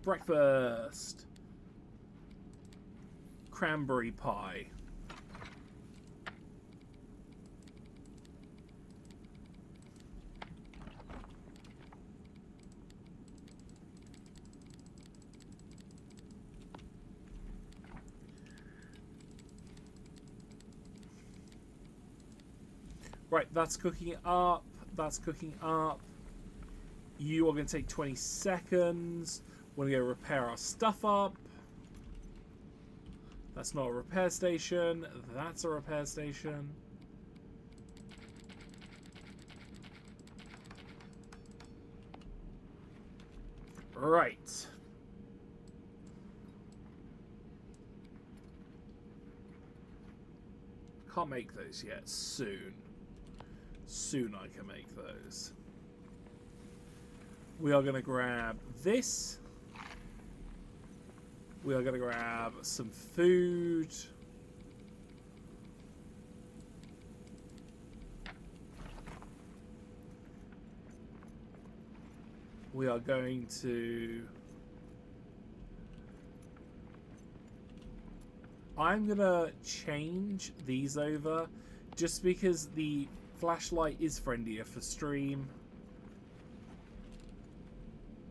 Breakfast. Cranberry pie. Right, that's cooking it up. That's cooking up. You are going to take 20 seconds. We're going to go repair our stuff up. That's not a repair station. That's a repair station. Right. Can't make those yet. Soon. Soon I can make those. We are going to grab this. We are going to grab some food. We are going to... I'm going to change these over just because the flashlight is friendlier for stream.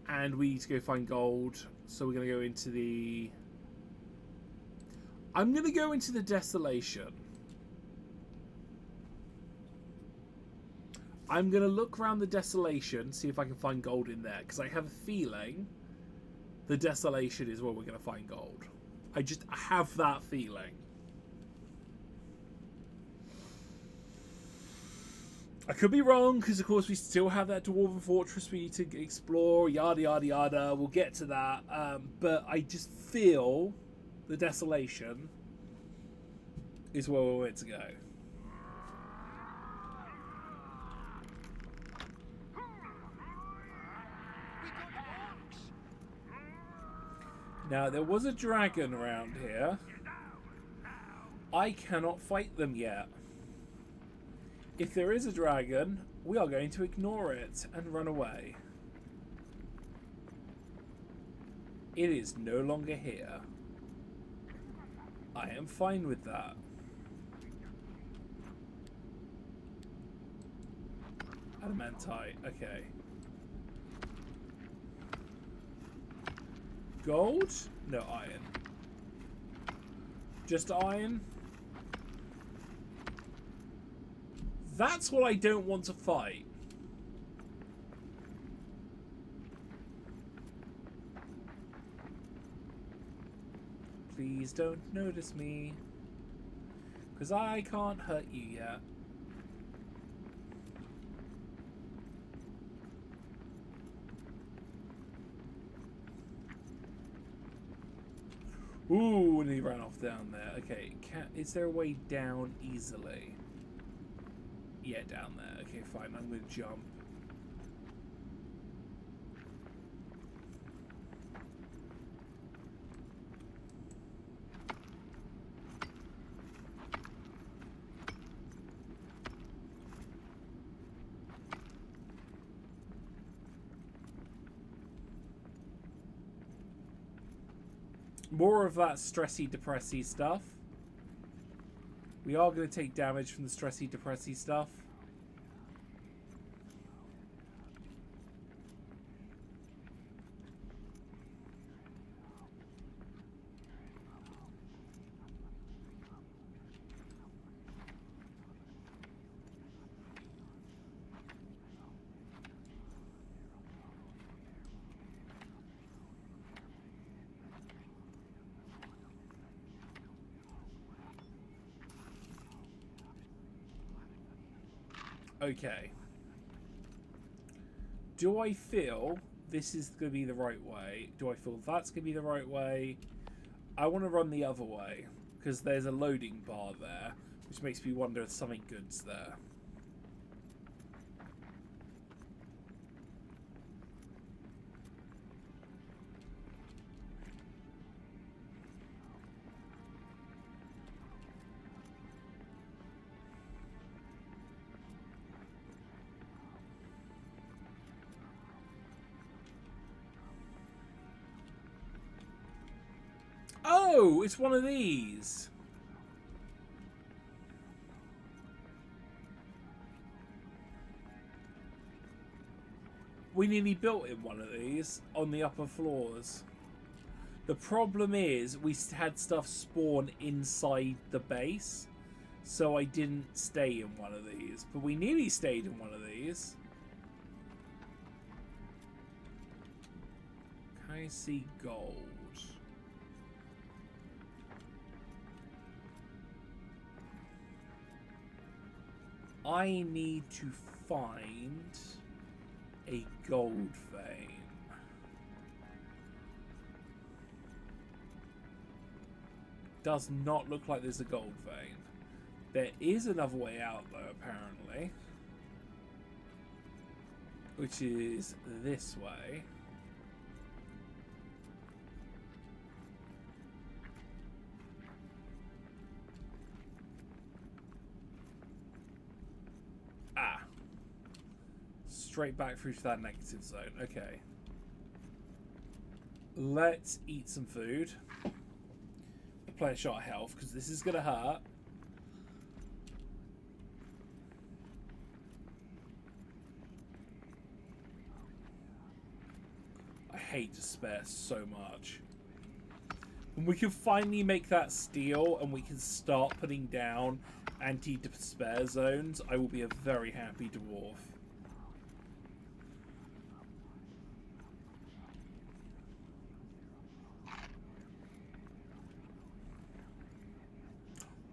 And we need to go find gold. So we're going to go into the... I'm going to go into the Desolation. I'm going to look around the Desolation, see if I can find gold in there. Because I have a feeling the Desolation is where we're going to find gold. I just have that feeling. I could be wrong, because of course we still have that Dwarven Fortress we need to explore, yada yada yada, we'll get to that, but I just feel the Desolation is where we're meant to go.
We got
Now, there was a dragon around here. I cannot fight them yet. If there is a dragon, we are going to ignore it and run away. It is no longer here. I am fine with that. Adamantite, okay. Gold? No, iron. Just iron? That's what I don't want to fight. Please don't notice me. Because I can't hurt you yet. Ooh, and he ran off down there. Okay, is there a way down easily? Yeah, down there. Okay, fine. I'm going to jump. More of that stressy, depressy stuff. We are going to take damage from the stressy, depressy stuff. Okay. Do I feel this is going to be the right way? Do I feel that's going to be the right way? I want to run the other way, because there's a loading bar there, which makes me wonder if something good's there. Oh, it's one of these. We nearly built in one of these on the upper floors. The problem is we had stuff spawn inside the base, so I didn't stay in one of these. But we nearly stayed in one of these. Can I see gold? I need to find a gold vein. Does not look like there's a gold vein. There is another way out though, apparently. Which is this way. Straight back through to that negative zone. Okay. Let's eat some food. Replenish our health, because this is going to hurt. I hate despair so much. When we can finally make that steel and we can start putting down anti-despair zones, I will be a very happy dwarf.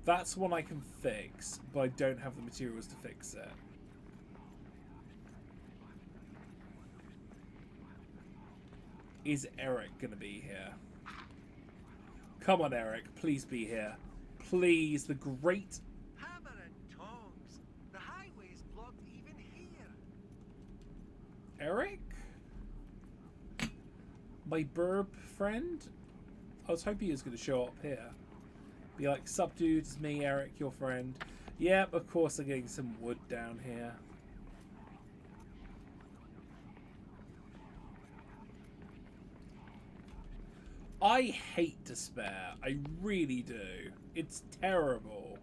That's one I can fix, but I don't have the materials to fix it. Is Eric gonna be here? Come on, Eric, please be here. Please, the great...
Hammer and tongs. The highway's blocked even here.
Eric? My burb friend? I was hoping he was going to show up here. Be like, sup dude, it's me, Eric, your friend. Yep, of course I'm getting some wood down here. I hate despair. I really do. It's terrible.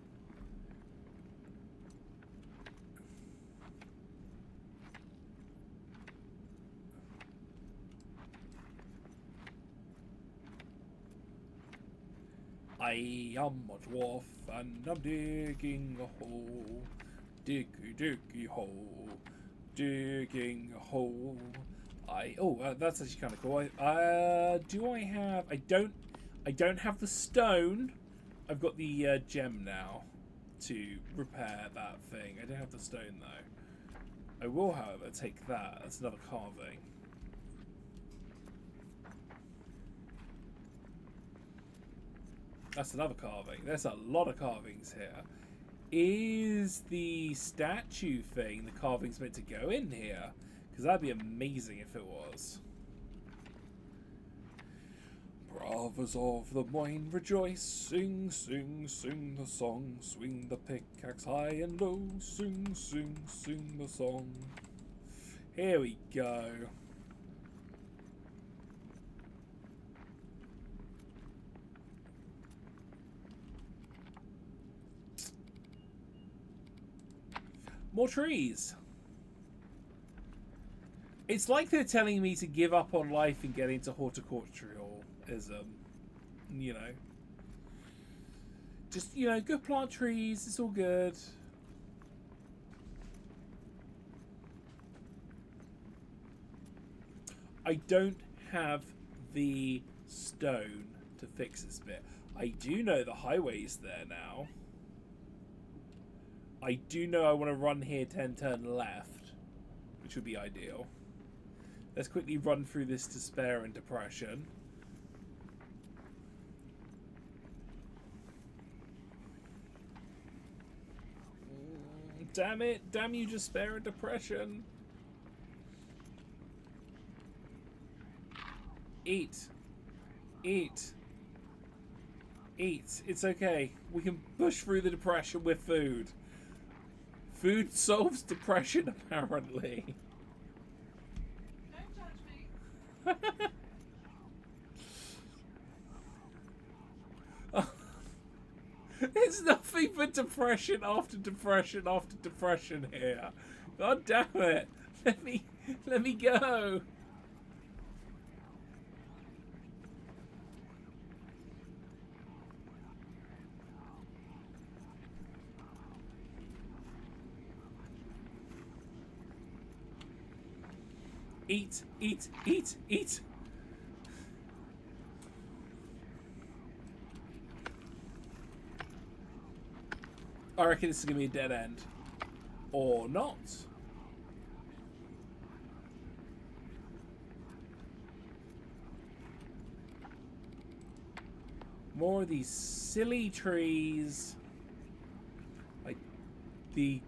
I am a dwarf and I'm digging a hole. Diggy diggy hole. Digging a hole. That's actually kind of cool. Do I have? I don't have the stone. I've got the gem now to repair that thing. I don't have the stone though. I will, however, take that. That's another carving. That's another carving. There's a lot of carvings here. Is the statue thing, the carvings meant to go in here? Because that'd be amazing if it was. Brothers of the mine rejoice, sing, sing, sing the song, swing the pickaxe high and low, sing, sing, sing the song. Here we go. More trees. It's like they're telling me to give up on life and get into horticulturalism. You know. Just, you know, go plant trees. It's all good. I don't have the stone to fix this bit. I do know the highway's there now. I do know I want to run here 10 turn left, which would be ideal. Let's quickly run through this despair and depression. Damn it! Damn you, despair and depression! Eat. Eat. Eat. It's okay. We can push through the depression with food. Food solves depression, apparently.
Don't touch me.
It's nothing but depression after depression after depression here. God damn it! Let me go. Eat, eat, eat, eat. I reckon this is going to be a dead end. Or not. More of these silly trees. Like the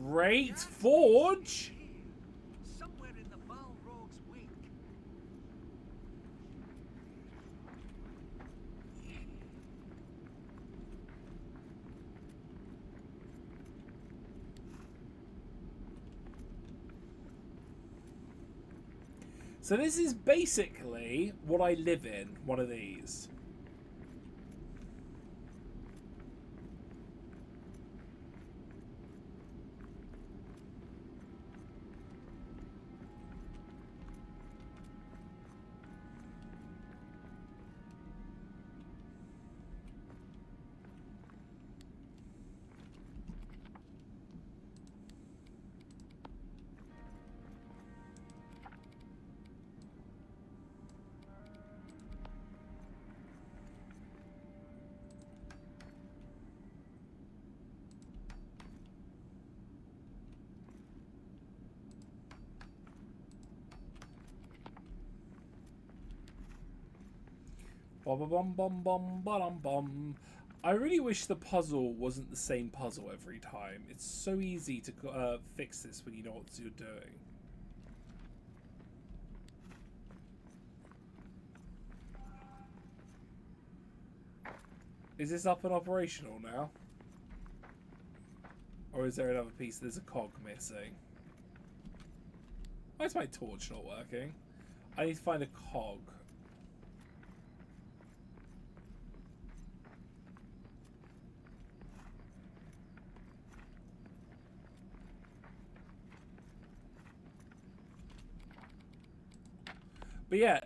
Great Forge.
Somewhere in the Balrog's wake.
So this is basically what I live in, one of these. Bum. I really wish the puzzle wasn't the same puzzle every time. It's so easy to fix this when you know what you're doing. Is this up and operational now? Or is there another piece? There's a cog missing. Why is my torch not working? I need to find a cog. But yeah,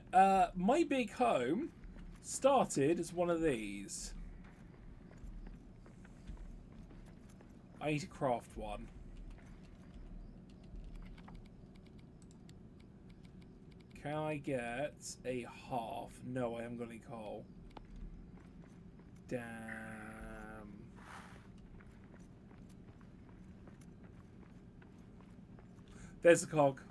my big home started as one of these. I need to craft one. Can I get a half? No, I haven't got any coal. Damn. There's the cog.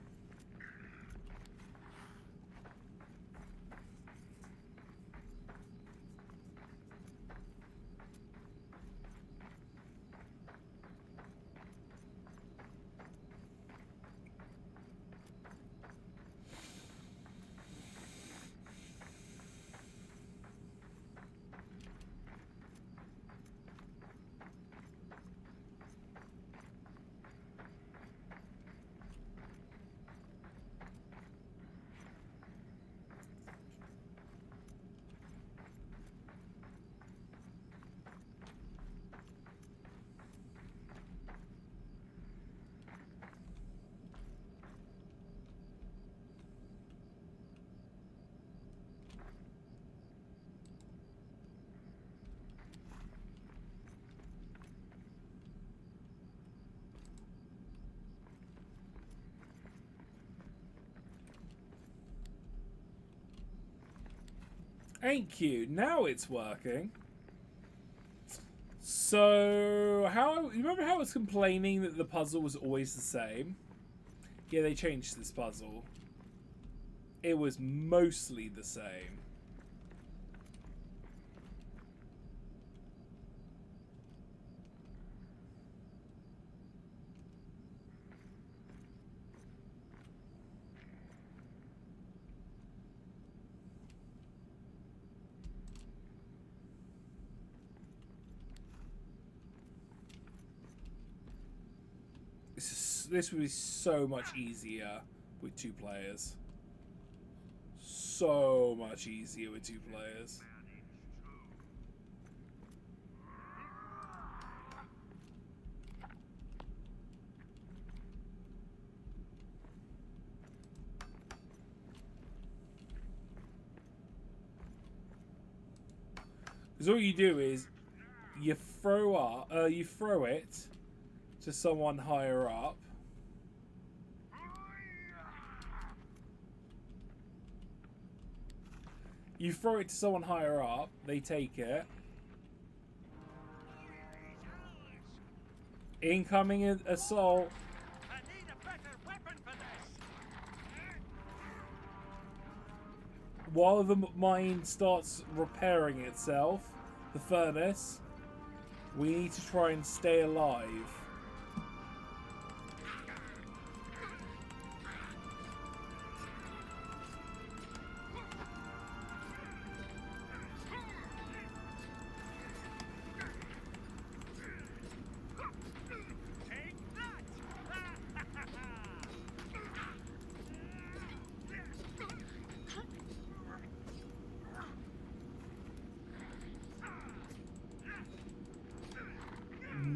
Ain't cute. Now it's working. So, you remember how I was complaining that the puzzle was always the same? Yeah, they changed this puzzle. It was mostly the same. This would be so much easier with 2 players. So much easier with 2 players. Because all you do is you throw it to someone higher up. You throw it to someone higher up, they take it. Incoming assault.
I need a better weapon for this.
While the mine starts repairing itself, the furnace, we need to try and stay alive.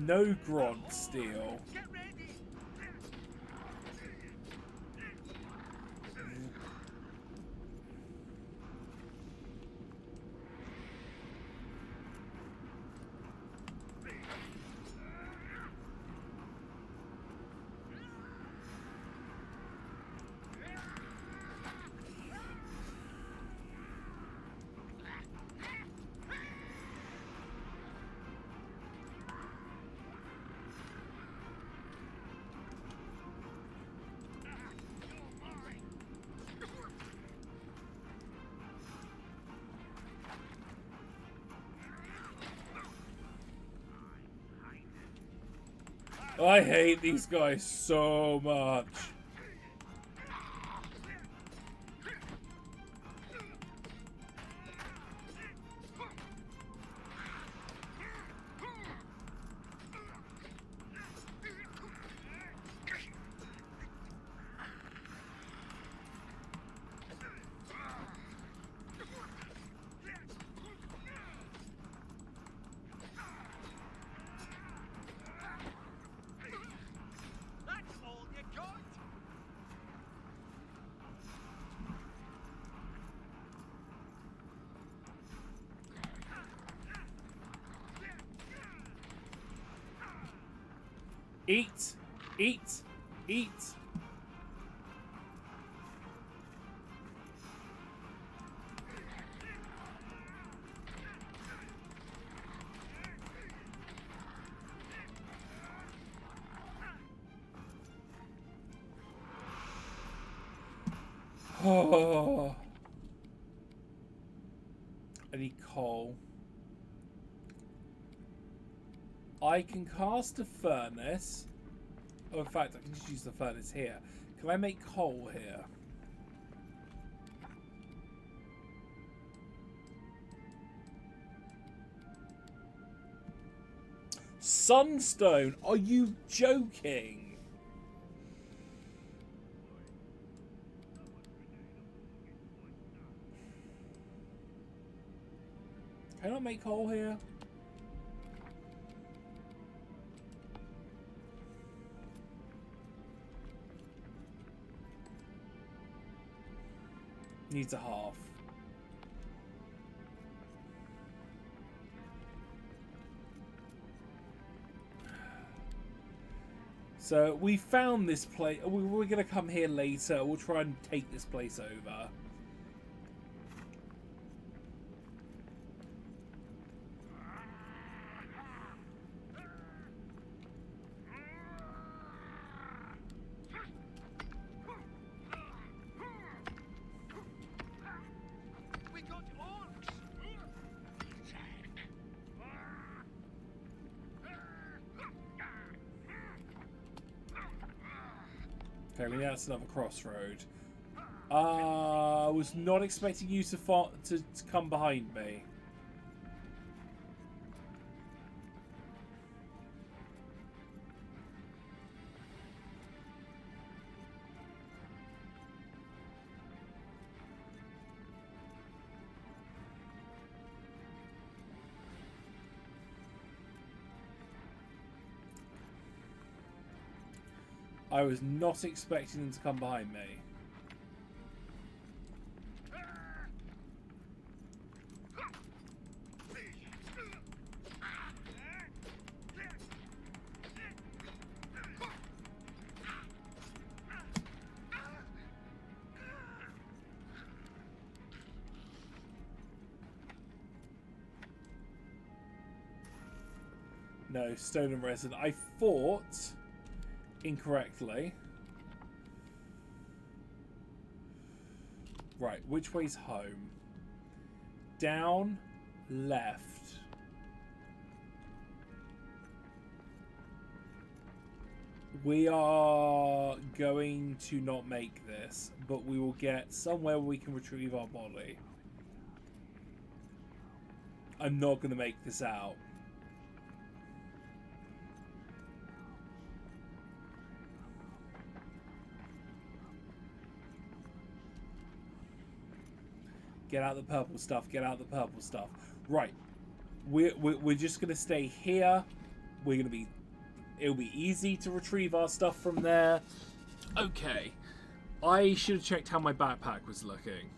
No grunt steel.
Get ready.
I hate these guys so much. Eat! Eat! Eat! Oh. I need coal. I can cast a furnace. Oh, in fact, I can just use the furnace here. Can I make coal here? Sunstone? Are you joking? Can I make coal here? Needs a half. So we found this place. We're going to come here later. We'll try and take this place over.
We got orcs.
Okay, we know that's another crossroad. I was not expecting you to come behind me. I was not expecting them to come behind me. No, stone and resin. I fought incorrectly. Right, which way's home? Down, left. We are going to not make this, but we will get somewhere where we can retrieve our body. I'm not going to make this out. Get out the purple stuff. Get out the purple stuff. Right. We're just going to stay here. We're going to be... It'll be easy to retrieve our stuff from there. Okay. I should have checked how my backpack was looking.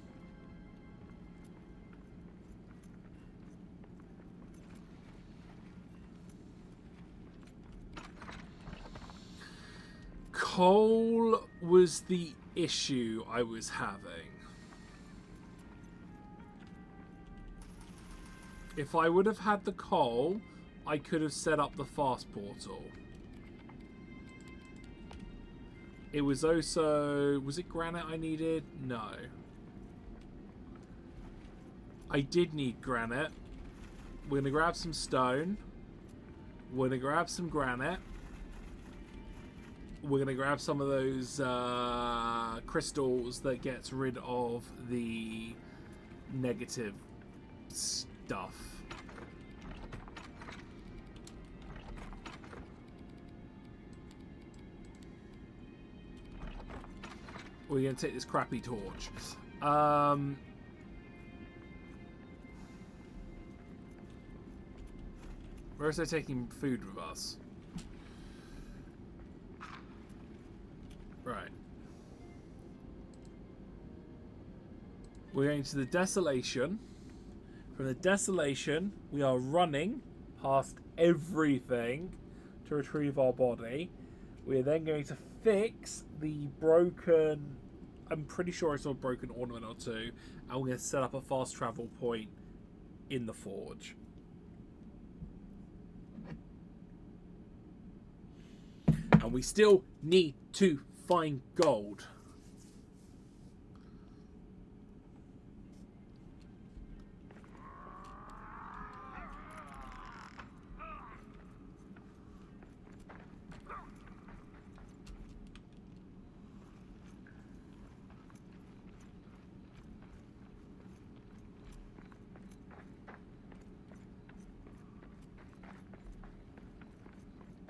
Coal was the issue I was having. If I would have had the coal, I could have set up the fast portal. It was also... Was it granite I needed? No. I did need granite. We're going to grab some stone. We're going to grab some granite. We're going to grab some of those crystals that gets rid of the negative stuff. We're going to take this crappy torch. Where is they taking food with us? Right. We're going to the desolation. From the desolation, we are running past everything to retrieve our body. We're then going to fix the broken... I'm pretty sure I saw a broken ornament or two. And we're going to set up a fast travel point in the forge. And we still need to find gold.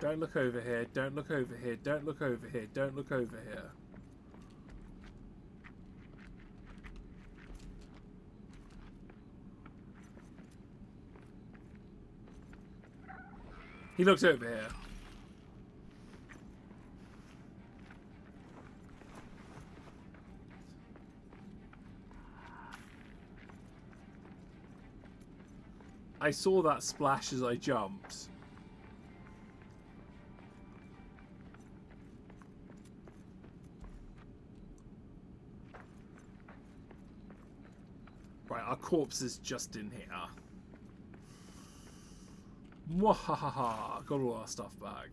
Don't look over here, don't look over here, don't look over here, don't look over here. He looks over here. I saw that splash as I jumped. Right, our corpse is just in here. Mwahaha! Got all our stuff back.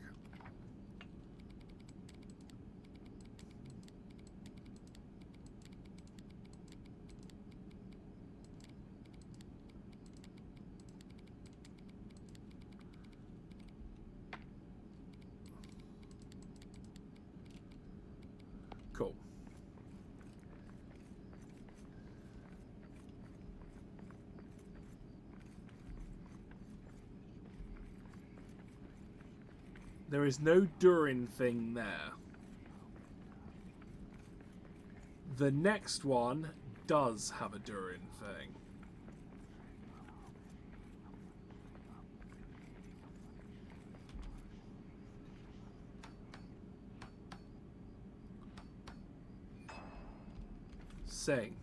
Cool. There is no Durin thing there. The next one does have a Durin thing. Sing.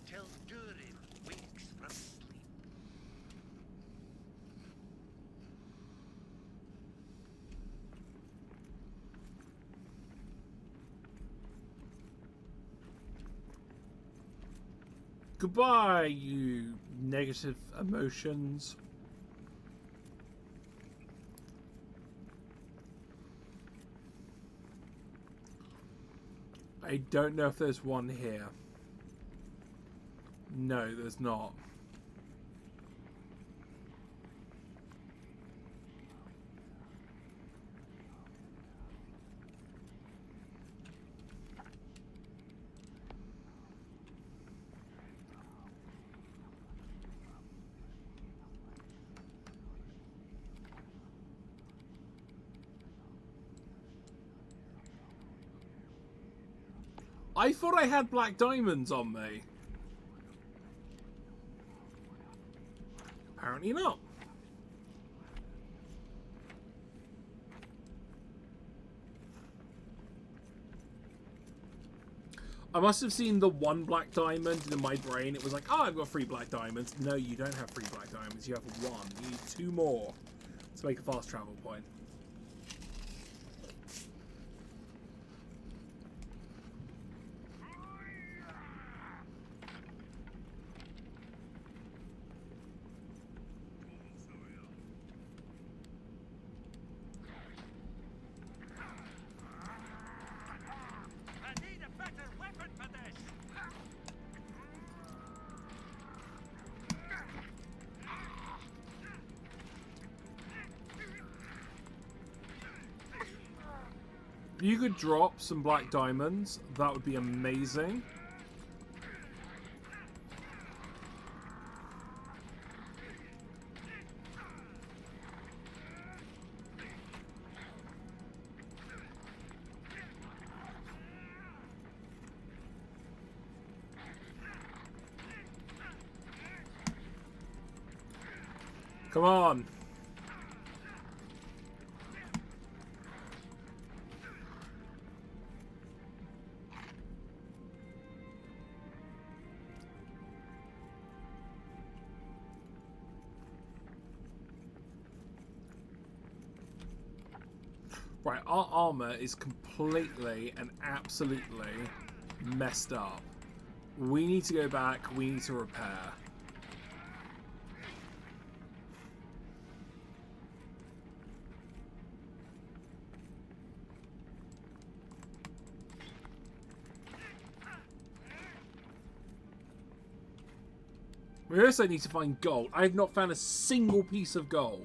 Till Durin wakes from sleep.
Goodbye, you negative emotions. I don't know if there's one here. No, there's not. I thought I had black diamonds on me. Apparently not. I must have seen the one black diamond, and in my brain it was like, oh, I've got 3 black diamonds. No, you don't have 3 black diamonds. You have 1. You need 2 more to make a fast travel point.
I need a better weapon for this.
If you could drop some black diamonds, that would be amazing. Come on. Right, our armor is completely and absolutely messed up. We need to go back. We need to repair. We also need to find gold. I have not found a single piece of gold.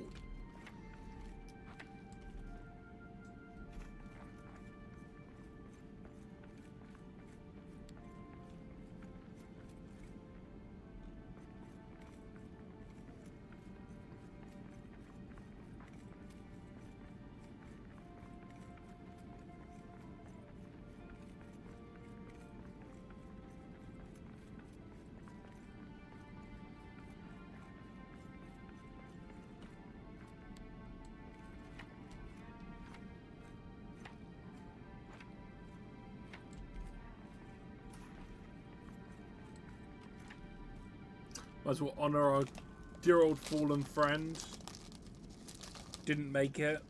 Might as well honour our dear old fallen friend. Didn't make it.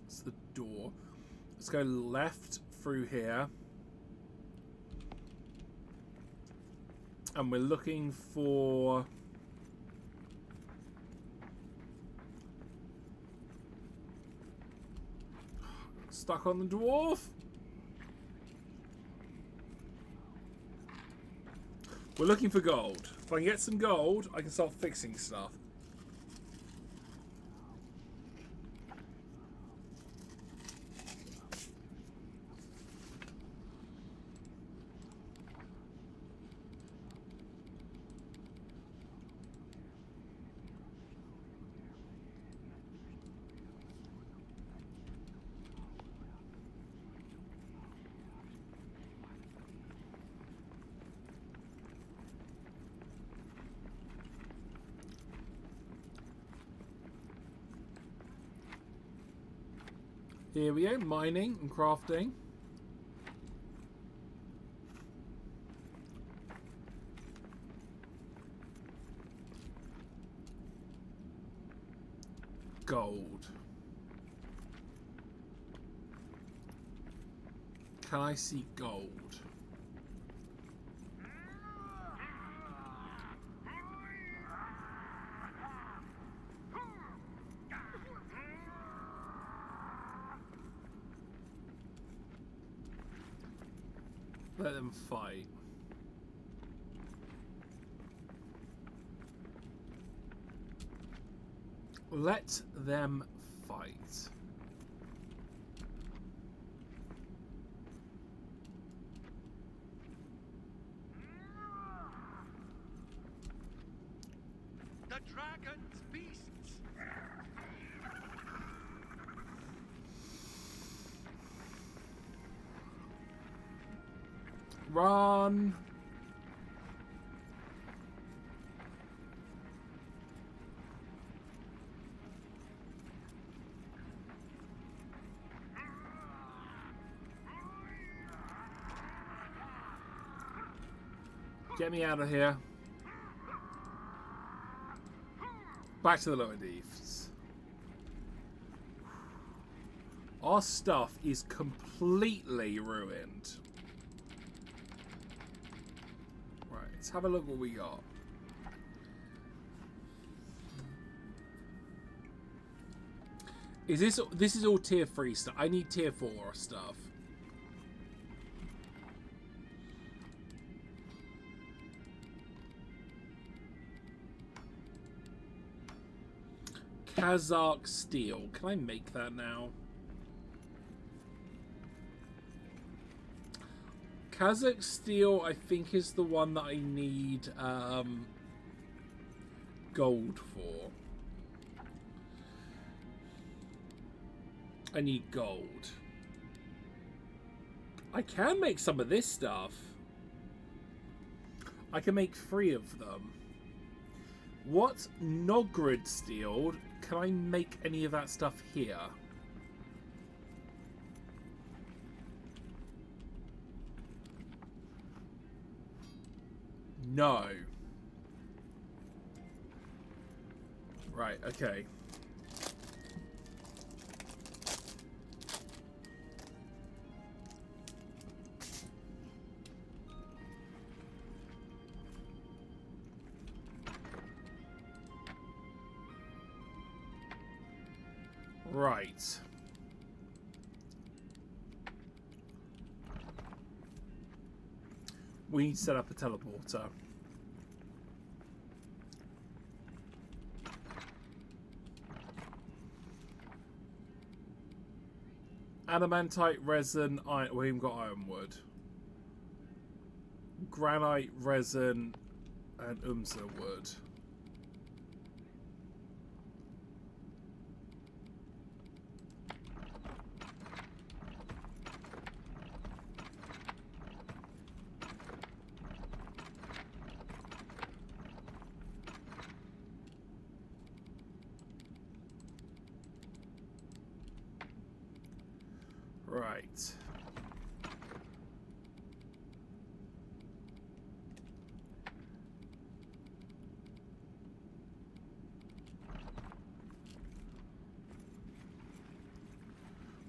It's the door. Let's go left through here. And we're looking for... Stuck on the dwarf? We're looking for gold. If I can get some gold, I can start fixing stuff. Here we go, mining and crafting. Gold. Can I see gold? Let them fight. Let them fight.
The dragon's beasts.
Run! Get me out of here. Back to the lower deeps. Our stuff is completely ruined. Right, let's have a look what we got. Is this is all tier 3 stuff? I need tier 4 stuff. Kazakh steel. Can I make that now? Kazakh steel, I think, is the one that I need gold for. I need gold. I can make some of this stuff. I can make 3 of them. What Nograd steel? Can I make any of that stuff here? No. Right, okay. Right. We need to set up a teleporter. Adamantite, resin, iron. We even got ironwood. Granite, resin, and wood. Right.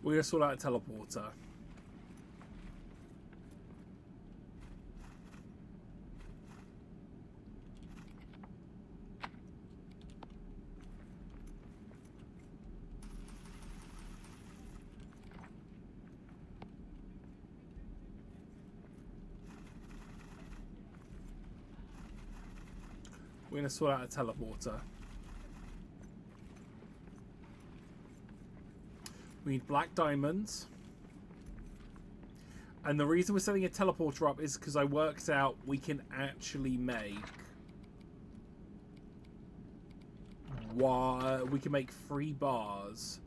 We're going to sort out a teleporter. We're going to sort out a teleporter. We need black diamonds. And the reason we're setting a teleporter up is because I worked out we can actually make... we can make 3 bars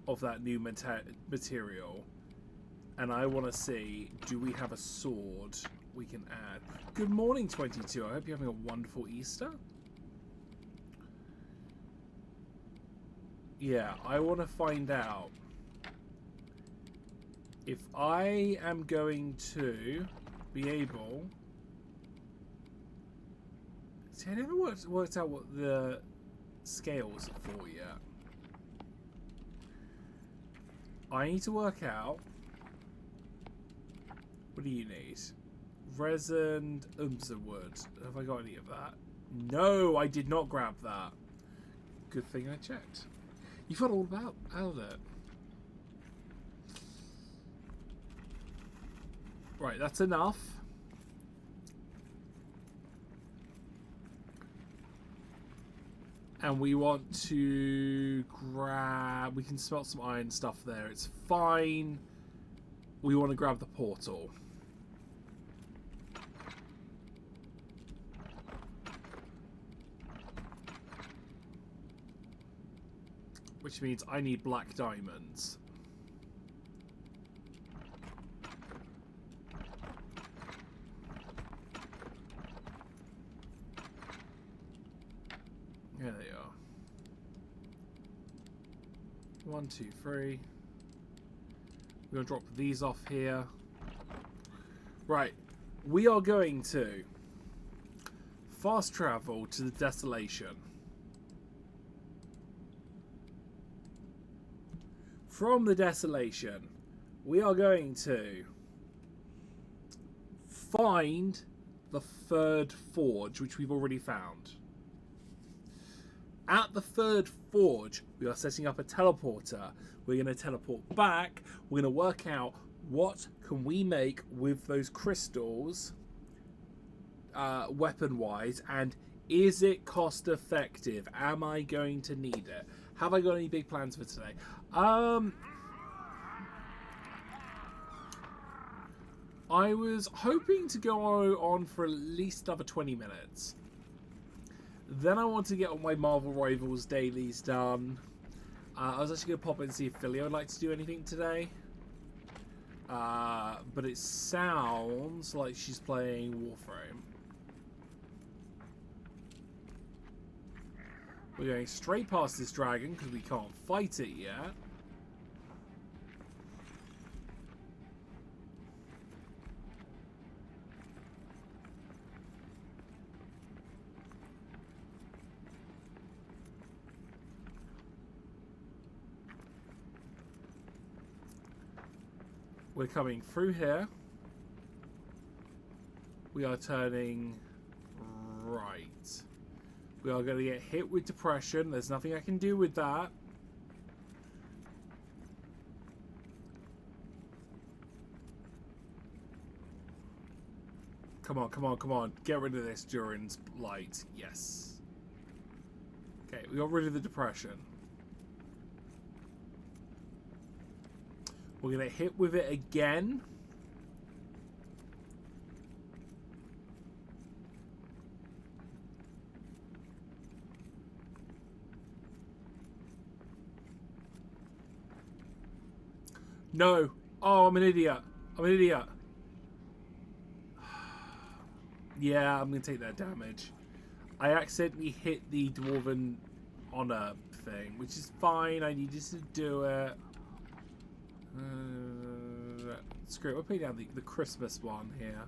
of that new material. And I want to see, do we have a sword we can add? Good morning, 22. I hope you're having a wonderful Easter. Yeah, I want to find out if I am going to be able... See, I never worked out what the scales are for yet. I need to work out... What do you need? Resin, wood. Have I got any of that? No, I did not grab that. Good thing I checked. You forgot all about it. Right, that's enough. And we want to grab... We can smelt some iron stuff there. It's fine. We want to grab the portal. Which means I need black diamonds. There they are. 1, 2, 3. We're going to drop these off here. Right. We are going to fast travel to the Desolation. From the Desolation, we are going to find the 3rd forge, which we've already found. At the 3rd forge, we are setting up a teleporter. We're going to teleport back. We're going to work out what can we make with those crystals, weapon-wise, and is it cost-effective? Am I going to need it? Have I got any big plans for today? I was hoping to go on for at least another 20 minutes. Then I want to get all my Marvel Rivals dailies done. I was actually going to pop in and see if Philly would like to do anything today. But it sounds like she's playing Warframe. We're going straight past this dragon because we can't fight it yet. We're coming through here. We are turning right. We are going to get hit with depression. There's nothing I can do with that. Come on, come on, come on. Get rid of this Durin's light. Yes. Okay, we got rid of the depression. We're going to hit with it again. No. Oh, I'm an idiot. I'm an idiot. Yeah, I'm going to take that damage. I accidentally hit the Dwarven Honor thing, which is fine. I needed to do it. Screw it. We'll put down the Christmas one here.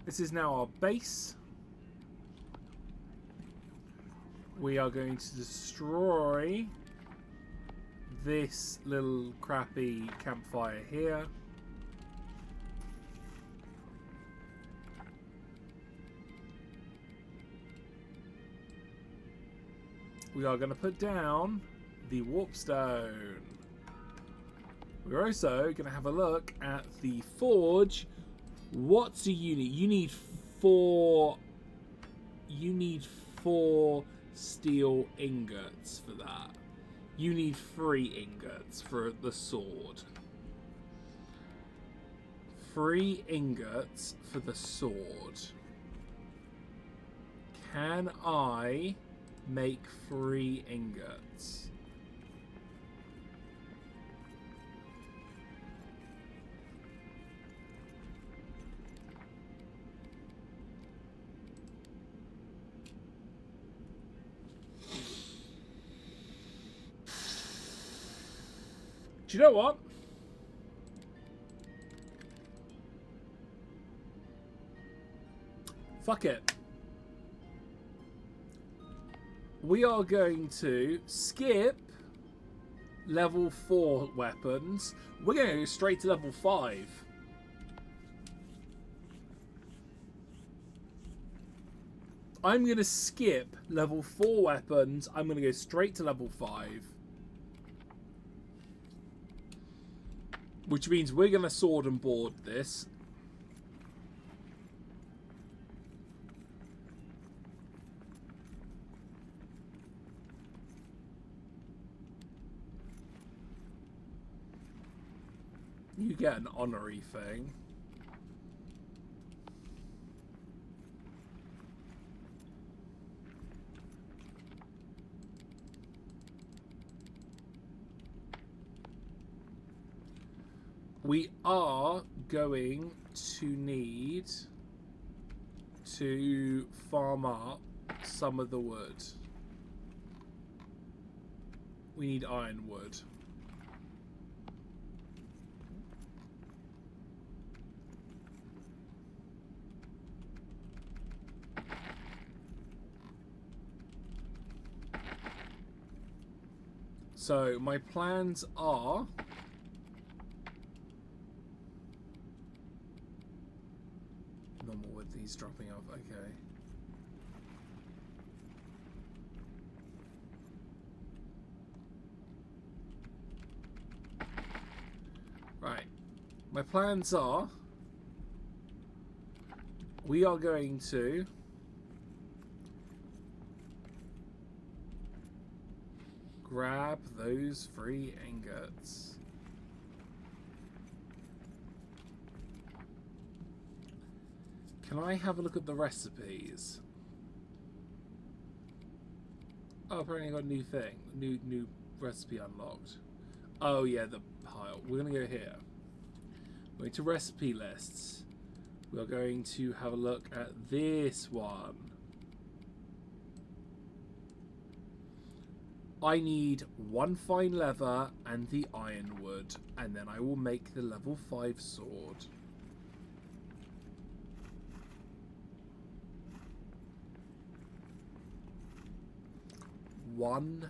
This is now our base. We are going to destroy this little crappy campfire here. We are going to put down the warp stone. We're also going to have a look at the forge. What do you need? You need four. You need 4 steel ingots for that. You need 3 ingots for the sword. 3 ingots for the sword. Can I make 3 ingots? Do you know what? Fuck it. We are going to skip level 4 weapons. We're going to go straight to level 5. I'm going to skip level 4 weapons. I'm going to go straight to level 5. Which means we're going to sword and board this. You get an honorary thing. We are going to need to farm up some of the wood. We need ironwood. So my plans are normal with these dropping off, okay. Right. My plans are we are going to grab grab those free ingots. Can I have a look at the recipes? Oh, apparently I got a new thing. New recipe unlocked. Oh yeah, the pile. We're gonna go here. We're going to recipe lists. We're going to have a look at this one. I need 1 fine leather and the ironwood, and then I will make the level 5 sword. One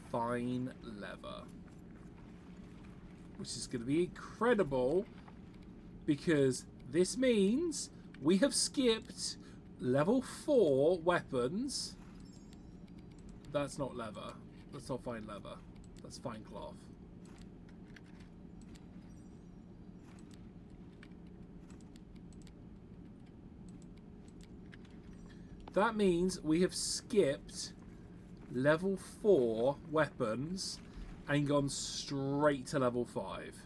fine leather, which is going to be incredible because this means we have skipped level 4 weapons. That's not leather. That's not fine leather. That's fine cloth. That means we have skipped level 4 weapons and gone straight to level 5.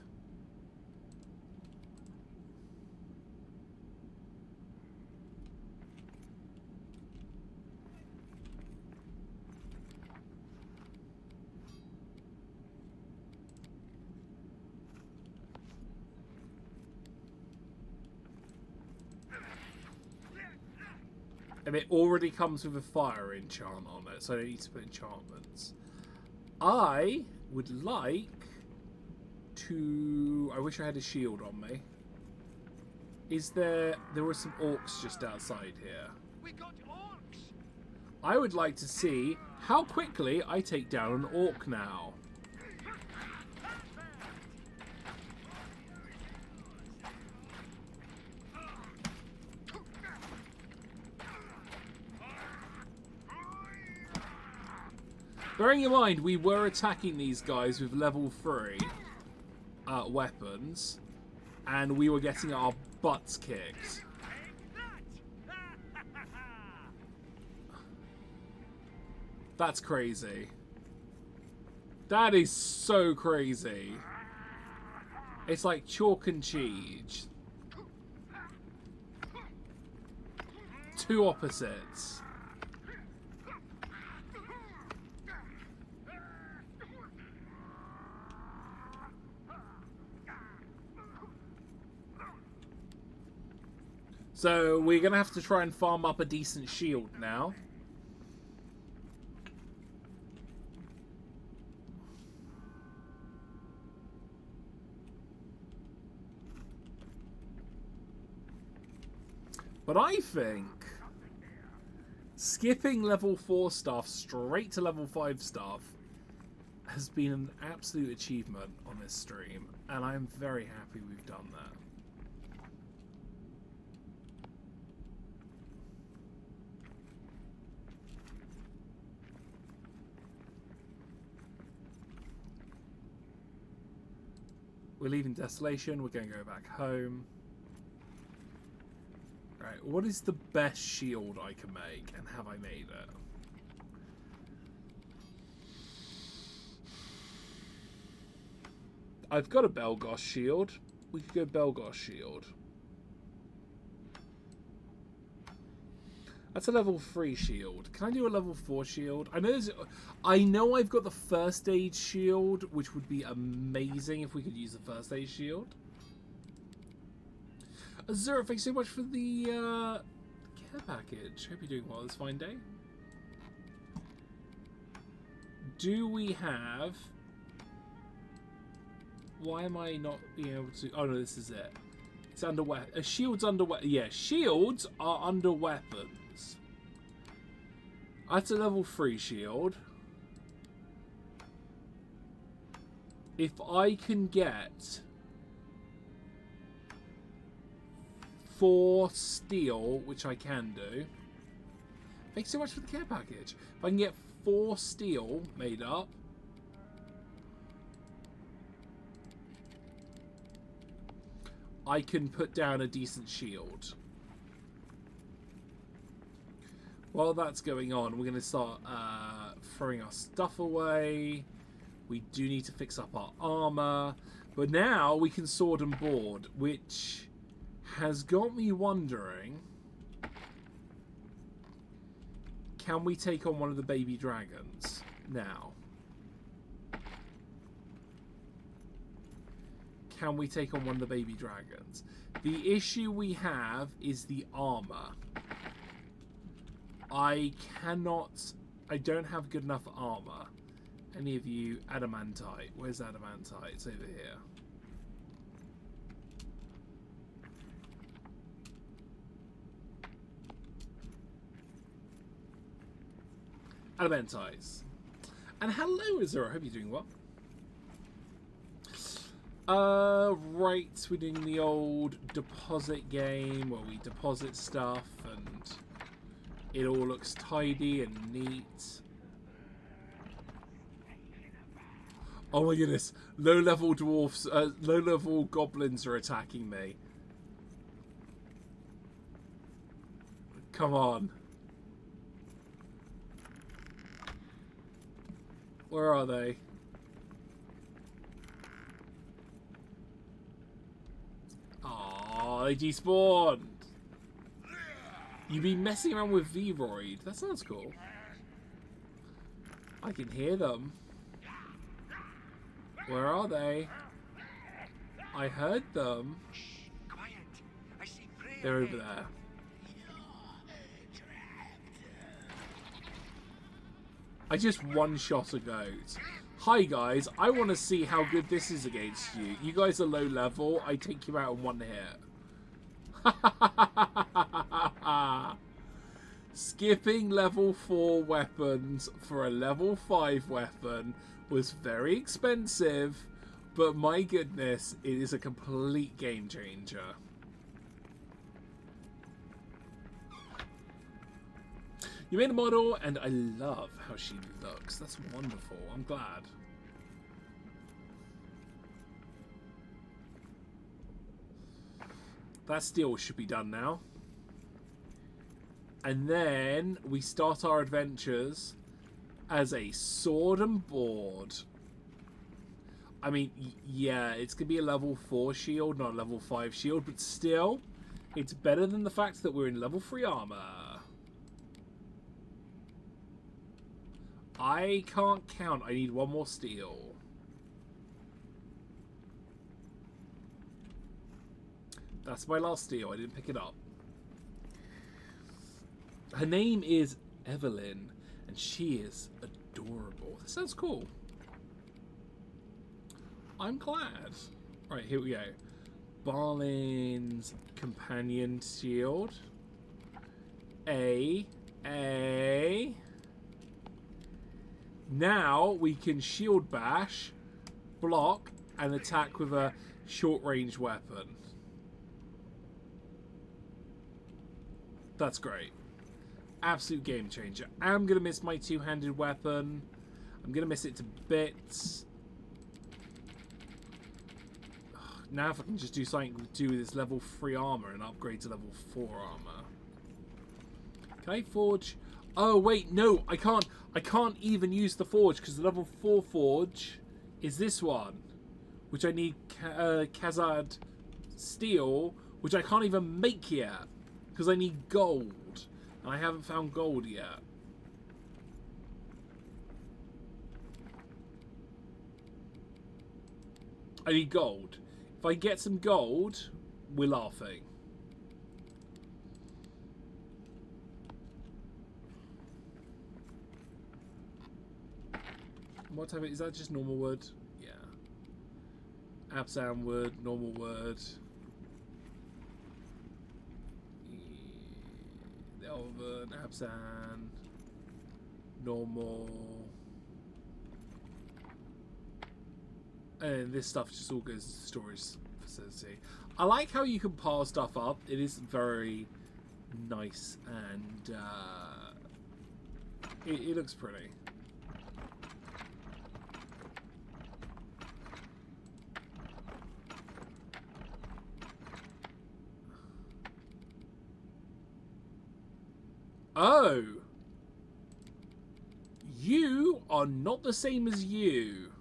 And it already comes with a fire enchant on it, so I don't need to put enchantments. I would like to... I wish I had a shield on me. Is there... There were some orcs just outside here.
We got orcs.
I would like to see how quickly I take down an orc now. Bearing in mind, we were attacking these guys with level 3 weapons, and we were getting our butts kicked. That's crazy. That is so crazy. It's like chalk and cheese. Two opposites. So we're going to have to try and farm up a decent shield now. But I think skipping level 4 stuff straight to level 5 stuff has been an absolute achievement on this stream. And I'm very happy we've done that. We're leaving Desolation. We're going to go back home. Right, what is the best shield I can make, and have I made it? I've got a Belgosh shield. We could go Belgosh shield. That's a level 3 shield. Can I do a level 4 shield? I know I've got the first aid shield, which would be amazing if we could use the first aid shield. Azura, thanks so much for the care package. Hope you're doing well this fine day. Do we have... Why am I not being able to... Oh no, this is it. It's under weapon. Shields under weapon. Yeah, shields are under weapons. That's a level 3 shield. If I can get 4 steel, which I can do. Thanks so much for the care package. If I can get 4 steel made up, I can put down a decent shield. While that's going on, we're going to start throwing our stuff away. We do need to fix up our armor. But now we can sword and board, which has got me wondering, can we take on one of the baby dragons now? Can we take on one of the baby dragons? The issue we have is the armor. I don't have good enough armor. Any of you, adamantite. Where's adamantite? It's over here. Adamantites. And hello, Azura. I hope you're doing well. Right, we're doing the old deposit game where we deposit stuff and it all looks tidy and neat. Oh my goodness, low-level dwarfs, low-level goblins are attacking me. Come on. Where are they? Oh, they despawned. You've been messing around with Vroid. That sounds cool. I can hear them. Where are they? I heard them.
Shh, quiet. I see prey
They're
ahead.
over there. I just one-shot a goat. Hi guys, I want to see how good this is against you. You guys are low level. I take you out in one hit. Skipping level 4 weapons for a level 5 weapon was very expensive, but my goodness, it is a complete game changer. You made a model, and I love how she looks. That's wonderful. I'm glad. That steel should be done now. And then we start our adventures as a sword and board. I mean, yeah, it's going to be a level 4 shield, not a level 5 shield, but still, it's better than the fact that we're in level 3 armor. I can't count. I need one more steel. That's my last steel. I didn't pick it up. Her name is Evelyn, and she is adorable. That sounds cool. I'm glad. Right, here we go. Barlin's companion shield. A. Now we can shield bash, block, and attack with a short-range weapon. That's great. Absolute game changer. I'm going to miss my two-handed weapon. I'm going to miss it to bits. Now if I can just do something to do with this level 3 armor and upgrade to level 4 armor. Can I forge? Oh wait, no, I can't even use the forge because the level 4 forge is this one, which I need Khazad steel, which I can't even make yet because I need gold, and I haven't found gold yet. I need gold. If I get some gold, we're laughing. What type is that? Just normal wood? Yeah. Absan wood, normal wood. Elven, Absan, normal. And this stuff just all goes to the storage facility. I like how you can pile stuff up. It is very nice and it looks pretty. Oh! You are not the same as you.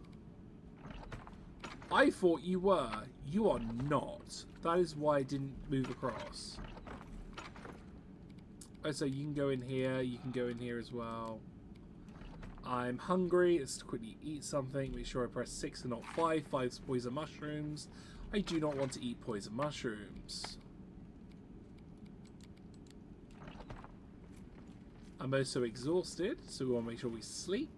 I thought you were. You are not. That is why I didn't move across. Oh, so you can go in here. You can go in here as well. I'm hungry. Let's quickly eat something. Make sure I press 6 and not 5. 5's poison mushrooms. I do not want to eat poison mushrooms. I'm also exhausted, so we want to make sure we sleep.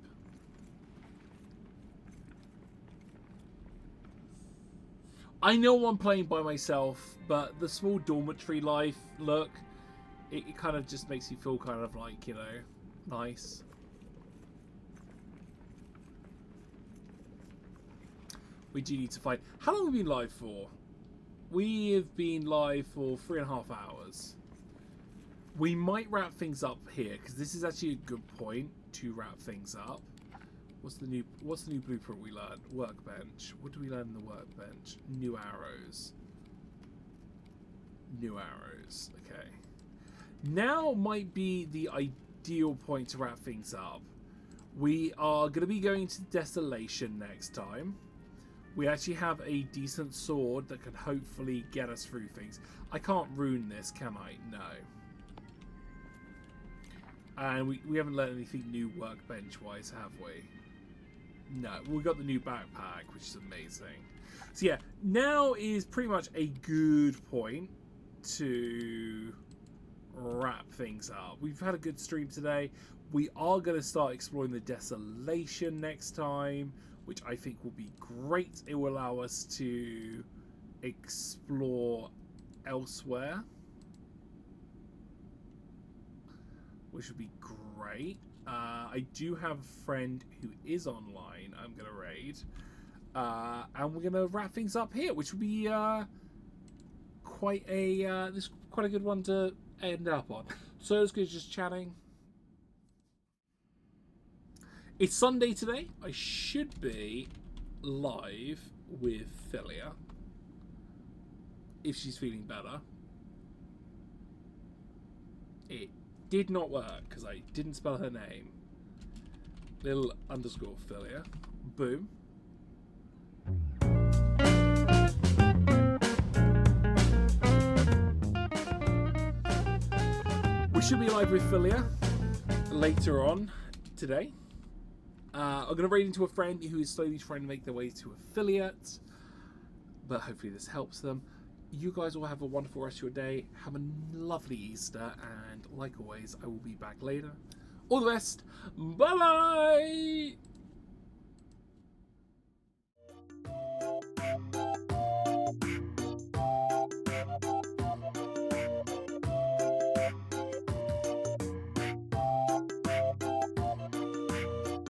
I know I'm playing by myself, but the small dormitory life look, it kind of just makes you feel kind of like, you know, nice. We do need to find... How long have we been live for? We have been live for 3.5 hours. We might wrap things up here, because this is actually a good point to wrap things up. What's the new blueprint we learned? Workbench. What do we learn in the workbench? New arrows. New arrows. Okay. Now might be the ideal point to wrap things up. We are going to be going to Desolation next time. We actually have a decent sword that can hopefully get us through things. I can't ruin this, can I? No. And we haven't learned anything new workbench-wise, have we? No. We got the new backpack, which is amazing. So yeah, now is pretty much a good point to wrap things up. We've had a good stream today. We are going to start exploring the Desolation next time, which I think will be great. It will allow us to explore elsewhere, which would be great. I do have a friend who is online I'm going to raid. And we're going to wrap things up here, which would be quite a good one to end up on. So let's go just chatting. It's Sunday today. I should be live with Philia if she's feeling better. It did not work because I didn't spell her name. Little underscore Philia. Boom. We should be live with Philia later on today. I'm going to raid into a friend who is slowly trying to make their way to affiliate, but hopefully this helps them. You guys all have a wonderful rest of your day. Have a lovely Easter, and like always, I will be back later. All the best. Bye-bye!